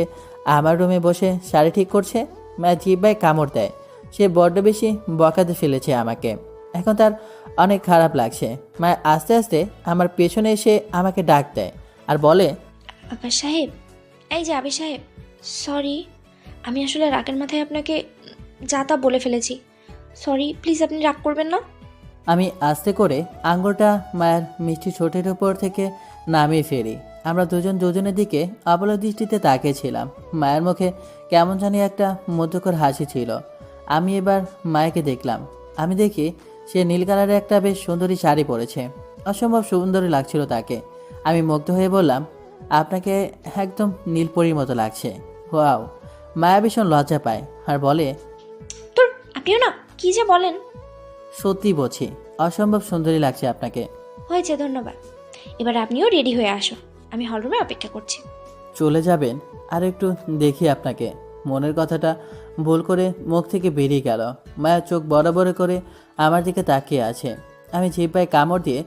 আমার রুমে বসে শাড়ি ঠিক করছে? মা জিহ্বায় কামড় দেয়। সে বড্ড বেশি বকাতে ফেলেছে আমাকে। এখন তার অনেক খারাপ লাগছে। মা আস্তে আস্তে আমার পেছনে এসে আমাকে ডাক দেয় আর বলে, আবির সাহেব, এই যে আবির সাহেব, সরি, আমি আসলে রাগের মাথায় আপনাকে যা তা বলে ফেলেছি। সরি, প্লিজ আপনি রাগ করবেন না। আমি আস্তে করে আঙুলটা মায়ের মিষ্টি ঠোঁটের উপর থেকে নামিয়ে ফেলি। আমরা দুজন দুজনের দিকে অবলা দৃষ্টিতে তাকিয়েছিলাম। মায়ের মুখে কেমন জানি একটা মধ্যকর হাসি ছিল। আমি এবার মায়েকে দেখলাম। আমি দেখি সে নীল কালারের একটা বেশ সুন্দরী শাড়ি পরেছে। অসম্ভব সুন্দরী লাগছিল তাকে। আমি মুগ্ধ হয়ে বললাম, আপনাকে একদম নীলপরীর মতো লাগছে। ওয়াও। মায়া ভীষণ লজ্জা পায় আর বলে, তোর আপনিও না, কি যে বলেন। সত্যি বলছি, অসম্ভব সুন্দরী লাগছে আপনাকে। হয়েছে, ধন্যবাদ। এবার আপনিও রেডি হয়ে আসুন, আমি হলরুমে অপেক্ষা করছি। চলে যাবেন? আর একটু দেখি আপনাকে। মনের কথাটা ভুল করে মুখ থেকে বেরিয়ে গেল। মায়া চোখ বড় বড় করে আমার দিকে তাকিয়ে আছে। আমি জিহ্বায় কামড় দিয়ে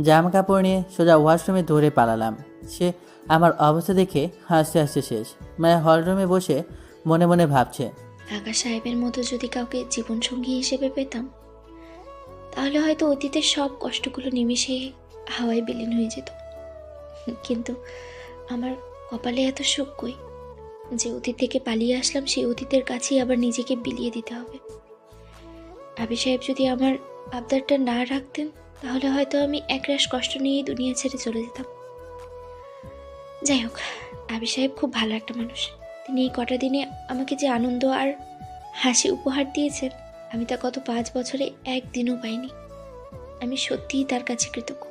জামা কাপড় নিয়ে সোজা ওয়াশরুমে দৌড়ে পালালাম। সে আমার অবস্থা দেখে হাসতে হাসতে শেষ। মায়া হলরুমে বসে মনে মনে ভাবছে, কাকা সাহেবের মতো যদি কাউকে জীবনসঙ্গী হিসেবে পেতাম, তাহলে হয়তো অতীতের সব কষ্টগুলো নিমেষে হাওয়ায় বিলীন হয়ে যেত। কিন্তু আমার কপালে এত সুখ কই যে অতীত থেকে পালিয়ে আসলাম, সেই অতীতের কাছেই আবার নিজেকে বিলিয়ে দিতে হবে। আবি সাহেব যদি আমার আবদারটা না রাখতেন, তাহলে হয়তো আমি একরাশ কষ্ট নিয়েই দুনিয়া ছেড়ে চলে যেতাম। যাই হোক, আবি সাহেব খুব ভালো একটা মানুষ। তিনি এই কটা দিনে আমাকে যে আনন্দ আর হাসি উপহার দিয়েছেন, আমি তা গত 5 বছরে একদিনও পাইনি। আমি সত্যিই তার কাছে কৃতজ্ঞ।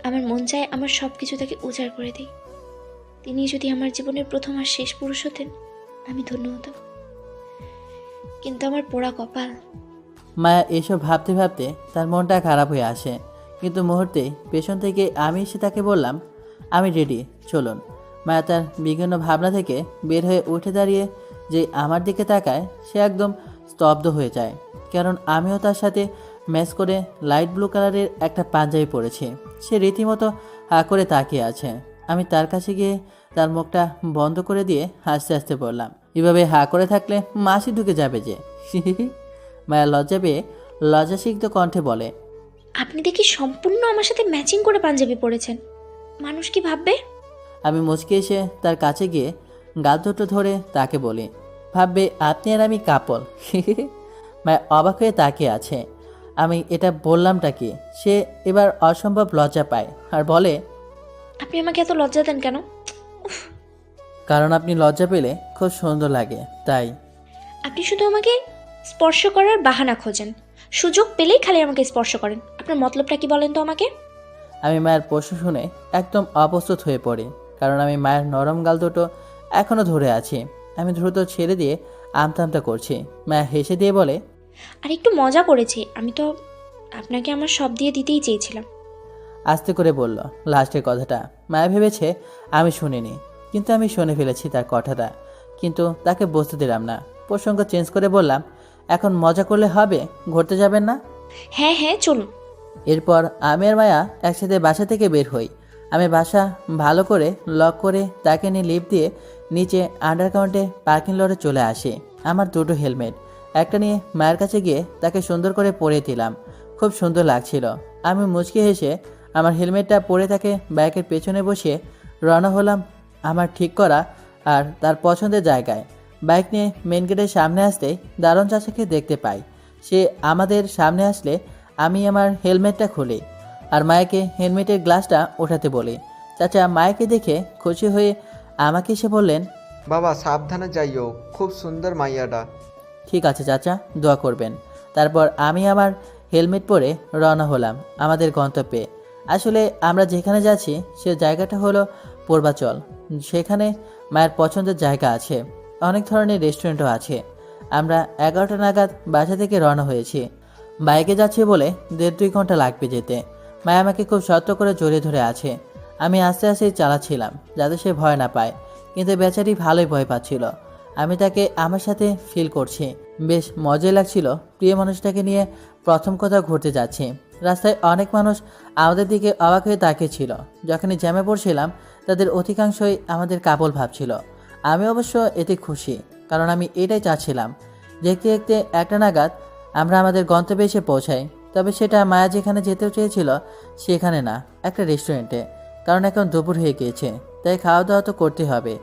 আমার মন চায় আমার সব কিছু তাকে উজাড় করে দিই। তিনি যদি আমার জীবনের প্রথম আর শেষ পুরুষ হতেন, আমি ধন্য হতাম। কিন্তু আমার পোড়া কপাল। মায়া এসব ভাবতে ভাবতে তার মনটা খারাপ হয়ে আসে। কিন্তু মুহূর্তে পেছন থেকে আমি এসে তাকে বললাম, আমি রেডি, চলুন। মায়া তার বিভিন্ন ভাবনা থেকে বের হয়ে উঠে দাঁড়িয়ে যে আমার দিকে তাকায়, সে একদম স্তব্ধ হয়ে যায়। কারণ আমিও তার সাথে ম্যাচ করে লাইট ব্লু কালারের একটা পাঞ্জাবি পরেছি। সে রীতিমতো হা করে তাকিয়ে আছে। আমি তার কাছে গিয়ে তার মুখটা বন্ধ করে দিয়ে হাসতে হাসতে বললাম, এভাবে হা করে থাকলে মাসি ঢুকে যাবে যে। মায়া লজ্জা পেয়ে লজ্জাসিক্ত কণ্ঠে বলে, আপনি দেখি সম্পূর্ণ আমার সাথে ম্যাচিং করে পাঞ্জাবি পরেছেন। মানুষ কি ভাববে? আমি মুচকে এসে তার কাছে গিয়ে গাল দুটো ধরে তাকে বলি, ভাববে আপনি আর আমি কাপল। মায়া অবাক হয়ে তাকিয়ে আছে। আমি এটা বললামটা কি? সে এবার অসম্ভব লজ্জা পায় আর বলে, আপনি আমাকে এত লজ্জা দেন কেন? কারণ আপনি লজ্জা পেলে খুব সুন্দর লাগে তাই। আপনি শুধু আমাকে স্পর্শ করার বাহানা খোঁজেন, সুযোগ পেলেই খালি আমাকে স্পর্শ করেন। আপনার মতলবটা কি বলেন তো আমাকে? আমি মায়ের প্রশ্ন শুনে একদম অপ্রস্তুত হয়ে পড়ি, কারণ আমি মায়ের নরম গাল দুটো এখনও ধরে আছি। আমি দ্রুত ছেড়ে দিয়ে আমতা আমতা করছি। মায়া হেসে দিয়ে বলে, আর একটু মজা করেছি, আমি তো আপনাকে আমার সব দিয়ে দিতেই চেয়েছিলাম। আস্তে করে বলল লাস্টের কথাটা। মায়া ভেবেছে আমি শুনিনি, কিন্তু আমি শুনে ফেলেছি তার কথাটা, কিন্তু তাকে বুঝতে দিলাম না। প্রসঙ্গ চেঞ্জ করে বললাম, এখন মজা করলে হবে, ঘুরতে যাবেন না? হ্যাঁ হ্যাঁ, চলুন। এরপর আমি আর মায়া একসাথে বাসা থেকে বের হই। আমি বাসা ভালো করে লক করে তাকে নিয়ে লিফট দিয়ে নিচে আন্ডারগ্রাউন্ডে পার্কিং লটে চলে আসি। আমার দুটো হেলমেট, একটা নিয়ে মায়ের কাছে গিয়ে তাকে সুন্দর করে পরিয়ে দিলাম। খুব সুন্দর লাগছিল। আমি মুচকি হেসে আমার হেলমেটটা পরে তাকে বাইকের পেছনে বসিয়ে রওনা হলাম আমার ঠিক করা আর তার পছন্দের জায়গায়। বাইক নিয়ে মেন গেটের সামনে আসতেই দারুণ চাচাকে দেখতে পাই। সে আমাদের সামনে আসলে আমি আমার হেলমেটটা খুলি আর মায়াকে হেলমেটের গ্লাসটা ওঠাতে বলি। চাচা মায়াকে দেখে খুশি হয়ে আমাকে এসে বললেন, বাবা সাবধানে যাইও, খুব সুন্দর মাইয়াটা। ঠিক আছে চাচা, দোয়া করবেন। তারপর আমি আমার হেলমেট পরে রওনা হলাম আমাদের গন্তব্যে। আসলে আমরা যেখানে যাচ্ছি সে জায়গাটা হলো পূর্বাচল। সেখানে মায়ের পছন্দের জায়গা আছে, অনেক ধরনের রেস্টুরেন্টও আছে। আমরা 11টা নাগাদ বাসা থেকে রওনা হয়েছি। বাইকে যাচ্ছি বলে 1.5-2 ঘন্টা লাগবে যেতে। মায়া আমাকে খুব শক্ত করে জড়িয়ে ধরে আছে। আমি আস্তে আস্তে চালাচ্ছিলাম যাতে সে ভয় না পায়, কিন্তু বেচারি ভালোই ভয় পাচ্ছিল। আমি তাকে আমার সাথে ফিল করছি, বেশ মজাই লাগছিল। প্রিয় মানুষটাকে নিয়ে প্রথম কোথাও ঘুরতে যাচ্ছি। রাস্তায় অনেক মানুষ আমাদের দিকে অবাক হয়ে তাকিয়েছিল। যখনই জ্যামে পড়ছিলাম তাদের অধিকাংশই আমাদের কাপল ভাবছিল। আমি অবশ্য এতে খুশি, কারণ আমি এটাই চাচ্ছিলাম। দেখতে দেখতে 1টা নাগাদ আমরা আমাদের গন্তব্যে এসে পৌঁছাই। তবে সেটা মায়া যেখানে যেতেও চেয়েছিল সেখানে না, একটা রেস্টুরেন্টে। কারণ এখন দুপুর হয়ে গিয়েছে, তাই খাওয়া দাওয়া তো করতে হবে।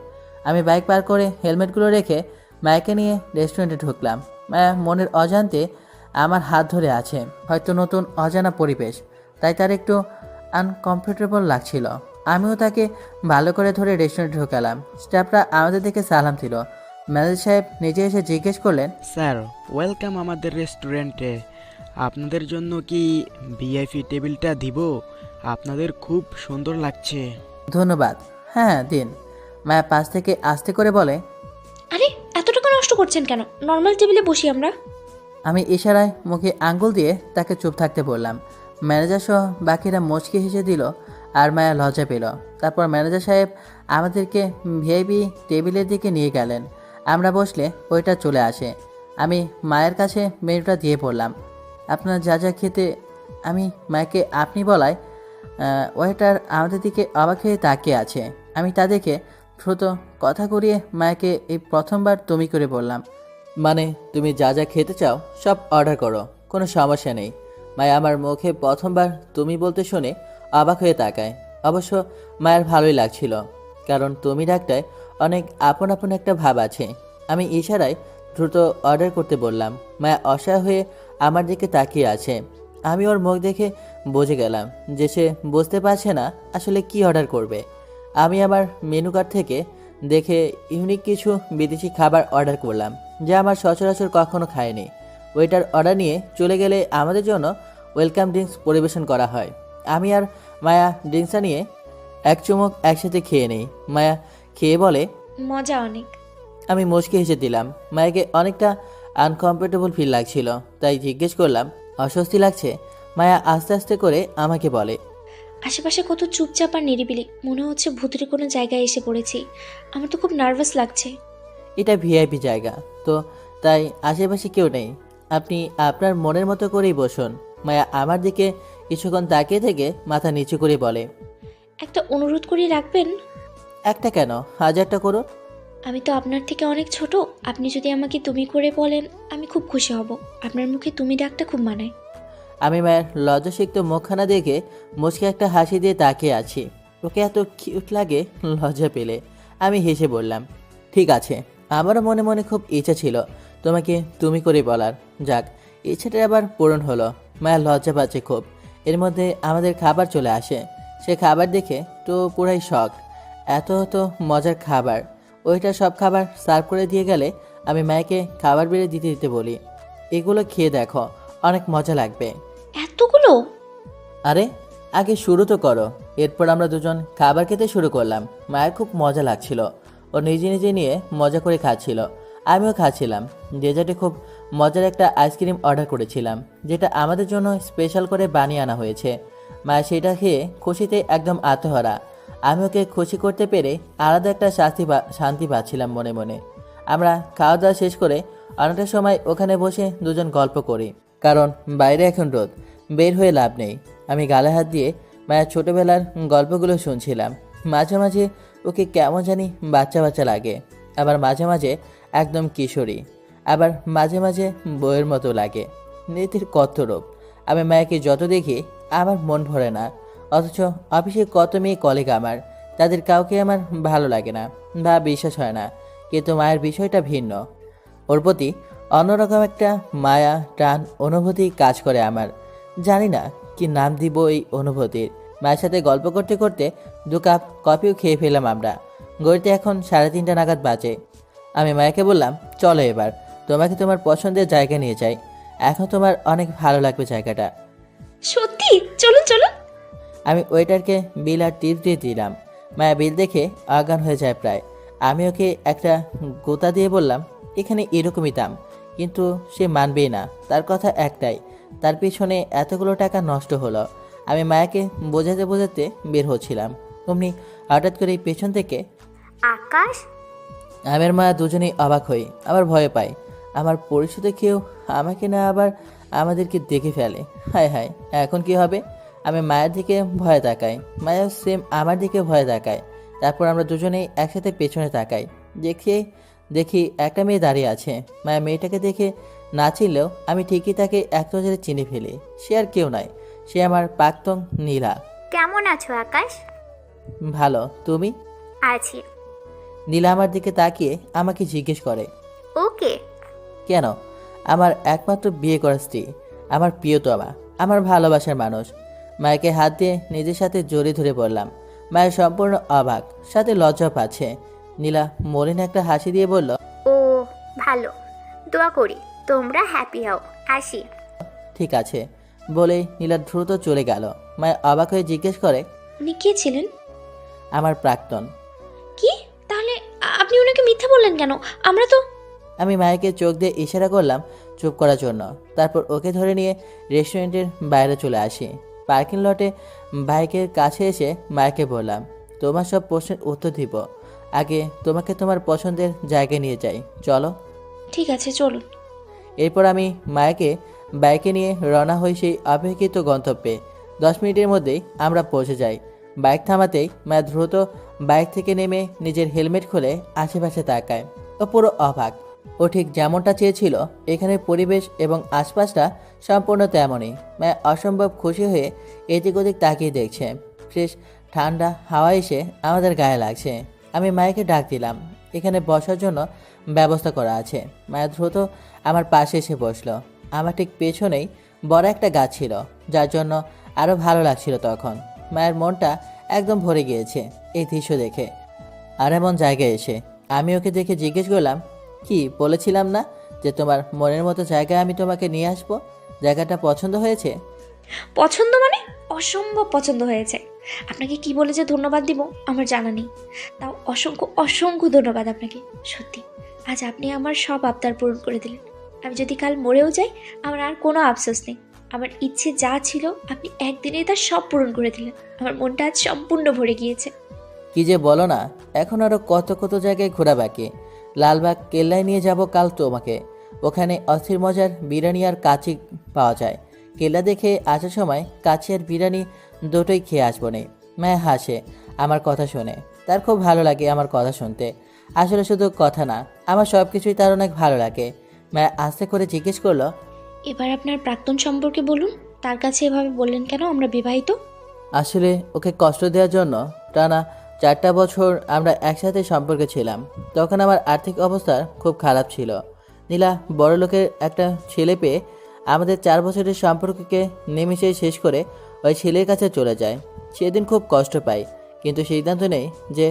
আমি বাইক পার করে হেলমেটগুলো রেখে মায়াকে নিয়ে রেস্টুরেন্টে ঢুকলাম। মায়া মনের অজান্তে আমার হাত ধরে আছে। হয়তো নতুন অজানা পরিবেশ, তাই তার একটু আনকমফোর্টেবল লাগছিল। আমিও তাকে ভালো করে ধরে রেস্টুরেন্টে ঢুকালাম। স্টাফরা আমাদের দিকে সালাম দিল। ম্যানেজার সাহেব নিজে এসে জিজ্ঞেস করলেন, স্যার ওয়েলকাম আমাদের রেস্টুরেন্টে। আপনাদের জন্য কি ভিআইপি টেবিলটা দিব? আপনাদের খুব সুন্দর লাগছে। ধন্যবাদ, হ্যাঁ দিন। মায়া পাশ থেকে আস্তে করে বলে, আরে এত টাকা নষ্ট করছেন কেন? নর্মাল টেবিলে বসি আমরা। আমি ইশারায় মুখে আঙ্গুল দিয়ে তাকে চুপ থাকতে বললাম। ম্যানেজার সহ বাকিরা মুচকি হেসে দিল আর মায়া লজ্জা পেল। তারপর ম্যানেজার সাহেব আমাদেরকে ভিআইপি টেবিলের দিকে নিয়ে গেলেন। আমরা বসলে ওইটা চলে আসে। আমি মায়ের কাছে মেনুটা দিয়ে পড়লাম, আপনার যা যা খেতে। আমি মাকে আপনি বলায় ওয়েটার আমাদের দিকে অবাক হয়ে তাকিয়ে আছে। আমি তা দেখে দ্রুত কথা ঘুরিয়ে মায়াকে এই প্রথমবার তুমি করে বললাম, মানে তুমি যা যা খেতে চাও সব অর্ডার করো, কোনো সমস্যা নেই। মায়া আমার মুখে প্রথমবার তুমি বলতে শুনে অবাক হয়ে তাকায়। অবশ্য মায়ের ভালোই লাগছিল, কারণ তুমি ডাকটায় অনেক আপন আপন একটা ভাব আছে। আমি ইশারায় দ্রুত অর্ডার করতে বললাম। মায়া অসহায় হয়ে আমার দিকে তাকিয়ে আছে। আমি ওর মুখ দেখে বুঝে গেলাম যে সে বুঝতে পারছে না আসলে কি অর্ডার করবে। আমি আমার মেনু কার্ড থেকে দেখে ইউনিক কিছু বিদেশি খাবার অর্ডার করলাম, যা আমার সচরাচর কখনো খায়নি। ওয়েটার অর্ডার নিয়ে চলে গেলে আমাদের জন্য ওয়েলকাম ড্রিঙ্কস পরিবেশন করা হয়। আমি আর মায়া ড্রিঙ্কসটা নিয়ে এক চুমুক একসাথে খেয়ে নেই। মায়া খেয়ে বলে, মজা অনেক। আমি মুচকি হেসে দিলাম। মায়াকে অনেকটা আনকমফোর্টেবল ফিল লাগছিল, তাই জিজ্ঞেস করলাম, অস্বস্তি লাগছে? মায়া আস্তে আস্তে করে আমাকে বলে, আশেপাশে কত চুপচাপ আর নিরিবিলি, মনে হচ্ছে ভূতের কোনো জায়গায় এসে পড়েছি। আমার তো খুব নার্ভাস লাগছে। এটা ভিআইপি জায়গা তো, তাই আশেপাশে কেউ নেই। আপনি আপনার মনের মতো করেই বসুন। মায়া আমার দিকে কিছুক্ষণ তাকিয়ে থেকে মাথা নিচু করে বলে, একটা অনুরোধ করি, রাখবেন? একটা কেন, হাজারটা করো। আমি তো আপনার থেকে অনেক ছোট। আপনি যদি আমাকে তুমি করে বলেন আমি খুব খুশি হব। আপনার মুখে তুমি ডাকটা খুব মানায়। আমি মায়ের লজ্জাসিক্ত মুখখানা দেখে মুচকে একটা হাসি দিয়ে তাকিয়ে আছি। ওকে এত কিউট লাগে লজ্জা পেলে। আমি হেসে বললাম, ঠিক আছে। আমারও মনে মনে খুব ইচ্ছা ছিল তোমাকে তুমি করে বলার। যাক, ইচ্ছাটা আবার পূরণ হলো। মায়ের লজ্জা পাচ্ছে খুব। এর মধ্যে আমাদের খাবার চলে আসে। সে খাবার দেখে তো পুরাই শখ। এত তো মজার খাবার। ওইটা সব খাবার সার্ভ করে দিয়ে গেলে আমি মায়েকে খাবার বেড়ে দিতে দিতে বলি, এগুলো খেয়ে দেখো, অনেক মজা লাগবে। এতগুলো? আরে আগে শুরু তো করো। এরপর আমরা দুজন খাবার খেতে শুরু করলাম। মায়ের খুব মজা লাগছিল। ও নিজে নিজে নিয়ে মজা করে খাচ্ছিল, আমিও খাচ্ছিলাম। ডেজার্টে খুব মজার একটা আইসক্রিম অর্ডার করেছিলাম, যেটা আমাদের জন্য স্পেশাল করে বানিয়ে আনা হয়েছে। মায়ের সেটা খেয়ে খুশিতে একদম আত্মহারা। আমি ওকে খুশি করতে পেরে আলাদা একটা শান্তি পাচ্ছিলাম মনে মনে। আমরা খাওয়া দাওয়া শেষ করে অনেকটা সময় ওখানে বসে দুজন গল্প করি, কারণ বাইরে এখন রোদ, বের হয়ে লাভ নেই। আমি গালে হাত দিয়ে মায়ের ছোটোবেলার গল্পগুলো শুনছিলাম। মাঝে মাঝে ওকে কেমন জানি বাচ্চা বাচ্চা লাগে, আবার মাঝে মাঝে একদম কিশোরী, আবার মাঝে মাঝে বইয়ের মতো লাগে। নীতির কত রূপ। আমি মায়াকে যত দেখি আমার মন ভরে না, অথচ অফিসে কত মেয়ে কলিগ আমার, তাদের কাউকে আমার ভালো লাগে না বা বিশ্বাস হয় না। কিন্তু মায়ের বিষয়টা ভিন্ন। ওর প্রতি অন্যরকম একটা মায়া টান অনুভূতি কাজ করে আমার। জানি না কি নাম দিব এই অনুভূতির। মায়ের সাথে গল্প করতে করতে 2 কাপ কফিও খেয়ে ফেলাম আমরা। গড়িতে এখন 3:30 নাগাদ বাজে। আমি মায়াকে বললাম, চলো এবার তোমাকে তোমার পছন্দের জায়গা নিয়ে যাই। এখন তোমার অনেক ভালো লাগবে জায়গাটা। সত্যি? চলুন চলুন। আমি ওয়েটারকে বিল আর টিপ দিয়ে দিলাম। মায়া বিল দেখে অজ্ঞান হয়ে যায় প্রায়। আমি ওকে একটা গোতা দিয়ে বললাম, এখানে এরকমই দাম। কিন্তু সে মানবেই না। তার কথা একটাই, তার পিছনে এতগুলো টাকা নষ্ট হলো। আমি মায়াকে বোঝাতে বোঝাতে বের হচ্ছিলাম, অমনি হঠাৎ করে পেছন থেকে আকাশ, আমের মায়া দুজনেই অবাক হই, আবার ভয় পাই। আমার পরিচিত কেউ আমাকে না আবার আমাদেরকে দেখে ফেলে। হায় হায়, এখন কি হবে? আমি মায়ের দিকে ভয়ে তাকাই, মায়াও সেম আমার দিকে ভয়ে তাকায়। তারপর আমরা দুজনেই একসাথে পেছনে তাকাই। দেখি একটা মেয়ে দাঁড়িয়ে আছে। মায়া মেয়েটাকে দেখে না চিনলেও আমি ঠিকই তাকে এক নজরে চিনে ফেলি। সে আর কেউ নয়, সে আমার প্রাক্তন নীলা। কেমন আছো আকাশ? ভালো, তুমি? আছি। নীলা আমার দিকে তাকিয়ে আমাকে জিজ্ঞেস করে, ওকে। কেন? আমার একমাত্র বিয়ে করা স্ত্রী, আমার প্রিয়তমা, আমার ভালোবাসার মানুষ। মায়াকে হাত দিয়ে নিজের সাথে জড়িয়ে ধরে বললাম। মায়ের সম্পূর্ণ অবাক, সাথে লজ্জা পাচ্ছে। নীলা মলিন একটা হাসি দিয়ে বলল, ও ভালো, দোয়া করি তোমরা হ্যাপি হও। আসি। ঠিক আছে বলেই নীলা দ্রুত চলে গেল। মায়া অবাক হয়ে জিজ্ঞেস করে, উনি কে ছিলেন? আমার প্রাক্তন। কি? তাহলে আপনি ওনাকে মিথ্যা বললেন কেন? আমরা তো... আমি মায়াকে চোখ দিয়ে ইশারা করলাম চুপ করার জন্য। তারপর ওকে ধরে নিয়ে রেস্টুরেন্টের বাইরে চলে আসি। পার্কিং লটে বাইকের কাছে এসে মায়াকে বললাম, তোমার সব প্রশ্নের উত্তর দিব, আগে তোমাকে তোমার পছন্দের জায়গায় নিয়ে যাই, চলো। ঠিক আছে, চলুন। এরপর আমি মায়াকে বাইকে নিয়ে রওনা হই সেই অপেক্ষিত গন্তব্যে। 10 মিনিটের মধ্যেই আমরা পৌঁছে যাই। বাইক থামাতেই মায়া দ্রুত বাইক থেকে নেমে নিজের হেলমেট খুলে আশেপাশে তাকায়। ও পুরো অবাক। ও ঠিক যেমনটা চেয়েছিল, এখানের পরিবেশ এবং আশপাশটা সম্পূর্ণ তেমনই। মায়া অসম্ভব খুশি হয়ে এদিক ওদিক তাকিয়ে দেখছে। ফ্রেশ ঠান্ডা হাওয়া এসে আমাদের গায়ে লাগছে। আমি মায়াকে ডাক দিলাম, এখানে বসার জন্য ব্যবস্থা করা আছে। মায়া দ্রুত আমার পাশে এসে বসলো। আমার ঠিক পেছনেই বড় একটা গাছ ছিল, যার জন্য আরও ভালো লাগছিল তখন। মায়ের মনটা একদম ভরে গিয়েছে এই দৃশ্য দেখে। আর এমন জায়গায় এসে আমি ওকে দেখে জিজ্ঞেস করলাম, কি বলেছিলাম না যে তোমার মনের মতো জায়গায় আমি তোমাকে নিয়ে আসবো? জায়গাটা পছন্দ হয়েছে? পছন্দ মানে অসম্ভব পছন্দ হয়েছে। আপনাকে কি বলে যে ধন্যবাদ দিব আমার জানা নেই। তাও অসংখ্য অসংখ্য ধন্যবাদ আপনাকে। সত্যি আজ আপনি আমার সব আবদার পূরণ করে দিলেন। আমি যদি কাল মরেও যাই আমার আর কোনো আফসোস নেই। আমার ইচ্ছে যা ছিল আপনি একদিনেই তার সব পূরণ করে দিলেন। আমার মনটা আজ সম্পূর্ণ ভরে গিয়েছে। কি যে বলো না, এখন আরও কত কত জায়গায় ঘোরা বাকি। লালবাগ কেল্লায় নিয়ে যাব কাল তোমাকে। ওখানে অস্থির মজার বিরিয়ানি আর কাচি পাওয়া যায়। কেল্লা দেখে আসার সময় কাচি আর বিরিয়ানি দুটোই খেয়ে আসবো নে। মায়া হাসে আমার কথা শুনে। তার খুব ভালো লাগে আমার কথা শুনতে। আসলে শুধু কথা না, আমার সব কিছুই তার অনেক ভালো লাগে। মায়া আস্তে করে জিজ্ঞেস করলো, এবার আপনার প্রাক্তন সম্পর্কে বলুন। তার কাছে এভাবে বললেন কেন আমরা বিবাহিত? আসলে ওকে কষ্ট দেওয়ার জন্য টানা 4টা বছর আমরা একসাথে সম্পর্কে ছিলাম। তখন আমার আর্থিক অবস্থা খুব খারাপ ছিল। নীলা বড়লোকের একটা ছেলে পেয়ে আমাদের 4 বছরের সম্পর্ককে নিমেষেই শেষ করে ওই ছেলের কাছে চলে যায়। সেদিন খুব কষ্ট পাই, কিন্তু সিদ্ধান্ত নেই যে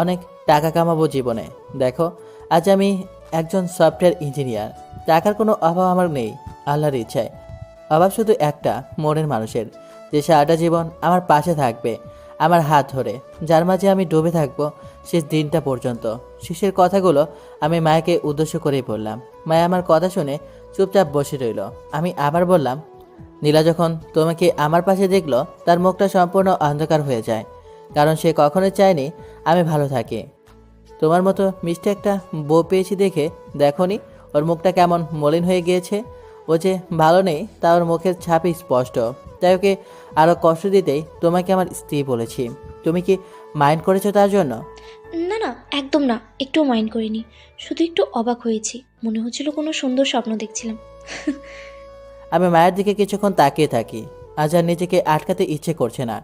অনেক টাকা কামাবো জীবনে। দেখো, আজ আমি একজন সফটওয়্যার ইঞ্জিনিয়ার। টাকার কোনো অভাব আমার নেই, আল্লাহর ইচ্ছায়। অভাব শুধু একটা, মনের মানুষের, যে সারাটা জীবন আমার পাশে থাকবে, আমার হাত ধরে, যার মাঝে আমি ডুবে থাকবো শেষ দিনটা পর্যন্ত। শেষের কথাগুলো আমি মায়াকে উদ্দেশ্য করেই বললাম। মায়া আমার কথা শুনে চুপচাপ বসে রইল। আমি আবার বললাম, নীলা যখন তোমাকে আমার পাশে দেখলো তার মুখটা সম্পূর্ণ অন্ধকার হয়ে যায়, কারণ সে কখনোই চায়নি আমি ভালো থাকি। তোমার মতো মিষ্টি একটা বউ পেয়েছি দেখে দেখোনি ওর মুখটা কেমন মলিন হয়ে গিয়েছে। ও যে ভালো নেই তা ওর মুখের ছাপই স্পষ্ট। তাই ওকে আরও কষ্ট দিতেই তোমাকে আমার স্ত্রী বলেছি। তুমি কি মাইন্ড করেছো তার জন্য? না না, একদম না, একটুও মাইন্ড করিনি। শুধু একটু অবাক হয়েছি, মনে হচ্ছিল কোনো সুন্দর স্বপ্ন দেখছিলাম। আমি মায়ের দিকে কিছুক্ষণ তাকিয়ে থাকি। আজ আর নিজেকে আটকাতে ইচ্ছে করছে না।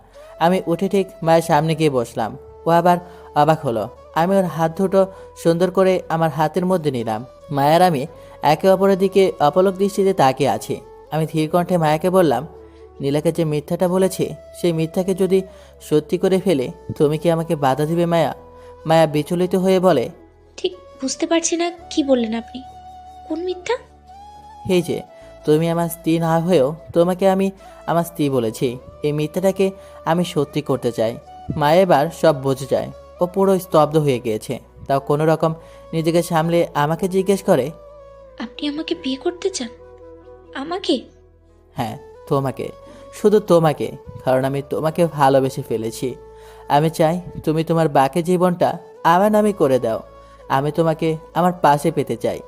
আমি উঠে ঠিক মায়ের সামনে গিয়ে বসলাম। ও আবার অবাক হলো। আমি ওর হাত দুটো সুন্দর করে আমার হাতের মধ্যে নিলাম। মায়ের আমি একে অপরের দিকে অপলক দৃষ্টিতে তাকিয়ে আছি। আমি ধীর কণ্ঠে মায়াকে বললাম, নীলাকে যে মিথ্যাটা বলেছি সেই মিথ্যাকে যদি সত্যি করে ফেলে তুমি কি আমাকে বাধা দিবে মায়া? মায়া বিচলিত হয়ে বলে, ঠিক বুঝতে পারছি না কি বললেন আপনি। কোন মিথ্যা? এই যে তুমি আমার স্ত্রী না হয়েও তোমাকে আমি আমার স্ত্রী বলেছি, এই মিথ্যাটাকে আমি সত্যি করতে চাই। মায়া এবার সব বুঝে যায়। ও পুরো স্তব্ধ হয়ে গিয়েছে। তাও কোনো রকম নিজেকে সামলে আমাকে জিজ্ঞেস করে, আপনি আমাকে বিয়ে করতে চান? আমাকে? হ্যাঁ, তোমাকে, শুধু তোমাকে, কারণ আমি তোমাকে ভালোবেসে ফেলেছি। আমি চাই তুমি তোমার বাকি জীবনটা আমার নামে করে দাও। আমি তোমাকে আমার পাশে পেতে চাই।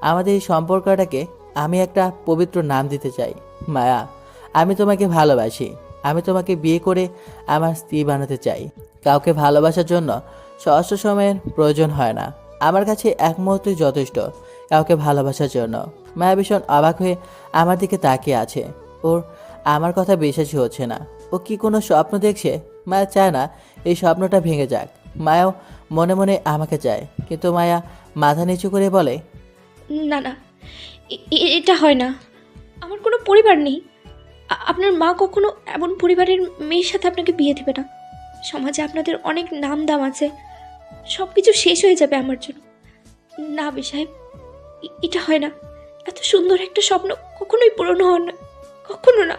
আমাদের এই সম্পর্কটাকে আমি একটা পবিত্র নাম দিতে চাই। মায়া, আমি তোমাকে ভালোবাসি। আমি তোমাকে বিয়ে করে আমার স্ত্রী বানাতে চাই। কাউকে ভালোবাসার জন্য সহস্র সময়ের প্রয়োজন হয় না। আমার কাছে এক মুহূর্তই যথেষ্ট কাউকে ভালোবাসার জন্য। মায়া ভীষণ অবাক হয়ে আমার দিকে তাকিয়ে আছে। ওর আমার কথা বিশ্বাসই হচ্ছে না। ও কি কোনো স্বপ্ন দেখছে? মায়া চায় না এই স্বপ্নটা ভেঙে যাক। মায়াও মনে মনে আমাকে চায়, কিন্তু মায়া মাথা নিচু করে বলে, না না, এটা হয় না। আমার কোনো পরিবার নেই। আপনার মা কখনো এমন পরিবারের মেয়ের সাথে আপনাকে বিয়ে দেবে না। সমাজে আপনাদের অনেক নাম দাম আছে, সব কিছু শেষ হয়ে যাবে আমার জন্য। না সাহেব, এটা হয় না। এত সুন্দর একটা স্বপ্ন কখনোই পূরণ হয় না, কখনো না।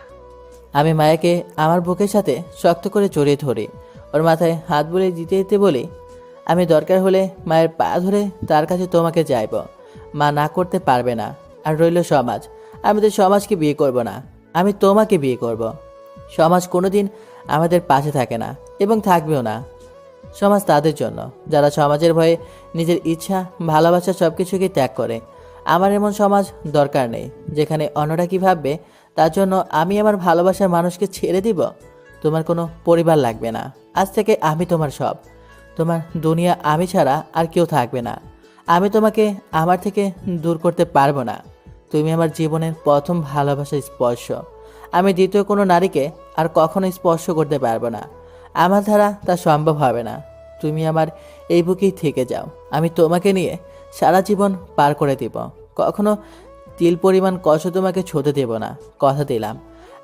আমি মায়াকে আমার বুকের সাথে শক্ত করে জড়িয়ে ধরি। ওর মাথায় হাত বুলিয়ে দিতে দিতে বলি, আমি দরকার হলে মায়ের পা ধরে তার কাছে তোমাকে যাইব। মা না করতে পারবে না। আর রইল সমাজ, আমি তো সমাজকে বিয়ে করব না, আমি তোমাকে বিয়ে করব। সমাজ কোনোদিন আমাদের পাশে থাকে না এবং থাকবেও না। সমাজ তাদের জন্য যারা সমাজের ভয়ে নিজের ইচ্ছা ভালোবাসা সব কিছুকে ত্যাগ করে। আমার এমন সমাজ দরকার নেই যেখানে অন্যরা কী ভাববে তার জন্য আমি আমার ভালোবাসার মানুষকে ছেড়ে দিব। তোমার কোনো পরিবার লাগবে না। আজ থেকে আমি তোমার সব। তোমার দুনিয়া আমি ছাড়া আর কেউ থাকবে না। আমি তোমাকে আমার থেকে দূর করতে পারবো না। তুমি আমার জীবনের প্রথম ভালোবাসার স্পর্শ। আমি দ্বিতীয় কোনো নারীকে আর কখনো স্পর্শ করতে পারবো না। আমার দ্বারা তা সম্ভব হবে না। তুমি আমার এই বুকেই থেকে যাও। আমি তোমাকে নিয়ে সারা জীবন পার করে দিব। কখনো তিল পরিমাণ কষ্ট তোমাকে ছুঁতে দেব না, কথা দিলাম।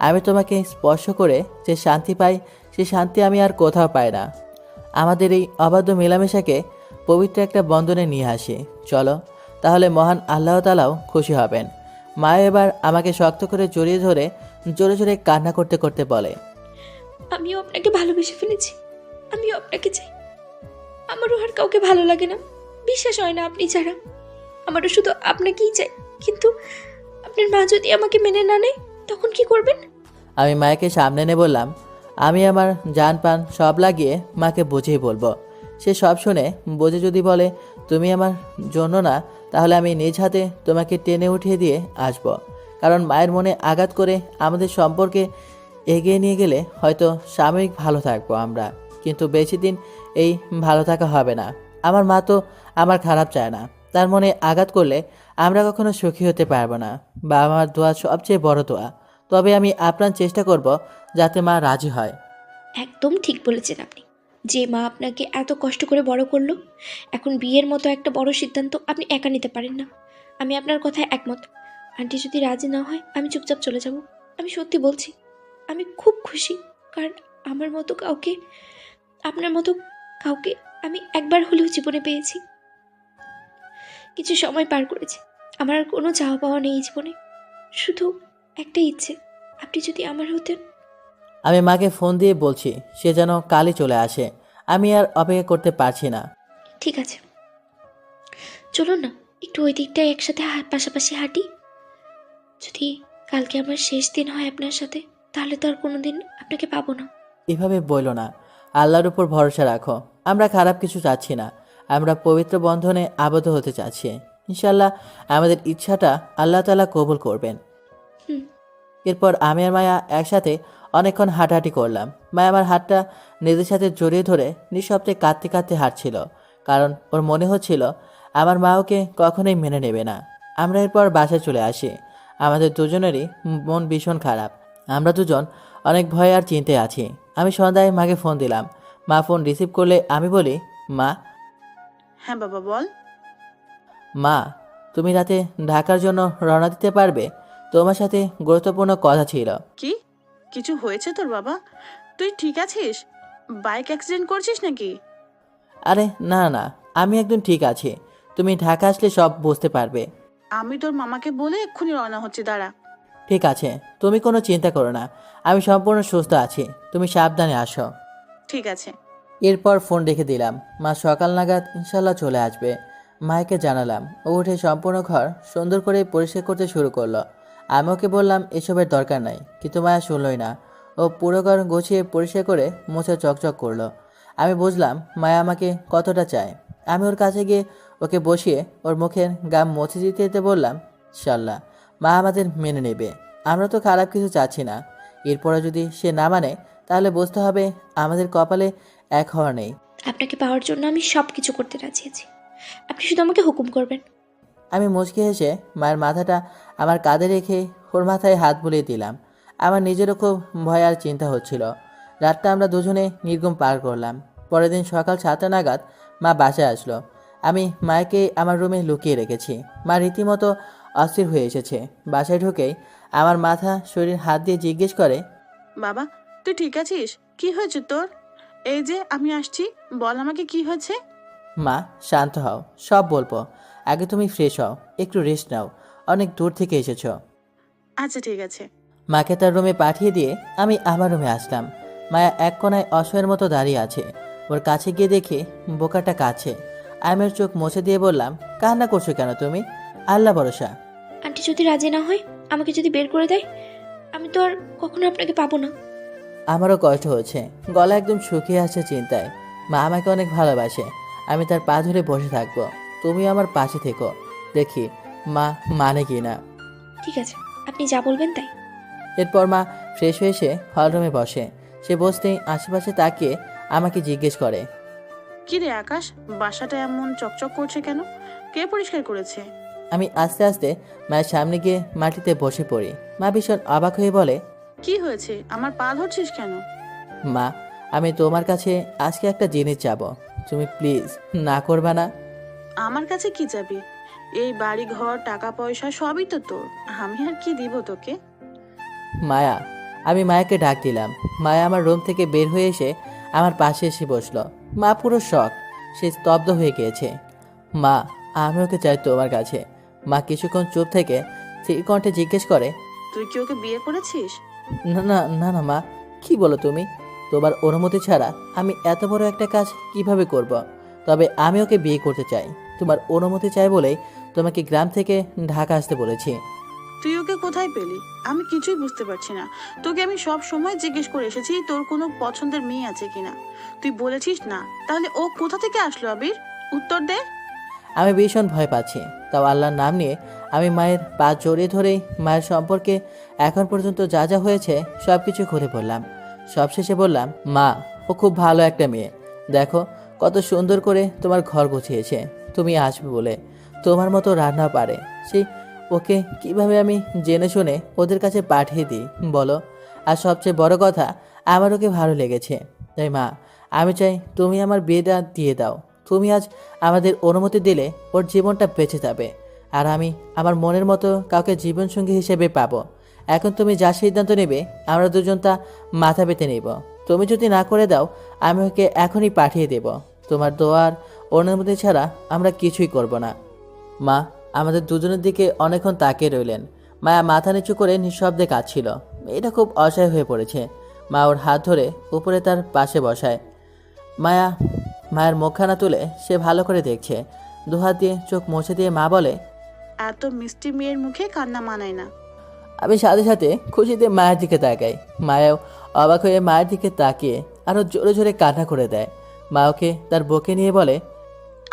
আমি তোমাকে স্পর্শ করে যে শান্তি পাই সে শান্তি আমি আর কোথাও পাই না। আমাদের এই অবাধ্য মেলামেশাকে পবিত্র একটা বন্ধনে নিয়ে আসি। চলো, তাহলে মহান আল্লাহ তাআলাও খুশি হবেন। মা এবার আমাকে শক্ত করে জড়িয়ে ধরে জোরে জোরে কান্না করতে করতে বলে, আমিও আপনাকে ভালোবেসে ফেলেছি। আমিও আপনাকে চাই। আমারও আর কাউকে ভালো লাগে না, বিশ্বাস হয় না আপনি ছাড়া। আমারও শুধু আপনাকেই চাই। কিন্তু আপনার মা যদি আমাকে মেনে না নেয় তখন কি করবেন? আমি মাকে সামনে এনে বললাম, আমি আমার জান পান সব লাগিয়ে মাকে বুঝিয়ে বলবো। সে সব শুনে বুঝে যদি বলে তুমি আমার জন্য না, তাহলে আমি নিজ হাতে তোমাকে টেনে উঠিয়ে দিয়ে আসব। কারণ মায়ের মনে আঘাত করে আমাদের সম্পর্কে এগিয়ে নিয়ে গেলে হয়তো সাময়িক ভালো থাকবো আমরা, কিন্তু বেশি দিন এই ভালো থাকা হবে না। আমার মা তো আমার খারাপ চায় না, তার মনে আঘাত করলে আমরা কখনো সুখী হতে পারবো না। বাবা মার দোয়া সবচেয়ে বড় দোয়া, তবে আমি আপনার চেষ্টা করব যাতে মা রাজি হয়। একদম ঠিক বলেছেন আপনি। যে মা আপনাকে এত কষ্ট করে বড় করলো, এখন বিয়ের মতো একটা বড় সিদ্ধান্ত আপনি একা নিতে পারেন না। আমি আপনার কথায় একমত। আন্টি যদি রাজি না হয় আমি চুপচাপ চলে যাব। আমি সত্যি বলছি, আমি খুব খুশি, কারণ আমার মতো কাউকে, আপনার মতো কাউকে আমি একবার হলেও জীবনে পেয়েছি। কিছু সময় পার করেছি, আমার আর কোনো চাওয়া পাওয়া নেই এই জীবনে, শুধু একটা ইচ্ছে, আপনি যদি আমার হতেন। আমি মাকে ফোন দিয়ে বলছি সে যেন কালই চলে আসে, আমি আর অপেক্ষা করতে পারছি না। ঠিক আছে, চলুন না একটু ওই দিকটায় একসাথে পাশাপাশি হাঁটি। যদি কালকে আমার শেষ দিন হয় আপনার সাথে, তাহলে তো আর কোনো দিন আপনাকে পাবো না। এভাবে বইলো না, আল্লাহর উপর ভরসা রাখো। আমরা খারাপ কিছু চাচ্ছি না, আমরা পবিত্র বন্ধনে আবদ্ধ হতে চাচ্ছি। ইনশাল্লাহ আমাদের ইচ্ছাটা আল্লাহ তাআলা কবুল করবেন। হুম। এরপর আমি আর মায়া একসাথে অনেকক্ষণ হাঁটাহাঁটি করলাম। মায়া আমার হাতটা নিজের সাথে জড়িয়ে ধরে নিঃশব্দে কাঁদতে কাঁদতে হাঁটছিল, কারণ ওর মনে হচ্ছিল আমার মা ওকে কখনোই মেনে নেবে না। আমরা এরপর বাসায় চলে আসি। আমাদের দুজনেরই মন ভীষণ খারাপ। আমরা দুজন অনেক ভয় আর চিন্তায় আছি। আমি সন্ধ্যায় মাকে ফোন দিলাম। মা ফোন রিসিভ করলে আমি বলি, মা। হ্যাঁ বাবা বল। মা, তুমি রাতে ঢাকার জন্য রওনা দিতে পারবে? তোমার সাথে গুরুত্বপূর্ণ কথা ছিল। কি কিছু হয়েছে তোর বাবা? তুই ঠিক আছিস? বাইক অ্যাক্সিডেন্ট করছিস নাকি? আরে না না, আমি একদম ঠিক আছি। তুমি ঢাকা আসলে সব বুঝতে পারবে। আমি তোর মামাকে বলে এক্ষুনি রওনা হচ্ছি, দাঁড়া। ঠিক আছে, তুমি কোনো চিন্তা করো না, আমি সম্পূর্ণ সুস্থ আছি। তুমি সাবধানে আসো। ঠিক আছে। এরপর ফোন রেখে দিলাম। মা সকাল নাগাদ ইনশাল্লাহ চলে আসবে। মাকে জানালাম। ও উঠে সম্পূর্ণ ঘর সুন্দর করে পরিষ্কার করতে শুরু করলো। আমি ওকে বললাম এসবের দরকার নাই, কিন্তু মায়া শুনলই না। ও পুরো ঘর গুছিয়ে পরিষ্কার করে মুছে চকচক করলো। আমি বুঝলাম মায়া আমাকে কতটা চায়। আমি ওর কাছে গিয়ে ওকে বসিয়ে ওর মুখের গাম মুছে দিতে দিতে বললাম, ইনশাল্লাহ মা আমাদের মেনে নেবে। আমরা তো খারাপ কিছু চাচ্ছি না। এরপরে যদি সে না মানে, তাহলে বুঝতে হবে আমাদের কপালে এক হওয়া নেই। আপনাকে পাওয়ার জন্য আমি সব কিছু করতে রাজি আছি, আপনি শুধু আমাকে হুকুম করবেন। আমি মুচকি হেসে মায়ের মাথাটা আমার কাঁধে রেখে ওর মাথায় হাত বুলিয়ে দিলাম। আমার নিজেরও খুব ভয় আর চিন্তা হচ্ছিল। রাতটা আমরা দুজনে নির্ঘুম পার করলাম। পরের দিন সকাল 7টা নাগাদ মা বাসায় আসলো। আমি মাকে আমার রুমে লুকিয়ে রেখেছি। মা রীতিমতো অস্থির হয়ে এসেছে। বাসায় ঢুকেই আমার মাথা শরীর হাত দিয়ে জিজ্ঞেস করে, বাবা তুই ঠিক আছিস? কি হয়েছে তোর? এই যে আমি আসছি, বল আমাকে কি হয়েছে। মা শান্ত হও, সব বলবো। আগে তুমি ফ্রেশ হও, একটু রেস্ট নাও, অনেক দূর থেকে এসেছো। আচ্ছা ঠিক আছে। মাকে তার রুমে পাঠিয়ে দিয়ে আমি আমার রুমে আসলাম। মায়া এক কোনায় অসহায়ের মতো দাঁড়িয়ে আছে। ওর কাছে গিয়ে দেখি বোকাটা কাছে। আমি ওর চোখ মুছে দিয়ে বললাম, কান্না করছো কেন তুমি? আল্লাহ ভরসা। আন্টি যদি রাজি না হয়, আমাকে যদি বের করে দেয়, আমি তো আর কখনো আপনাকে পাবো না। আমারও কষ্ট হচ্ছে, গলা একদম শুকিয়ে আসছে চিন্তায়। মা আমাকে অনেক ভালোবাসে, আমি তার পা ধরে বসে থাকবো। তুমি আমার পাশে থেকো, দেখি মা মানে কি না। ঠিক আছে, আপনি যা বলবেন তাই। এরপর মা ফ্রেশ হয়ে এসে হলরুমে বসে। সে বসতেই আশেপাশে তাকিয়ে আমাকে জিজ্ঞেস করে, কি রে আকাশ, বাসাটা এমন চকচক করছে কেন? কে পরিষ্কার করেছে? আমি আস্তে আস্তে মায়ের সামনে গিয়ে মাটিতে বসে পড়ি। মা ভীষণ অবাক হয়ে বলে, কি হয়েছে? আমার পা ধরছিস কেন? মা আমি তোমার কাছে আজকে একটা জিনিস চাবো, তুমি প্লিজ না করবা না? আমার কাছে কি যাবি? এই বাড়ি ঘর টাকা পয়সা সবই তো তোর, আমি আর কি দিব তোকে? মায়া। আমি মায়াকে ডাক দিলাম। মায়া আমার রুম থেকে বের হয়ে এসে আমার পাশে এসে বসলো। মা পুরো শক, সে স্তব্ধ হয়ে গিয়েছে। মা আমি ওকে চাই তোমার কাছে। মা কিছুক্ষণ চুপ থেকে স্থির কণ্ঠে জিজ্ঞেস করে, তুই কি ওকে বিয়ে করেছিস? না না না না মা, কি বলো তুমি? তোমার অনুমতি ছাড়া আমি এত বড় একটা কাজ কিভাবে করব? তবে আমি ওকে বিয়ে করতে চাই। তোমার অনুমতি চাই বলেই তোমাকে গ্রাম থেকে ঢাকা আসতে বলেছি। তুই ওকে কোথায় পেলি? আমি কিছুই বুঝতে পারছি না। তোকে আমি সব সময় জিজ্ঞেস করে এসেছি তোর কোনো পছন্দের মেয়ে আছে কিনা, তুই বলেছিস না। তাহলে ও কোথা থেকে আসলো আবির? উত্তর দে। আমি ভীষণ ভয় পাচ্ছি। তাও আল্লাহর নাম নিয়ে আমি মায়ের পা জড়িয়ে ধরেই মায়ের সম্পর্কে এখন পর্যন্ত যা যা হয়েছে সব কিছু খুলে বললাম। সবশেষে বললাম, মা, ও খুব ভালো একটা মেয়ে। দেখো কত সুন্দর করে তোমার ঘর গুছিয়েছে। তুমি আসবে বলে তোমার মতো রান্না পারে, সেই ওকে কিভাবে আমি জেনে শুনে ওদের কাছে পাঠিয়ে দিই বলো? আর সবচেয়ে বড় কথা, আমার ওকে ভালো লেগেছে। তাই মা, আমি চাই তুমি আমার বিয়েটা দিয়ে দাও। তুমি আজ আমাদের অনুমতি দিলে ওর জীবনটা বেঁচে যাবে, আর আমি আমার মনের মতো কাউকে জীবনসঙ্গী হিসেবে পাবো। এখন তুমি যা সিদ্ধান্ত নেবে আমরা দুজন তা মাথা পেতে নেব। তুমি যদি না করে দাও আমি ওকে এখনই পাঠিয়ে দেব। তোমার দোয়ার অনুমতি ছাড়া আমরা কিছুই করব না। মা আমাদের দুজনের দিকে অনেকক্ষণ তাকিয়ে রইলেন। মায়া মাথা নিচু করে নিঃশব্দে কাঁদছিল। এটা খুব অসহায় হয়ে পড়েছে। মা ওর হাত ধরে উপরে তার পাশে বসায়। মায়ের মুখখানা তুলে সে ভালো করে দেখছে। দুহাত দিয়ে চোখ মুছে দিয়ে মা বলে, এত মিষ্টি মেয়ের মুখে কান্না মানায় না। আমি সাথে সাথে খুশিতে মায়ের দিকে তাকাই। মায়াও অবাক হয়ে মায়ের দিকে তাকিয়ে আরো জোরে জোরে কান্না করে দেয়। মা ওকে তার বুকে নিয়ে বলে,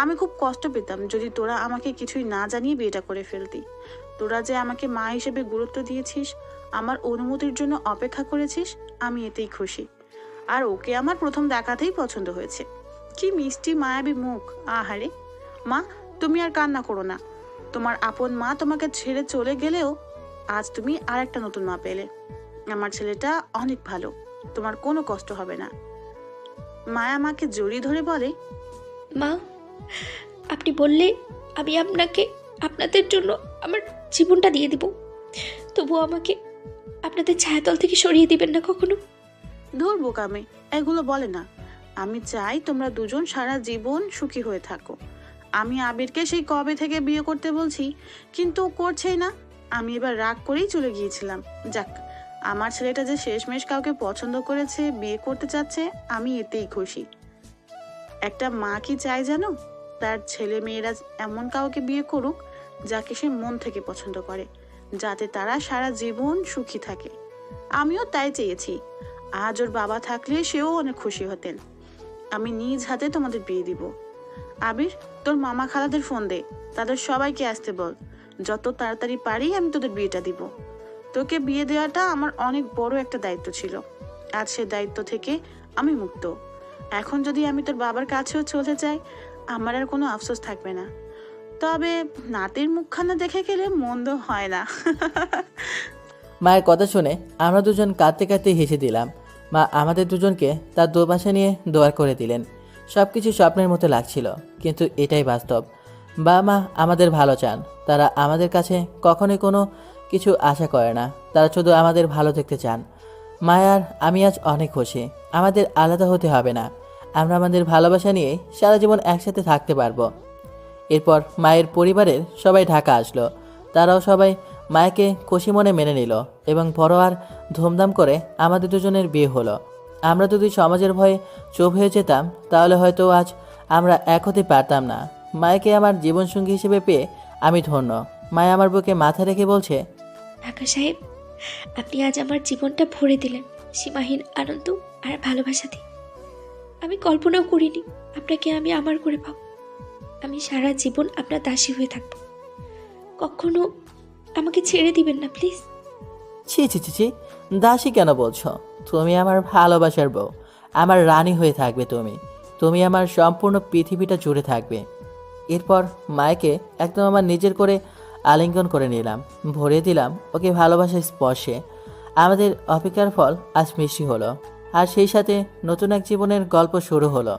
আমি খুব কষ্ট পেতাম যদি তোরা আমাকে কিছুই না জানিয়ে বিয়েটা করে ফেলতি। তোরা যে আমাকে মা হিসেবে গুরুত্ব দিয়েছিস, আমার অনুমতির জন্য অপেক্ষা করেছিস, আমি এতেই খুশি। আর ওকে আমার প্রথম দেখাতেই পছন্দ হয়েছে। কি মিষ্টি মায়াবী মুখ, আহারে। মা, তুমি আর কান্না করো না। তোমার আপন মা তোমাকে ছেড়ে চলে গেলেও আজ তুমি আর একটা নতুন মা পেলে। আমার ছেলেটা অনেক ভালো, তোমার কোনো কষ্ট হবে না। মায়া মাকে জড়িয়ে ধরে বলে, মা, আপনি বললে আমি আপনাদের জন্য আমার জীবনটা দিয়ে দিব, তবুও আমাকে আপনাদের ছায়াতল থেকে সরিয়ে দিবেন না কখনো। ধুর বোকামে, এগুলো বলে না। আমি চাই তোমরা দুজন সারা জীবন সুখী হয়ে থাকো। আমি আবিরকে সেই কবে থেকে বিয়ে করতে বলছি, কিন্তু ও করছেই না। আমি এবার রাগ করেই চলে গিয়েছিলাম। যাক, আমার ছেলেটা যে শেষমেশ কাউকে পছন্দ করেছে, বিয়ে করতে চাচ্ছে, আমি এতেই খুশি। একটা মা কি চায় জানো? তার ছেলে মেয়েরা এমন কাউকে বিয়ে করুক যাকে সে মন থেকে পছন্দ করে, যাতে তারা সারা জীবন সুখী থাকে। আমিও তাই চেয়েছি। আজ ওর বাবা থাকলে সেও অনেক খুশি হতেন। আমি নিজ হাতে তোমাদের বিয়ে দিব। আবির, তোর মামা খালাদের ফোন দে, তাদের সবাইকে আসতে বল। যত তাড়াতাড়ি পারি আমি তোদের বিয়েটা দিব। তোকে বিয়ে দেওয়াটা আমার অনেক বড় একটা দায়িত্ব ছিল। আজ সে দায়িত্ব থেকে আমি মুক্ত। এখন যদি আমি তোর বাবার কাছেও চলে যাই, আমার আর কোনো আফসোস থাকবে না। তবে নাতির মুখখানা দেখে গেলে মন্দ হয় না। মায়ের কথা শুনে আমরা দুজন কাঁদতে কাঁদতে হেসে দিলাম। মা আমাদের দুজনকে তার দুপাশে নিয়ে দোয়া করে দিলেন। সব কিছু স্বপ্নের মতো লাগছিল, কিন্তু এটাই বাস্তব। বাবা মা আমাদের ভালো চান। তারা আমাদের কাছে কখনোই কোনো কিছু আশা করে না, তারা শুধু আমাদের ভালো দেখতে চান। মায়ার আমি আজ অনেক খুশি। আমাদের আলাদা হতে হবে না। আমরা আমাদের ভালোবাসা নিয়ে সারা জীবন একসাথে থাকতে পারবো। এরপর মায়ের পরিবারের সবাই ঢাকা আসলো। তারাও সবাই মায়াকে খুশি মনে মেনে নিল এবং বড় আর ধুমধাম করে আমাদের দুজনের বিয়ে হলো। আমরা যদি সমাজের ভয়ে চুপ হয়ে যেতাম তাহলে হয়তো আজ আমরা এক হতে পারতাম না। মায়াকে আমার জীবনসঙ্গী হিসেবে পেয়ে আমি ধন্য। মায়া আমার বুকে মাথা রেখে বলছে, ঢাকা সাহেব, আপনি আজ আমার জীবনটা ভরে দিলেন সীমাহীন আনন্দ আর ভালোবাসা দিয়ে। আমি কল্পনাও করিনি আপনাকে আমি আমার করে পাবো। আমি সারা জীবন আপনার দাসী হয়ে থাকবো। কখনো আমাকে ছেড়ে দিবেন না প্লিজ। ছি ছি ছি ছি, দাসী কেন বলছো? তুমি আমার ভালোবাসার বউ, আমার রানী হয়ে থাকবে। তুমি আমার সম্পূর্ণ পৃথিবীটা জুড়ে থাকবে। এরপর মায়াকে একদম আমার নিজের করে আলিঙ্গন করে নিলাম, ভরে দিলাম ওকে ভালোবাসার স্পর্শে। আমাদের অপেক্ষার ফল আজ মিষ্টি হলো, আর সেই সাথে নতুন এক জীবনের গল্প শুরু হলো।